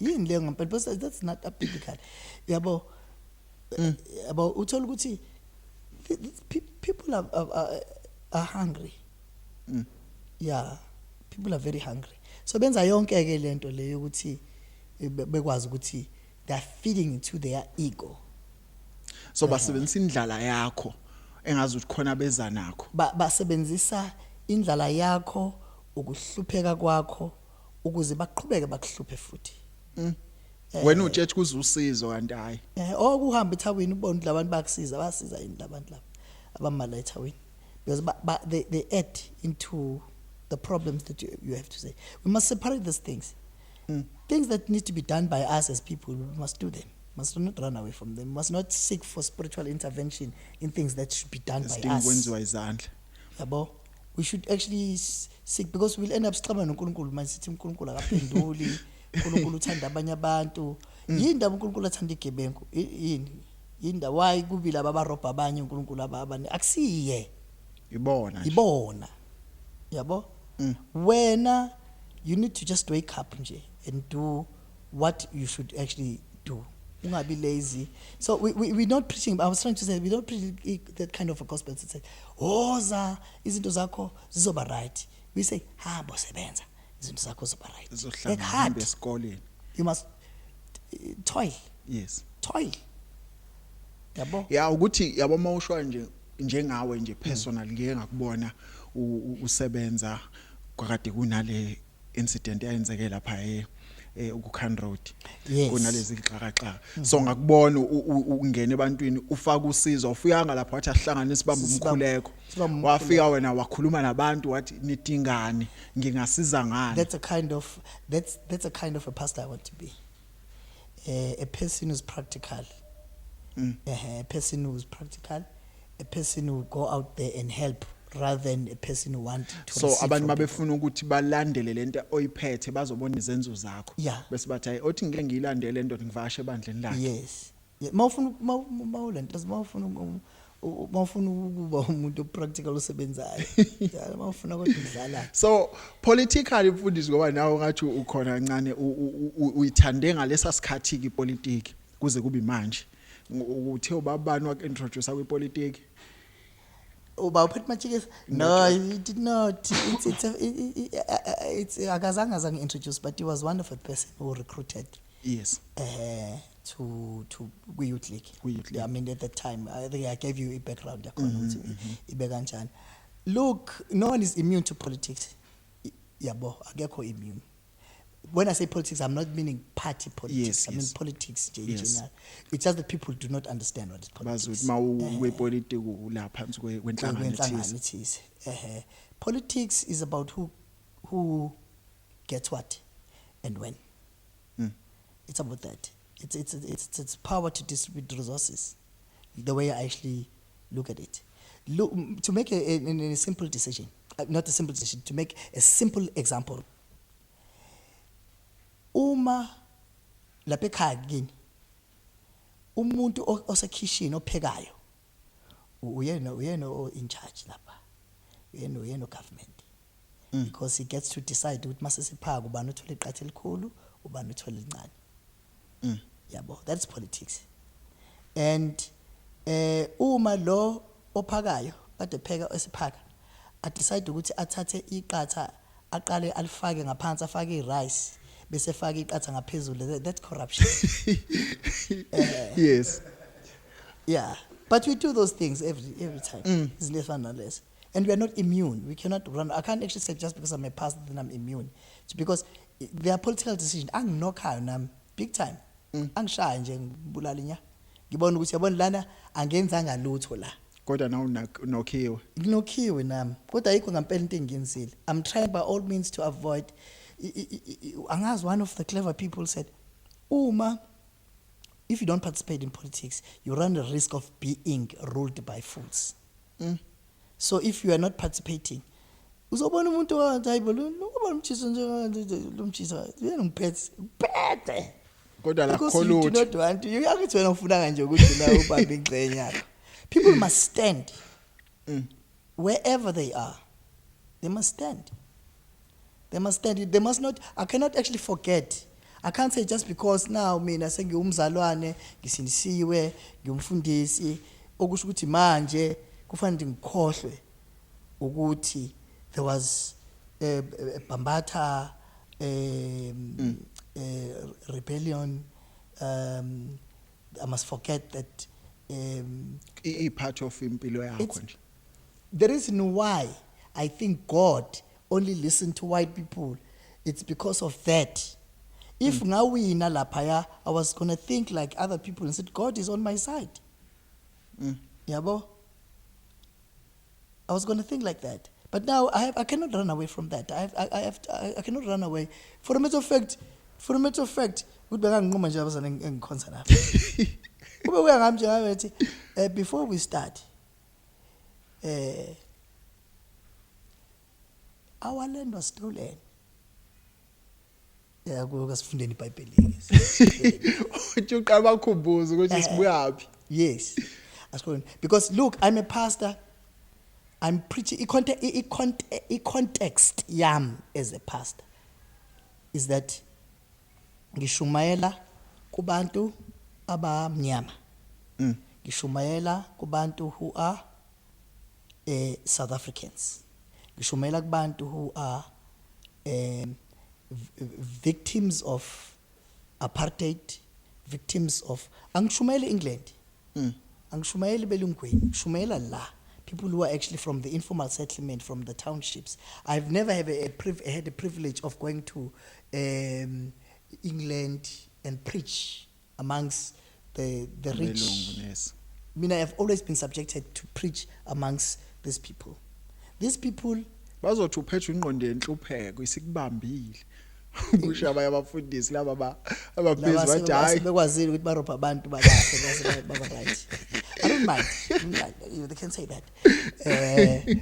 Yini le ngempela because that's not biblical. Yabo uthola ukuthi people are hungry. Yeah, people are very hungry. So benza yonke ke lento leyo ukuthi bekwazi ukuthi they are feeding into their ego. So basebenzisa indlala yakho engazi ukuthi khona beza nakho. Basebenzisa indlala yakho ukuhlupheka kwakho ukuze baqhubeke bakuhluphe futhi. Wena utshetshe kuzusizo kanti hayi. Okuhamba eThawini ubona labantu bakusiza basiza yini labantu laba abamala eThawini because they add into the problems that you have to say. We must separate these things. Things that need to be done by us as people, we must do them. Must not run away from them. Must not seek for spiritual intervention in things that should be done by us. Yabo, we should actually seek because we'll end up struggling uNkulunkulu masithi uNkulunkulu akaphenduli, uNkulunkulu uthanda abanye abantu. Yinda uNkulunkulu athanda igebengu. Yinda why kubila babarobha abanye uNkulunkulu abanye akusiye. Ibona. Yabo? Wena you need to just wake up nje and do what you should actually do. Ungabi lazy. So we're not preaching. I was trying to say we don't preach that kind of a gospel that say, "Oza, izinto zakho zizoba right." We say, "Hamba sebenza, izinto zakho zizoba right." Work hard. You must toil. Yes. Toil. Yabo. Yeah, ukuthi yabo mawushwa njengawe nje personal ngeke ngakubona usebenza kwakade kunale incident eyenzeke lapha uKhan Road kunalezi xhakaxhaka so ngakubona ungena ebantwini ufaka usizo ufika lapha wathi ahlanganisa ibamba umkhuleko wafika wena wakhuluma nabantu wathi nidingane ngingasiza ngani. That's a kind of a pastor I want to be. A person who's practical. A person who's practical, a person who go out there and help rather than a person who want to. So abantu mabefuna ukuthi balandele lento oyiphethe bazobona izenzo zakho bese bathi hayi othi ngike ngiyilandele lento ngivashe ebandleni lakhe. Yes. Mawufuna mawulento mawufuna ukuba umuntu practical osebenzayo. Mawufuna kodwa udlala. So politically mfundisi ngoba nawe ngathi ukhona kancane uyithande ngalesa sikhathi ki politics kuze kube manje uthe ubabani wakintroduce kwipolitiki. About Machikes? No, he did not. It's Agazang introduced, but he was one of the person who recruited. Yes. To Youth League. Yeah, I mean at that time, I think I gave you a background. Look, no one is immune to politics. Yabo, ageko immune. When I say politics, I'm not meaning party politics. Yes, I mean politics in general. It's just that people do not understand what is politics. Politics is about who gets what and when. It's about that. It's power to distribute resources. The way I actually look at it. To make a simple decision, not a simple decision, to make a simple example. Uma lapha ekhaya kini umuntu osekhishini ophekayo uyena in charge lapha uyena government because he gets to decide ukuthi mase siphaka ubani uthola iqathe elikhulu ubani uthola elincane. Yabo, that's politics. And uma lo ophakayo kade pheka esiphaka I decide ukuthi athathe iqatha aqale alifake ngaphansi afake irice bese faka iqatha ngaphezulu. That's corruption. Yes. Yeah, but we do those things every time. It's less and less, and we are not immune. We cannot run. I can't actually say just because I'm a pastor then I'm immune. It's because there are political decisions. I'm not kind. Big time. I'm shy nje ngibulala nya. Ngibona ukuthi yabona lana angenzanga lutho la. Kodwa nawo nokhiwe nami. Kodwa ayikho ngempela into engiyenzile. I'm trying by all means to avoid. Angazi, one of the clever people said, if you don't participate in politics, you run the risk of being ruled by fools. So if you are not participating, uzobona umuntu wajayibolo ngoba umthiso nje lomthiso yena ngiphethe kodwa la kholo you don't want to uyakuthi wena ufuna kanje ukuthi la ubambe ingcenye yakho. People must stand wherever they are. They must stand. They must stand. They must not. I cannot actually forget. I can't say just because now mina sengiyumzalwane ngisindisiwe ngiyumfundisi okusho ukuthi manje kufanele ngikhohlwe ukuthi there was Bambata rebellion. I must forget that Part of impilo yakho It's- nje. the reason why I think God only listened to white people, it's because of that. If now we in Alapaya, I was gonna think like other people and said, God is on my side. Yabo? I was gonna think like that. But now I cannot run away from that. I cannot run away. For a matter of fact, would be before we start, our land was stolen. Yeah, kusifundeni iBhayibheli. Uthi uqala bakhumbuza ukuthi sibuyaphi. Yes. Because look, I'm a pastor. I'm preaching. Context yam as a pastor is that ngishumayela kubantu abamnyama. Ngishumayela kubantu who are South Africans. Ngishumayela kubantu who are victims of apartheid, victims of angishumayela England. Angishumayela belungweni. Ngishumayela la. People who are actually from the informal settlement, from the townships. I've never had a privilege of going to England and preach amongst the rich. Yes. I mean, I have always been subjected to preach amongst these people. These people, Bazothi uphethe ingqondo yenhlupheko isikubambile. Kusho abafundisi laba ababhizi bathi hayi bekwazile ukuthi barobha abantu bakahle baba right. I don't mind. They can say that.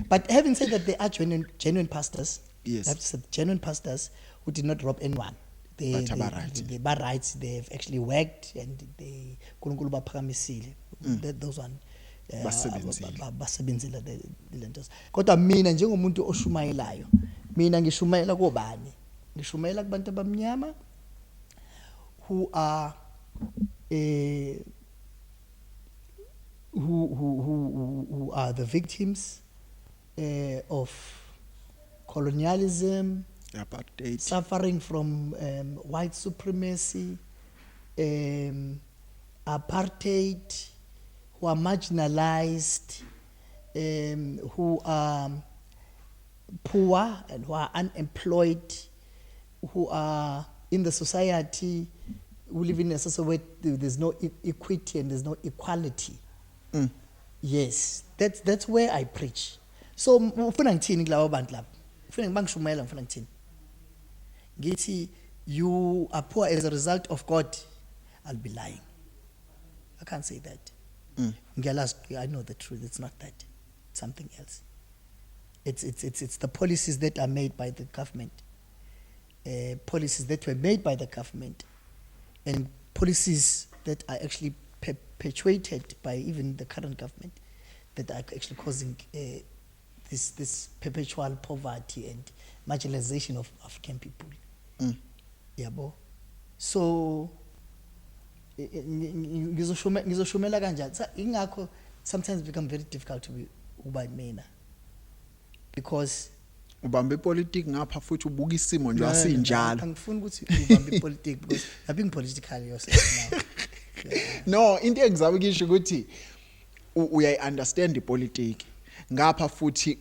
But having said that, they are genuine pastors. Yes. I have to say, genuine pastors who did not rob anyone. They are right. They've actually worked and they kuNkulunkulu baphakamisile. Those one. Basebenzile le nto. Kodwa mina njengomuntu oshumayelayo, mina ngishumayela kobani? Ngishumayela kubantu abamnyama who are who are the victims of colonialism, apartheid, suffering from white supremacy, apartheid, who are marginalized, who are poor and who are unemployed, who are in the society, who live in a society where there's no equity and there's no equality. Yes, that's where I preach. So ufuna ngithini kulabo bantu labo? Ufuna ngibangishumayela ngifuna ngithini? Ngithi you are poor as a result of God, I'll be lying. I can't say that. I know the truth. It's not that. It's something else. It's the policies that are made by the government. Policies that were made by the government, and policies that are actually perpetuated by even the current government, that are actually causing this perpetual poverty and marginalization of African people. Yabo. So ngizoshumela kanjani? Ingakho sometimes it become very difficult to be uba mina, because ubambe ipolitiki ngapha futhi ubuka isimo nje asinjalo. Angifuni ukuthi ubambe ipolitiki because I'm being political yourself now. No, into engizama ukisho ukuthi uya understand ipolitiki ngapha futhi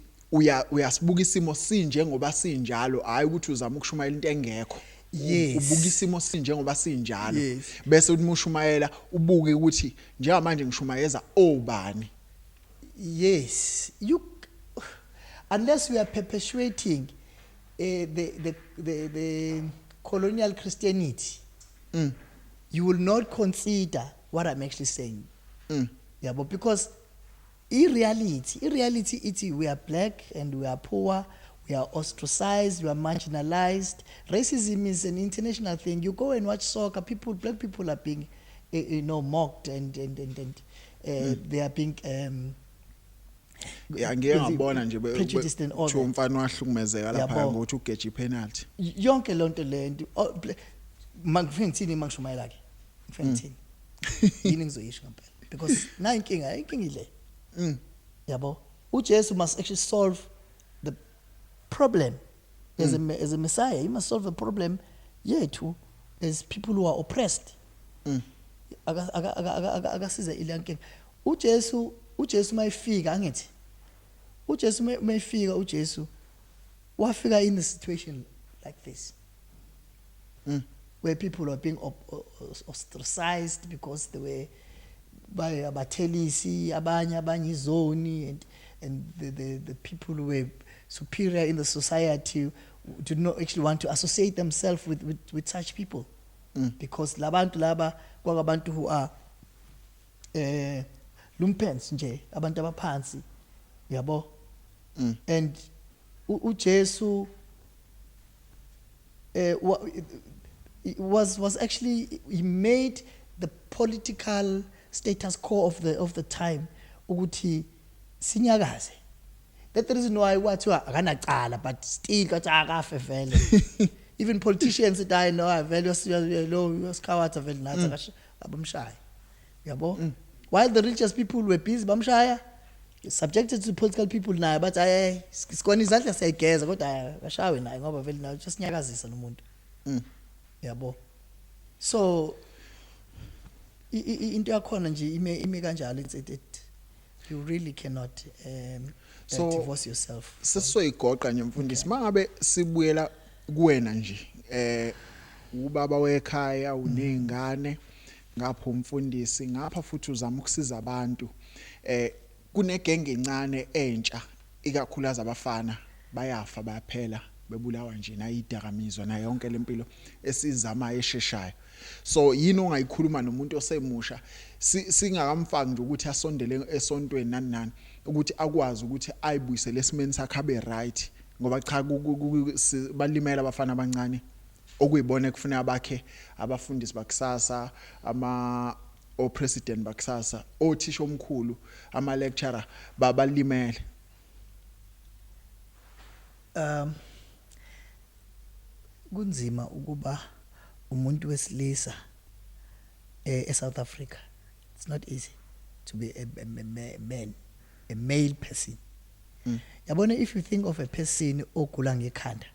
uyasibuka isimo sinje ngoba sinjalo, hayi ukuthi uzama ukushumayela into engekho. Yes. Ubuka isimo sinje ngoba sinjalo. Yes. Bese uthi mushumayela ubuke ukuthi njengamanje ngishumayeza obani. Yes, unless we are perpetuating the colonial Christianity, you will not consider what I'm actually saying. Yeah, but because in reality, it's we are black and we are poor, we are ostracized, we are marginalized. Racism is an international thing. You go and watch soccer, black people are being, mocked and they are being ngeke ngabona nje prejudiced and all ukuthi umfana wahlukumezeka lapha ngokuthi ugeje penalty. Yonke lonto lento mangifike ngithini mangishumayela ke. Ngifike ngithini. Yini ngizoyisho ngempela? Because na inkinga ile. Yabo. uJesu must actually solve the problem as a Messiah. He must solve a problem yethu as people who are oppressed. Akasiza ile nkinga. uJesu mayifika angithi. uJesu mayifika uJesu wafika in a situation like this. Where people were being ostracized because they were by abathelisi abanye izoni, and the people who were superior in the society did not actually want to associate themselves with such people, because labantu laba kwakabantu who are lumpens nje, abantu abaphansi, yabo. And uJesu was actually, he made the political status quo of the time ukuthi sinyakaze. That's the reason why wathiwa akanacala, but still kathi akafe vele. Even politicians die no vele usikhawatha vele nathi abamshaya, yabo. While the richest people were busy bamshaya, subjected to political people naye, but sikona izandla siyayigeza kodwa akashawe naye ngoba vele nayo just nyakazisa nomuntu. Yabo. So into yakhona nje ime kanjalo, you really cannot divorce yourself. Sesizoyigoqa nje mfundisi, mangabe sibuyela kuwena nje, ubaba wekhaya unezingane ngapho umfundisi ngapha futhi uzama ukusiza abantu, kunegenge encane entsha ikakhulukazi abafana bayafa bayaphela bebulawa nje nayidakamizwa na yonke lempilo esizama esheshayo. So yini ongayikhuluma nomuntu osemusha singakamfaki nje ukuthi asondele esontweni nani ukuthi akwazi ukuthi ayibuyise lesimeni sakhe abe right, ngoba cha balimela abafana abancane okuyibona kufuneka bakhe abafundisi bakusasa, o president bakusasa, othisha omkhulu, ama lecturer balimele. Kunzima ukuba umuntu wesilisa eSouth Africa. It's not easy to be a male person. Yabona, if you think of a person ogula ngekhanda,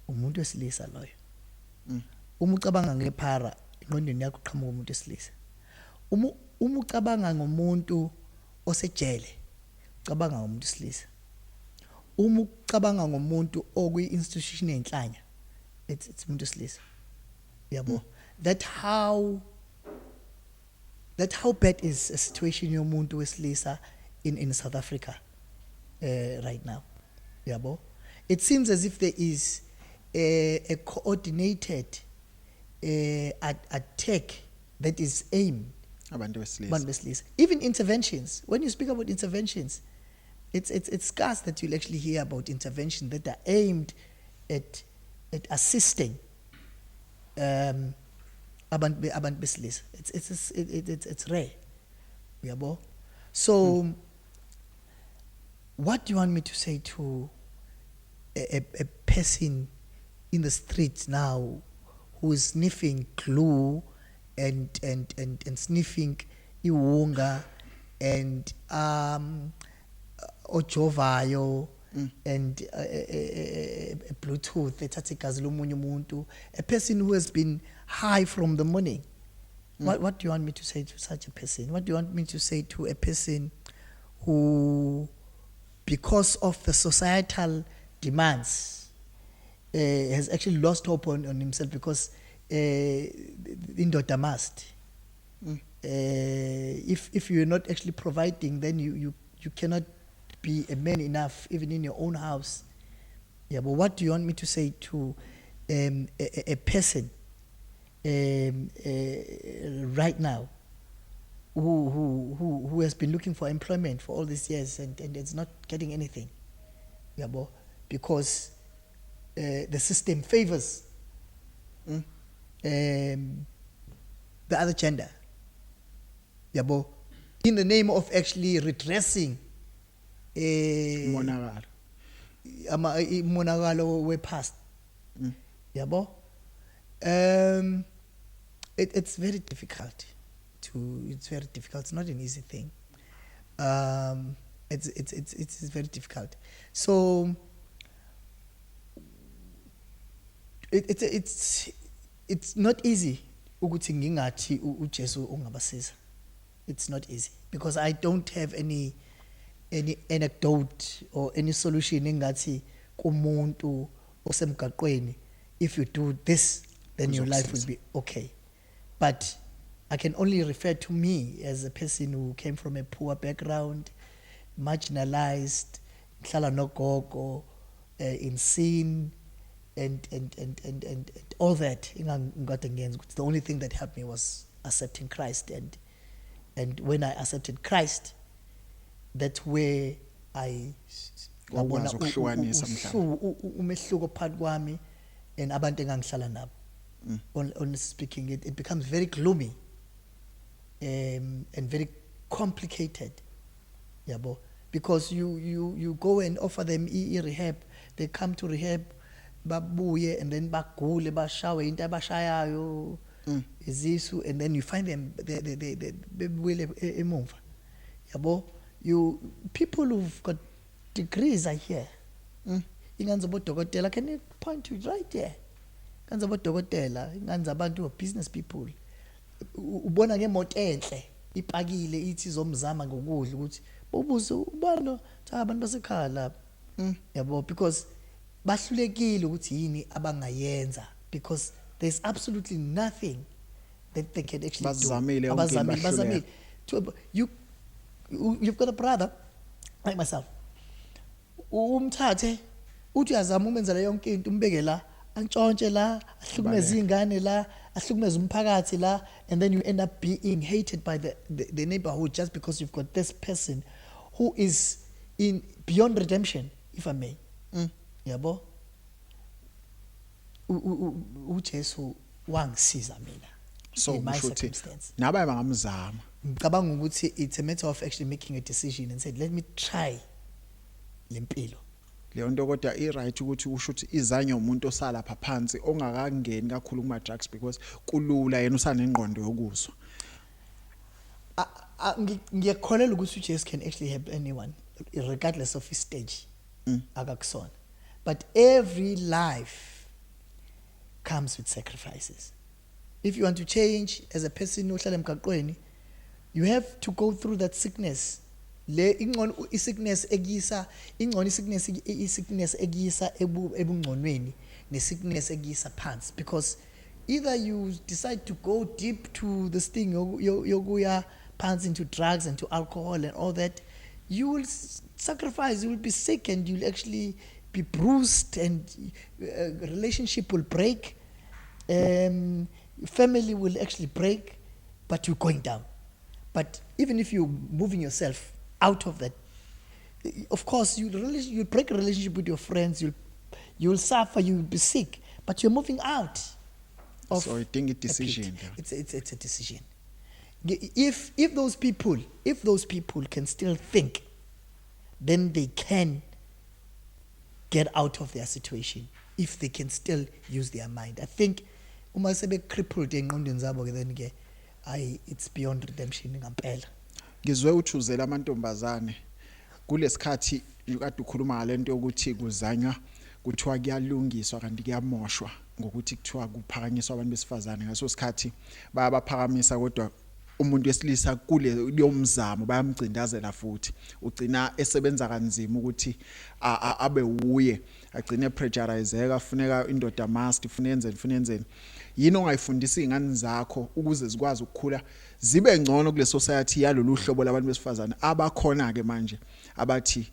umuntu wesilisa loyo. Uma ucabanga ngephara, ingqondweni yakho qhamuka umuntu wesilisa. Uma ucabanga ngomuntu osejele, ucabanga ngomuntu wesilisa. Uma ucabanga ngomuntu okwi-institution enhlanya, it's umuntu wesilisa. Yabo. That how bad is a situation yomuntu wesilisa in South Africa right now. Yabo. It seems as if there is a coordinated attack that is aimed Abantu besilisa. Even interventions. When you speak about interventions, it's scarce that you'll actually hear about interventions that are aimed at assisting abantu besilisa. It's rare. Yabo. So what do you want me to say to a person in the streets now who is sniffing glue and sniffing iwunga and ojovayo and Bluetooth ethatha igazi lomunye umuntu, a person who has been high from the morning? What do you want me to say to such a person? What do you want me to say to a person who, because of the societal demands, has actually lost hope on himself because indoda must. If you're not actually providing, then you cannot be a man enough even in your own house. Yeah, but what do you want me to say to a person right now who has been looking for employment for all these years and it's not getting anything? Yeah, but because the system favors the other gender. Yeah, but in the name of actually redressing monagalo we past. Yabo. It's very difficult it's very difficult. It's not an easy thing. It's very difficult. So It's not easy ukuthi ngingathi uJesu ungabasiza. It's not easy because I don't have any anecdote or any solution engathi kumuntu osemgaqweni, if you do this then your life will be okay. But I can only refer to me as a person who came from a poor background, marginalized, ngihlala nogogo, in sin, and all that. The only thing that helped me was accepting Christ, and when I accepted Christ, that's where I Wakwazi ukuhlukanisa mhlawumbe. umehluko phakathi kwami and abantu engangihlala nabo. Honestly speaking, it becomes very gloomy and very complicated, yabo, because you go and offer them rehab, they come to rehab, babuye, and then bagule, bashawe into abashayayo, izisu, and then you find them they bebuyele emuva, yabo. People who've got degrees are here. Ingane zabodokotela, can you point to it right there? Ingane zabodokotela, ingane zabantu business people. Ubona ngemoto enhle ipakile ithi zomzama ngokudla ukuthi bobuze ubalo cha abantu basekhaya lapha, yabo, because bahlulekile ukuthi yini abangayenza, because there's absolutely nothing that they can actually Bazamile do. Bazamile. You've got a brother like myself. Umthathe uthi uyazama umenzela yonke into, umbeke la, antshontshe la, ahlukumeze ingane la, ahlukumeze umphakathi la, and then you end up being hated by the neighborhood just because you've got this person who is in beyond redemption, if I may. Yabo, uJesu wangisiza mina. So in my kusho ukuthi circumstance. nabaye bangamzama. Ngicabanga ukuthi it's a matter of actually making a decision and said, let me try lempilo. Leyo nto kodwa right ukuthi usho ukuthi izanye umuntu osala lapha phansi ongakangeni kakhulu kuma drugs because kulula yena usanengqondo yokuzwa. Ngiyakholelwa ukuthi uJesu can actually help anyone regardless of his stage. Akakusona. But every life comes with sacrifices. If you want to change as a person ohlala emgaqweni, you have to go through that sickness. Le ingcono isickness egisa, ingcono isickness egisa ebungconweni, ne sickness egisa phansi, because either you decide to go deep to this thing yokuya phansi into drugs and to alcohol and all that, you will sacrifice, you will be sick, and you'll actually be bruised, and relationship will break, family will actually break, but you're going down. But even if you're moving yourself out of that, of course you'll break a relationship with your friends, you'll suffer, you'll be sick, but you're moving out of. So I think it's a decision. It's a decision. If those people can still think, then they can get out of their situation if they can still use their mind. I think uma sebe crippled engqondweni zabo ke then ke it's beyond redemption ngampela. Ngizwe uthuzela amantombazane kulesikhathi ukade ukhuluma ngalento yokuthi kuzanywa kuthiwa kuyalungiswa kanti kuyamoshwa ngokuthi kuthiwa kuphakanyiswa abantu besifazane, ngaso sikhathi bayabaphakamisa kodwa umuntu wesilisa kule liyomzamo bayamcindazela futhi ugcina esebenza kanzima ukuthi abe uye agcine pressurizeka, funeka indoda must fune yenzeni yini ongayifundisa izingane zakho ukuze zikwazi ukukhula zibe ngcono kule society yalolu hlobo labantu besifazane abakhona ke manje abathi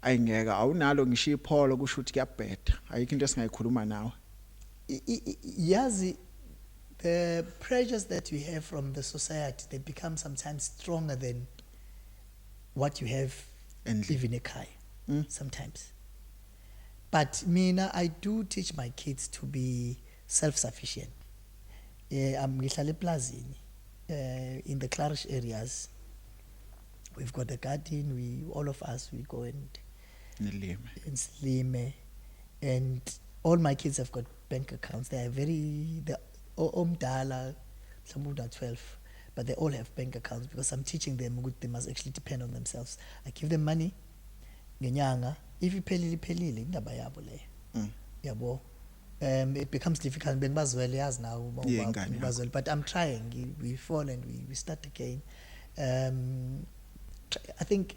ayingeka awunalo ngisho ipholo kusho ukuthi kuyabheda, ayikho into esingayikhuluma nawe. Yazi, the pressures that we have from the society, they become sometimes stronger than what you have even ekhaya sometimes. But mina, I do teach my kids to be self-sufficient. Ngihlala eplazini, in the Clarish areas. We've got a garden, all of us, we go and Slime, and all my kids have got bank accounts. They are omdala, some of them 12, but they all have bank accounts because I'm teaching them they must actually depend on themselves. I give them money, ngenyanga, if iphelile indaba yabo le. Yabo. it becomes difficult. Bengibazwele yazi now Yeah, ingane yakho. ngibazwele, but I'm trying. We fall and we start again. I think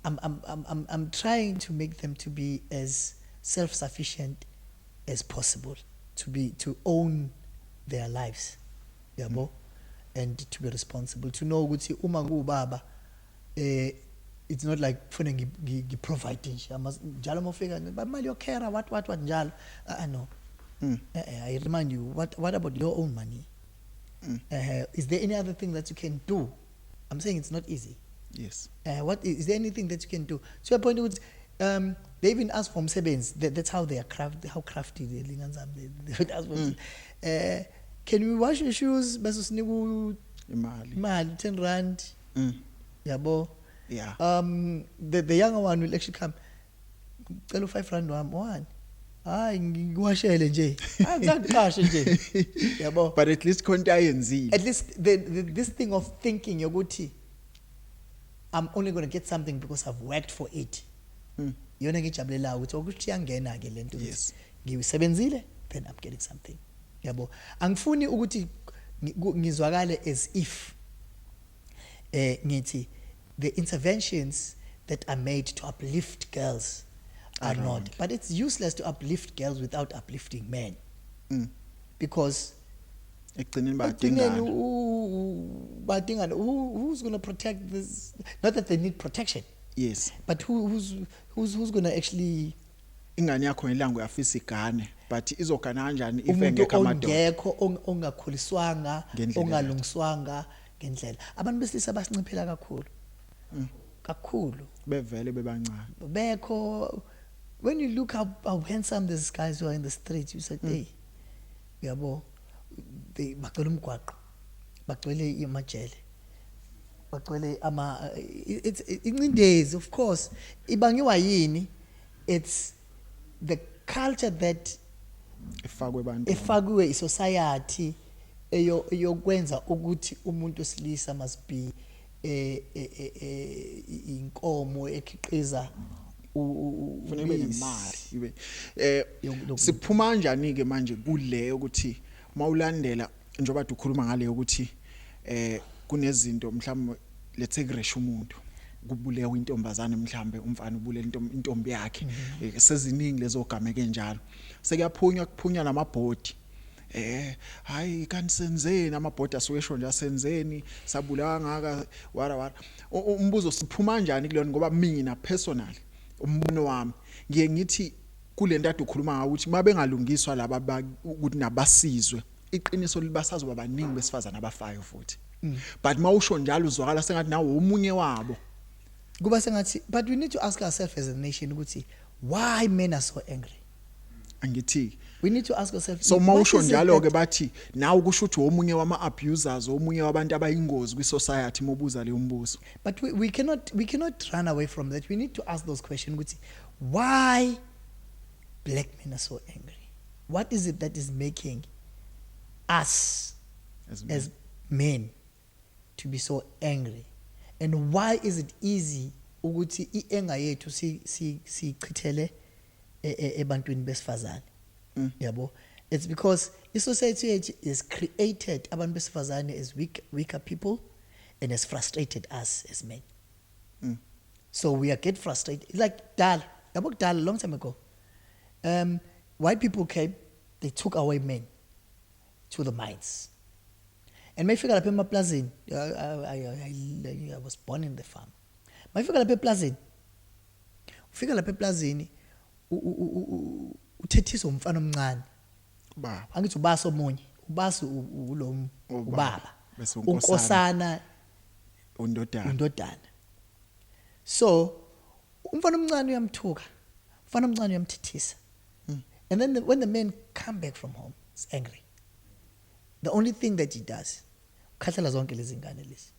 I'm trying to make them to be as self-sufficient as possible, to own their lives, yabo, and to be responsible. To know ukuthi uma ngubaba, it's not like kufanele ngiproviding nje njalo mofika bamali yokhera what njalo no. I remind you, what about your own money? Is there any other thing that you can do? I'm saying it's not easy. Yes. What is there anything that you can do? So your point is, they even ask for msebenzi. That's how they are crafty. They would ask for, can we wash your shoes? Baso siniku imali 10 rand. Yabo. Yeah. The younger one will actually come. Celo 5 rand one. Hayi ngiwashele nje. Akuqashe nje. Yabo. But at least konke ayenzile. At least this thing of thinking yokuthi I'm only going to get something because I've worked for it. Yona ngijabulela ukuthi ukuthi yangena ke lento Yes. ngisebenzile, then I'm getting something. Yabo. Angifuni ukuthi ngizwakale as if ngithi the interventions that are made to uplift girls are not. But it's useless to uplift girls without uplifting men. Because Ekugcineni badingana, who's going to protect this? Not that they need protection. Yes. But who's going to actually Ingane yakho ngelango uyafisa igane, but izogana kanjani if umuntu engekho amadoda? ongekho ongakhuliswanga, Ngendlela ongalungiswanga ngendlela. Abantu besilisa basinciphela kakhulu. Kakhulu. Bevele bebancane. Bekho, when you look how handsome these guys who are in the streets, you say, hey, yabo, they bagcwele umgwaqo, bagcwele imajele, bagcwele it's incindezi, of course. Ibangiwa yini? It's the culture that efakwe society eyokwenza ukuthi umuntu osilisa must be inkomo ekhiqiza kufanele ube nemali siphuma kanjani ke manje kule ukuthi mawulandela njengoba ukhuluma ngale ukuthi kunezinto mhlawumbe let's say kuresha umuntu kubulewa intombazane mhlambe umfana ubulela intombi yakhe seziningi lezo game kenjalo sekuyaphunywa namabhodi hayi kanisenzeni amabhodi aswesho nje asenzeni sabulawa ngaka wara umbuzo siphuma kanjani kulona ngoba mina personally umbono wami ngiye ngithi kule ntathu ukhuluma ngawo ukuthi mabengalungiswa laba ukuthi nabasizwe iqiniso libasazoba baningi besifazana abafayo futhi but mawusho njalo uzwakala sengathi nawo umunye wabo kuba sengathi. But we need to ask ourselves as a nation ukuthi why men are so angry. Angithi We need to ask ourselves. So mawusho njalo ke bathi nawo kusho ukuthi omunye wama abusers omunye wabantu abayingozi kwi society mobuza le umbuzo. But we cannot run away from that. We need to ask those questions ukuthi why black men are so angry. What is it that is making us as men to be so angry? And why is it easy ukuthi ienga yethu si chithele ebantwini besifazane? Yabo. It's because the society is created abantu besifazane as weaker people and has frustrated us as men. So we get frustrated. Like Dal, a long time ago. White people came, they took away men to the mines. And my figure lapha emaplazini, I was born in the farm. My figure lapha eplazini. Ufika lapha eplazini uthethisa umfana omncane. Baba. Angithi ubasa omunye, ubasa ulo ubaba. Bese unkosana undodana. So umfana omncane uyamthuka. Umfana omncane uyamthethisa. And then when the men come back from home, he's angry. The only thing that he does, ukhathala zonke lezi ngane lezi.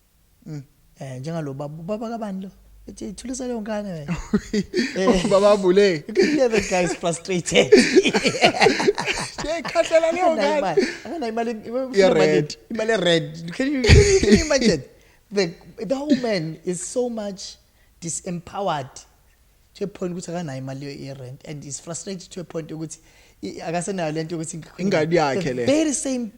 Njengalo baba kabani lo? Ethi thulisa leyo ngane wena. Baba bule. You can hear the guy is frustrated. Khathala leyo ngane. Akana imali red. Can you imagine? The whole man is so much disempowered to a point ukuthi akanayo imali ye-rent, and is frustrated to a point ukuthi akasenayo lento ukuthi Ingadi yakhe the le. very same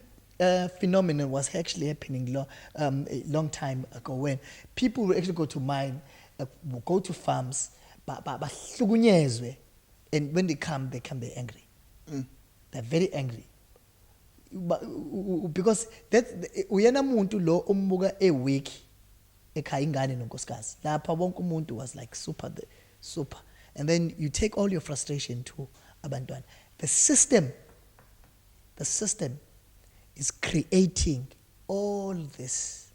phenomenon was actually happening a long time ago, when people would actually go to mine, go to farms, bahlukunyezwe, and when they come they're angry. They're very angry. Because that uyena muntu lo umbuka weak ekhaya ingane nonkosikazi, lapha wonke umuntu was like super, and then you take all your frustration to abantwana. The system is creating all this.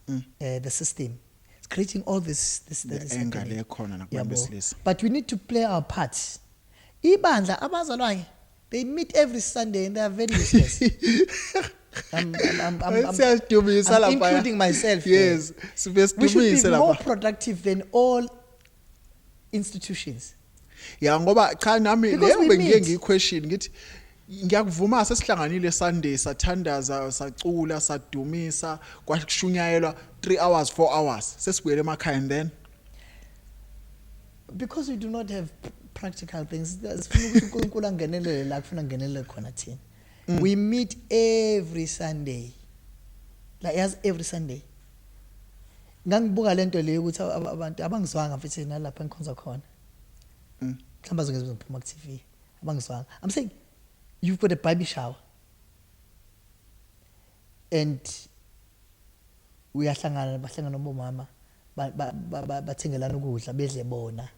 The system is creating all this that is anger happening. le khona nakubantu besilisa. But we need to play our parts. Ibandla abazalwane, they meet every Sunday and they are very useless. I'm including myself. Yes, We should be more productive than all institutions. Yeah, ngoba cha nami Because leyo we bengiye meet. ngiyiquestion ngithi ngiyakuvuma sesihlanganile Sunday sathandaza sacula sadumisa kwashunyayelwa 3 hours 4 hours sesibuyele emakhaya, and then Because we do not have practical things. Sifuna ukuthi uNkulunkulu angenelele la kufuna angenelele khona thina. We meet every Sunday. Like as every Sunday. Ngangibuka lento leyo ukuthi abantu abangizwanga mfethu nalapha engikhonza khona. Mhlawumbe azongeza ngiphuma ku TV. Abangizwanga. I'm saying you've got a baby shower. And bahlangana nomama bathengelana ukudla bedle bona.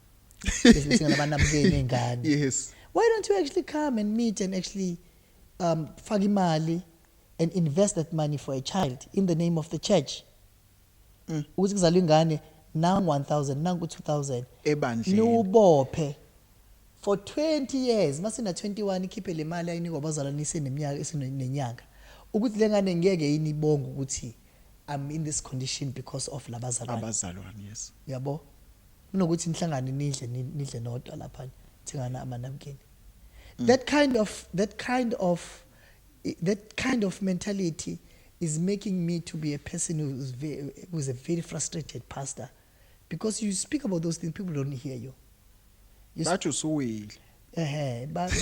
Besingela banabukeni ngane. yes, Why don't you actually come and meet and actually faka imali and invest that money for a child in the name of the church? Ukuthi kuzalwa ingane nangu 1,000 nangu 2,000 ebandleni. niubophe for 20 years, masina 21 ikhiphe le mali ayinikwa abazalwane iseneminyaka esinenyanga, ukuthi le ngane ngeke yini ibonga ukuthi I'm in this condition because of labazalwane. Abazalwane, yes. Yabo kunokuthi nihlangane nidle nodwa lapha thingana amanamkeni. That kind of mentality is making me to be a person who's a very frustrated pastor, because you speak about those things, people don't hear you. Bathi usuwile. But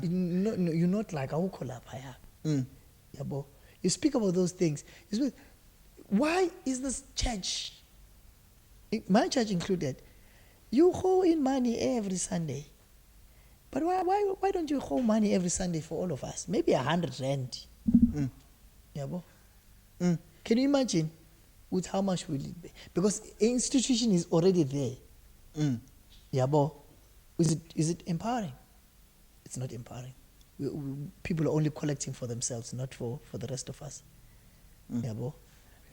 you're not like awukho lapha ya. Yabo. You speak about those things. Why is this church, my church included, you haul in money every Sunday? But why don't you haul money every Sunday for all of us? Maybe 100 rand. Yabo. Can you imagine with how much will it be? Because institution is already there. Yabo. Is it empowering? It's not empowering. People are only collecting for themselves, not for the rest of us. Yabo.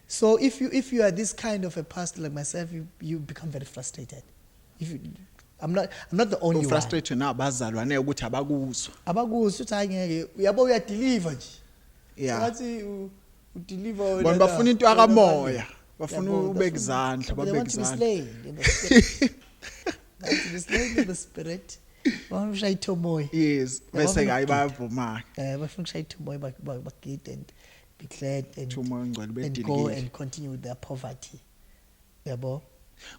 So if you are this kind of a pastor like myself, you become very frustrated. I'm not the only one. Frustrated na abazalwane ukuthi abakuzwa. Abakuzwa uthi hayi ngeke uyabo uyadeliver nje. Yeah. Ngathi udeliver Bona bafuna into akamoya. Bafuna ubeka izandla, babeka izandla. That's slain in the spirit. Bafuna ushaya ithomoya. Yes, bese hayi bayavuma. Bafuna ushaya ithomoya bagide and be glad and go and continue with their poverty. Yabo.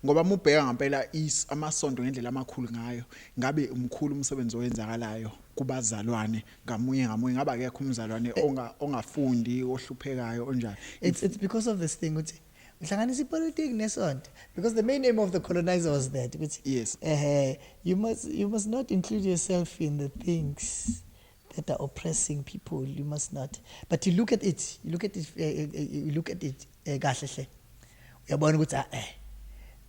Ngoba mubheka ngempela amasonto ngendlela amakhulu ngayo, ngabe umkhulu umsebenzi owenzakalayo kubazalwane ngamunye ngaba akekho umzalwane ongafundi ohluphekayo onjani. It's because of this thing ukuthi uhlanganisa ipolitiki nesonto, because the main aim of the colonizer was that ukuthi yes, you must not include yourself in the things that are oppressing people. You must not. But you look at it kahle. Uyabona ukuthi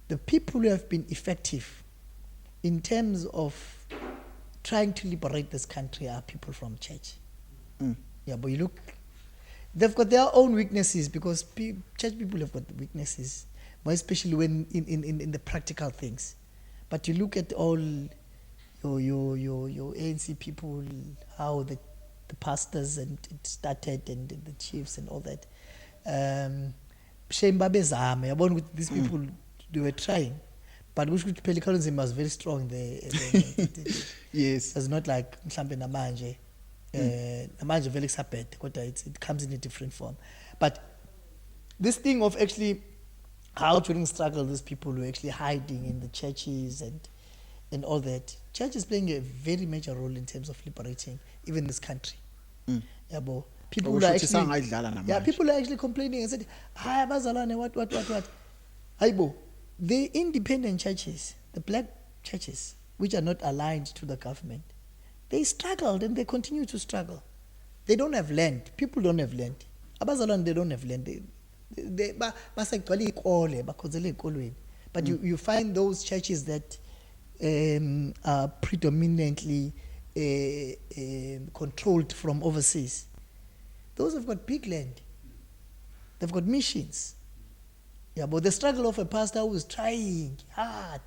the people who have been effective in terms of trying to liberate this country are people from church. Yeah, but you look, they've got their own weaknesses, because church people have got weaknesses, more especially when in the practical things. But you look at all your ANC people, how the pastors and it started, and the chiefs and all that. Shame babezame. Yabona ukuthi these people, they were trying, but Colonialism was very strong there. yes, it's not like mhlambe namanje. Namanje vele kusaphethe, kodwa it comes in a different form. But this thing of actually how during struggle these people were actually hiding in the churches and all that. Church is playing a very major role in terms of liberating even this country. Yabo. People Okusho are ukuthi actually, sangayidlala yeah, namanje. people are actually complaining and said, "Hi, abazalwane, what? Hayibo, the independent churches, the black churches, which are not aligned to the government, they struggled and they continue to struggle. They don't have land. People don't have land. Abazalwane, they don't have land. But you find those churches that are predominantly controlled from overseas. Those have got big land. They've got missions. Yeah, but the struggle of a pastor who is trying hard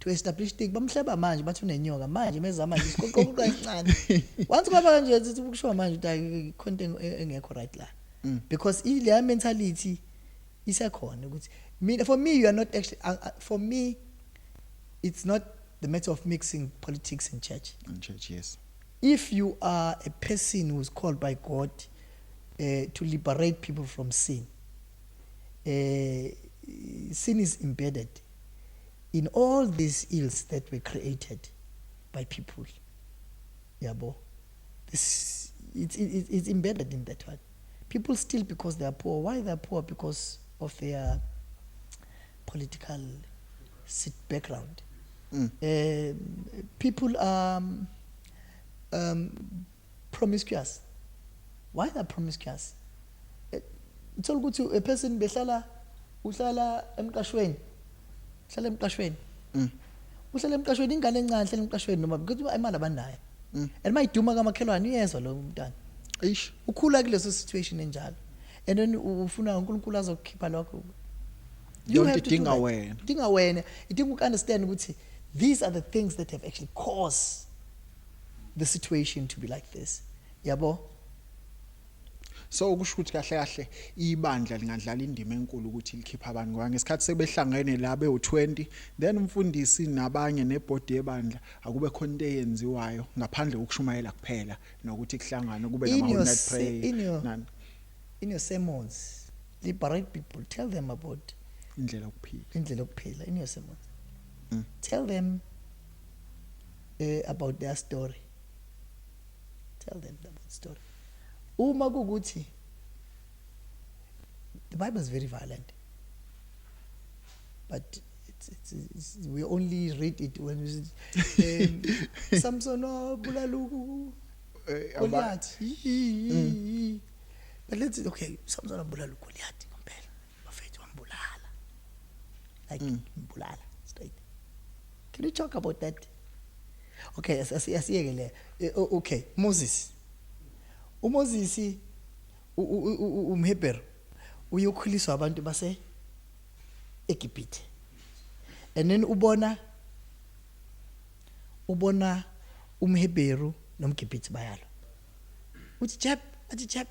to establish things. Bamhleba manje bathi unenyoka manje mezama nje isiqoqo kancane. Once kwaba kanje sithi ukusho manje ukuthi content engekho right la. Because ile mentality isakhona ukuthi for me you are not actually for me it's not the matter of mixing politics and church. In church, yes. If you are a person who is called by God to liberate people from sin, sin is embedded in all these ills that were created by people. Yabo. It's embedded in that one. People steal because they are poor. Why they are poor? Because of their political background. People are promiscuous. Why they are promiscuous? It's all good to a person behlala uhlala emqashweni. Uhlala emqashweni. Uhlala emqashweni ingane encane uhlala emqashweni noma because imali abanayo. And mayiduma kamakhelwane uyezwa lo mntana. Eish. Ukhula kuleso situation enjalo. And then ufuna uNkulunkulu azokukhipha lokho. You have to think aware. Think aware. You think understand ukuthi these are the things that have actually caused the situation to be like this. Yabo. So ukusho ukuthi kahle kahle ibandla lingadlala indima enkulu ukuthi likhipha abantu ngoba ngesikhathi sebehlangene la be20 then umfundisi nabanye nebody yebandla akube khona into eyenziwayo ngaphandle kokushumayela kuphela nokuthi kuhlangane kube nama whole night prayer in your sermons liberate people, tell them about indlela yokuphila in your sermons. Tell them about their story. Tell them about the story. Uma kuguti, the Bible is very violent, but it's we only read it when we Samson bulalu Goliath. But let's okay, Samson bulalu Goliath compare. Bafethu wambulala. Like mbulala straight. Can you talk about that? Okay, okay, Moses. uMoses umHebrew uyokhuliswa abantu base Egypt. And then ubona umHebrew nomGibhithe bayalo. Uthi chap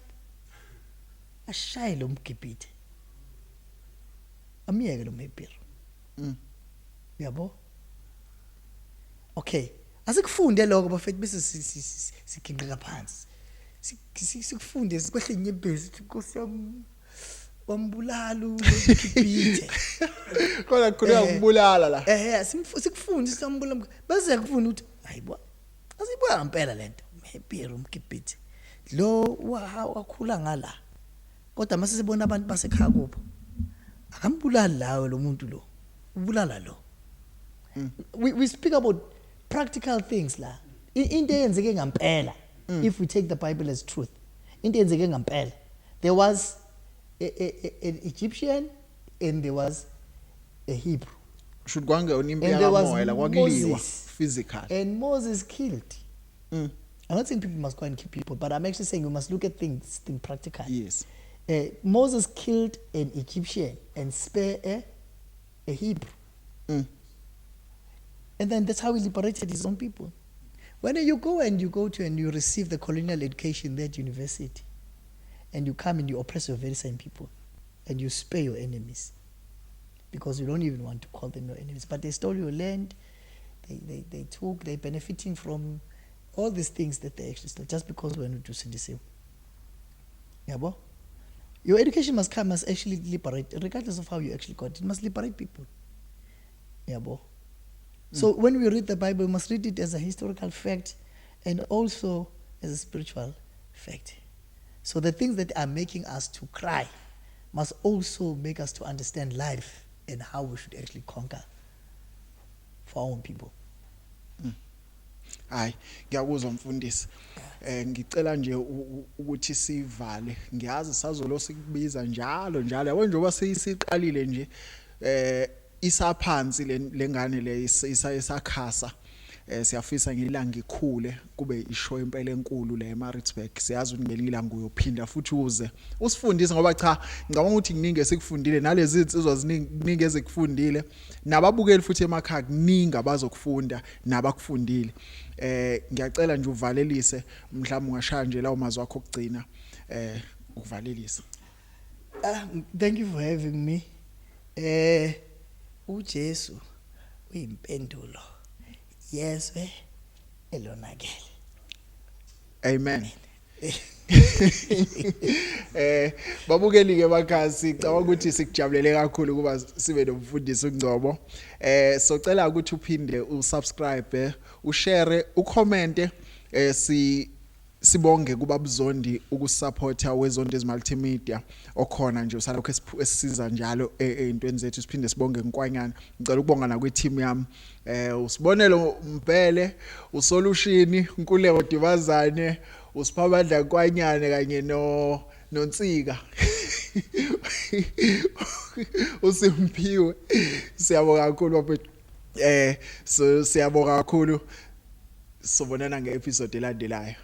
ashaye lo mGibhithe. Amiyeke lo mHebrew. Yabo? Okay. Asikufunde lokho bafethu bese siginqika phansi. Sikufunde sikwehle inyembezi inkosi yami wambulala uGibhithe. Kodwa kukhulunywa ukubulala la. Sikufunde sambulala bese kufuna ukuthi hayibo. Asibuya ngempela lento. Mhebheru uGibhithe. Lo wakhula ngala. Kodwa mase sibona abantu basekhaya kubo. Akambulali lawe lo muntu lo. Ubulala lo. We speak about practical things la. Into eyenzeke ngempela. If we take the Bible as truth, into eyenzeke ngempela. There was an Egyptian and there was a Hebrew. Should kwangeyona impi yakamoya la kwakuliwa physical. And Moses killed. I'm not saying people must go and kill people, but I'm actually saying we must look at things practically. Yes. Moses killed an Egyptian and spared a Hebrew. And then that's how he liberated his own people. When you go and you receive the colonial education there at university, and you come and you oppress your very same people, and you spare your enemies, because you don't even want to call them your enemies, but they stole your land, they're benefiting from all these things that they actually stole, just because we're not doing the same. Yabo? Your education must actually liberate, regardless of how you actually got it. It must liberate people. Yeah, bo. So when we read the Bible, we must read it as a historical fact and also as a spiritual fact. So the things that are making us to cry must also make us to understand life and how we should actually conquer for our own people. Hayi ngiyakuzwa mfundisi ngicela nje ukuthi sivale ngiyazi sazolo sikubiza njalo yabo njengoba siyisiqalile nje isaphansi lengane le isakhasa siyafisa ngilanga ikhule kube ishow impela enkulu le eMaritzburg siyazi ukuthi ngelinye ilanga uyophinda futhi uze usifundise ngoba cha ngicabanga ukuthi kuningi esikufundile nalezi insizwa ziningi ezikufundile nababukeli futhi emakhaya kuningi abazokufunda nabakufundile ngiyacela nje uvalelise mhlawumbe ungashaya nje lawo mazwi akho okugcina ukuvalelisa. Thank you for having me. uJesu uyimpendulo yezwe elonakele. Amen. Babukeli ke bakhasi ngicabanga ukuthi sikujabulele kakhulu kuba sibe nomfundisi uNgcobo. Socela ukuthi uphinde usubscribe, ushare, ucommente sibonge kuba buzondi ukusupporta wezondi multimedia okhona nje usalokho esisiza njalo eintweni zethu siphinde sibonge Nkwanyana. Ngicela ukubonga na kweteam yami usibonelo Mbele, uSolution, Nkuleko Dibazane, usiphabandla Nkwanyana kanye noNtsika. Usimpiwe. Siyabonga kakhulu bafethu. So siyabonga kakhulu. Sobonana ngeepisode elandelayo.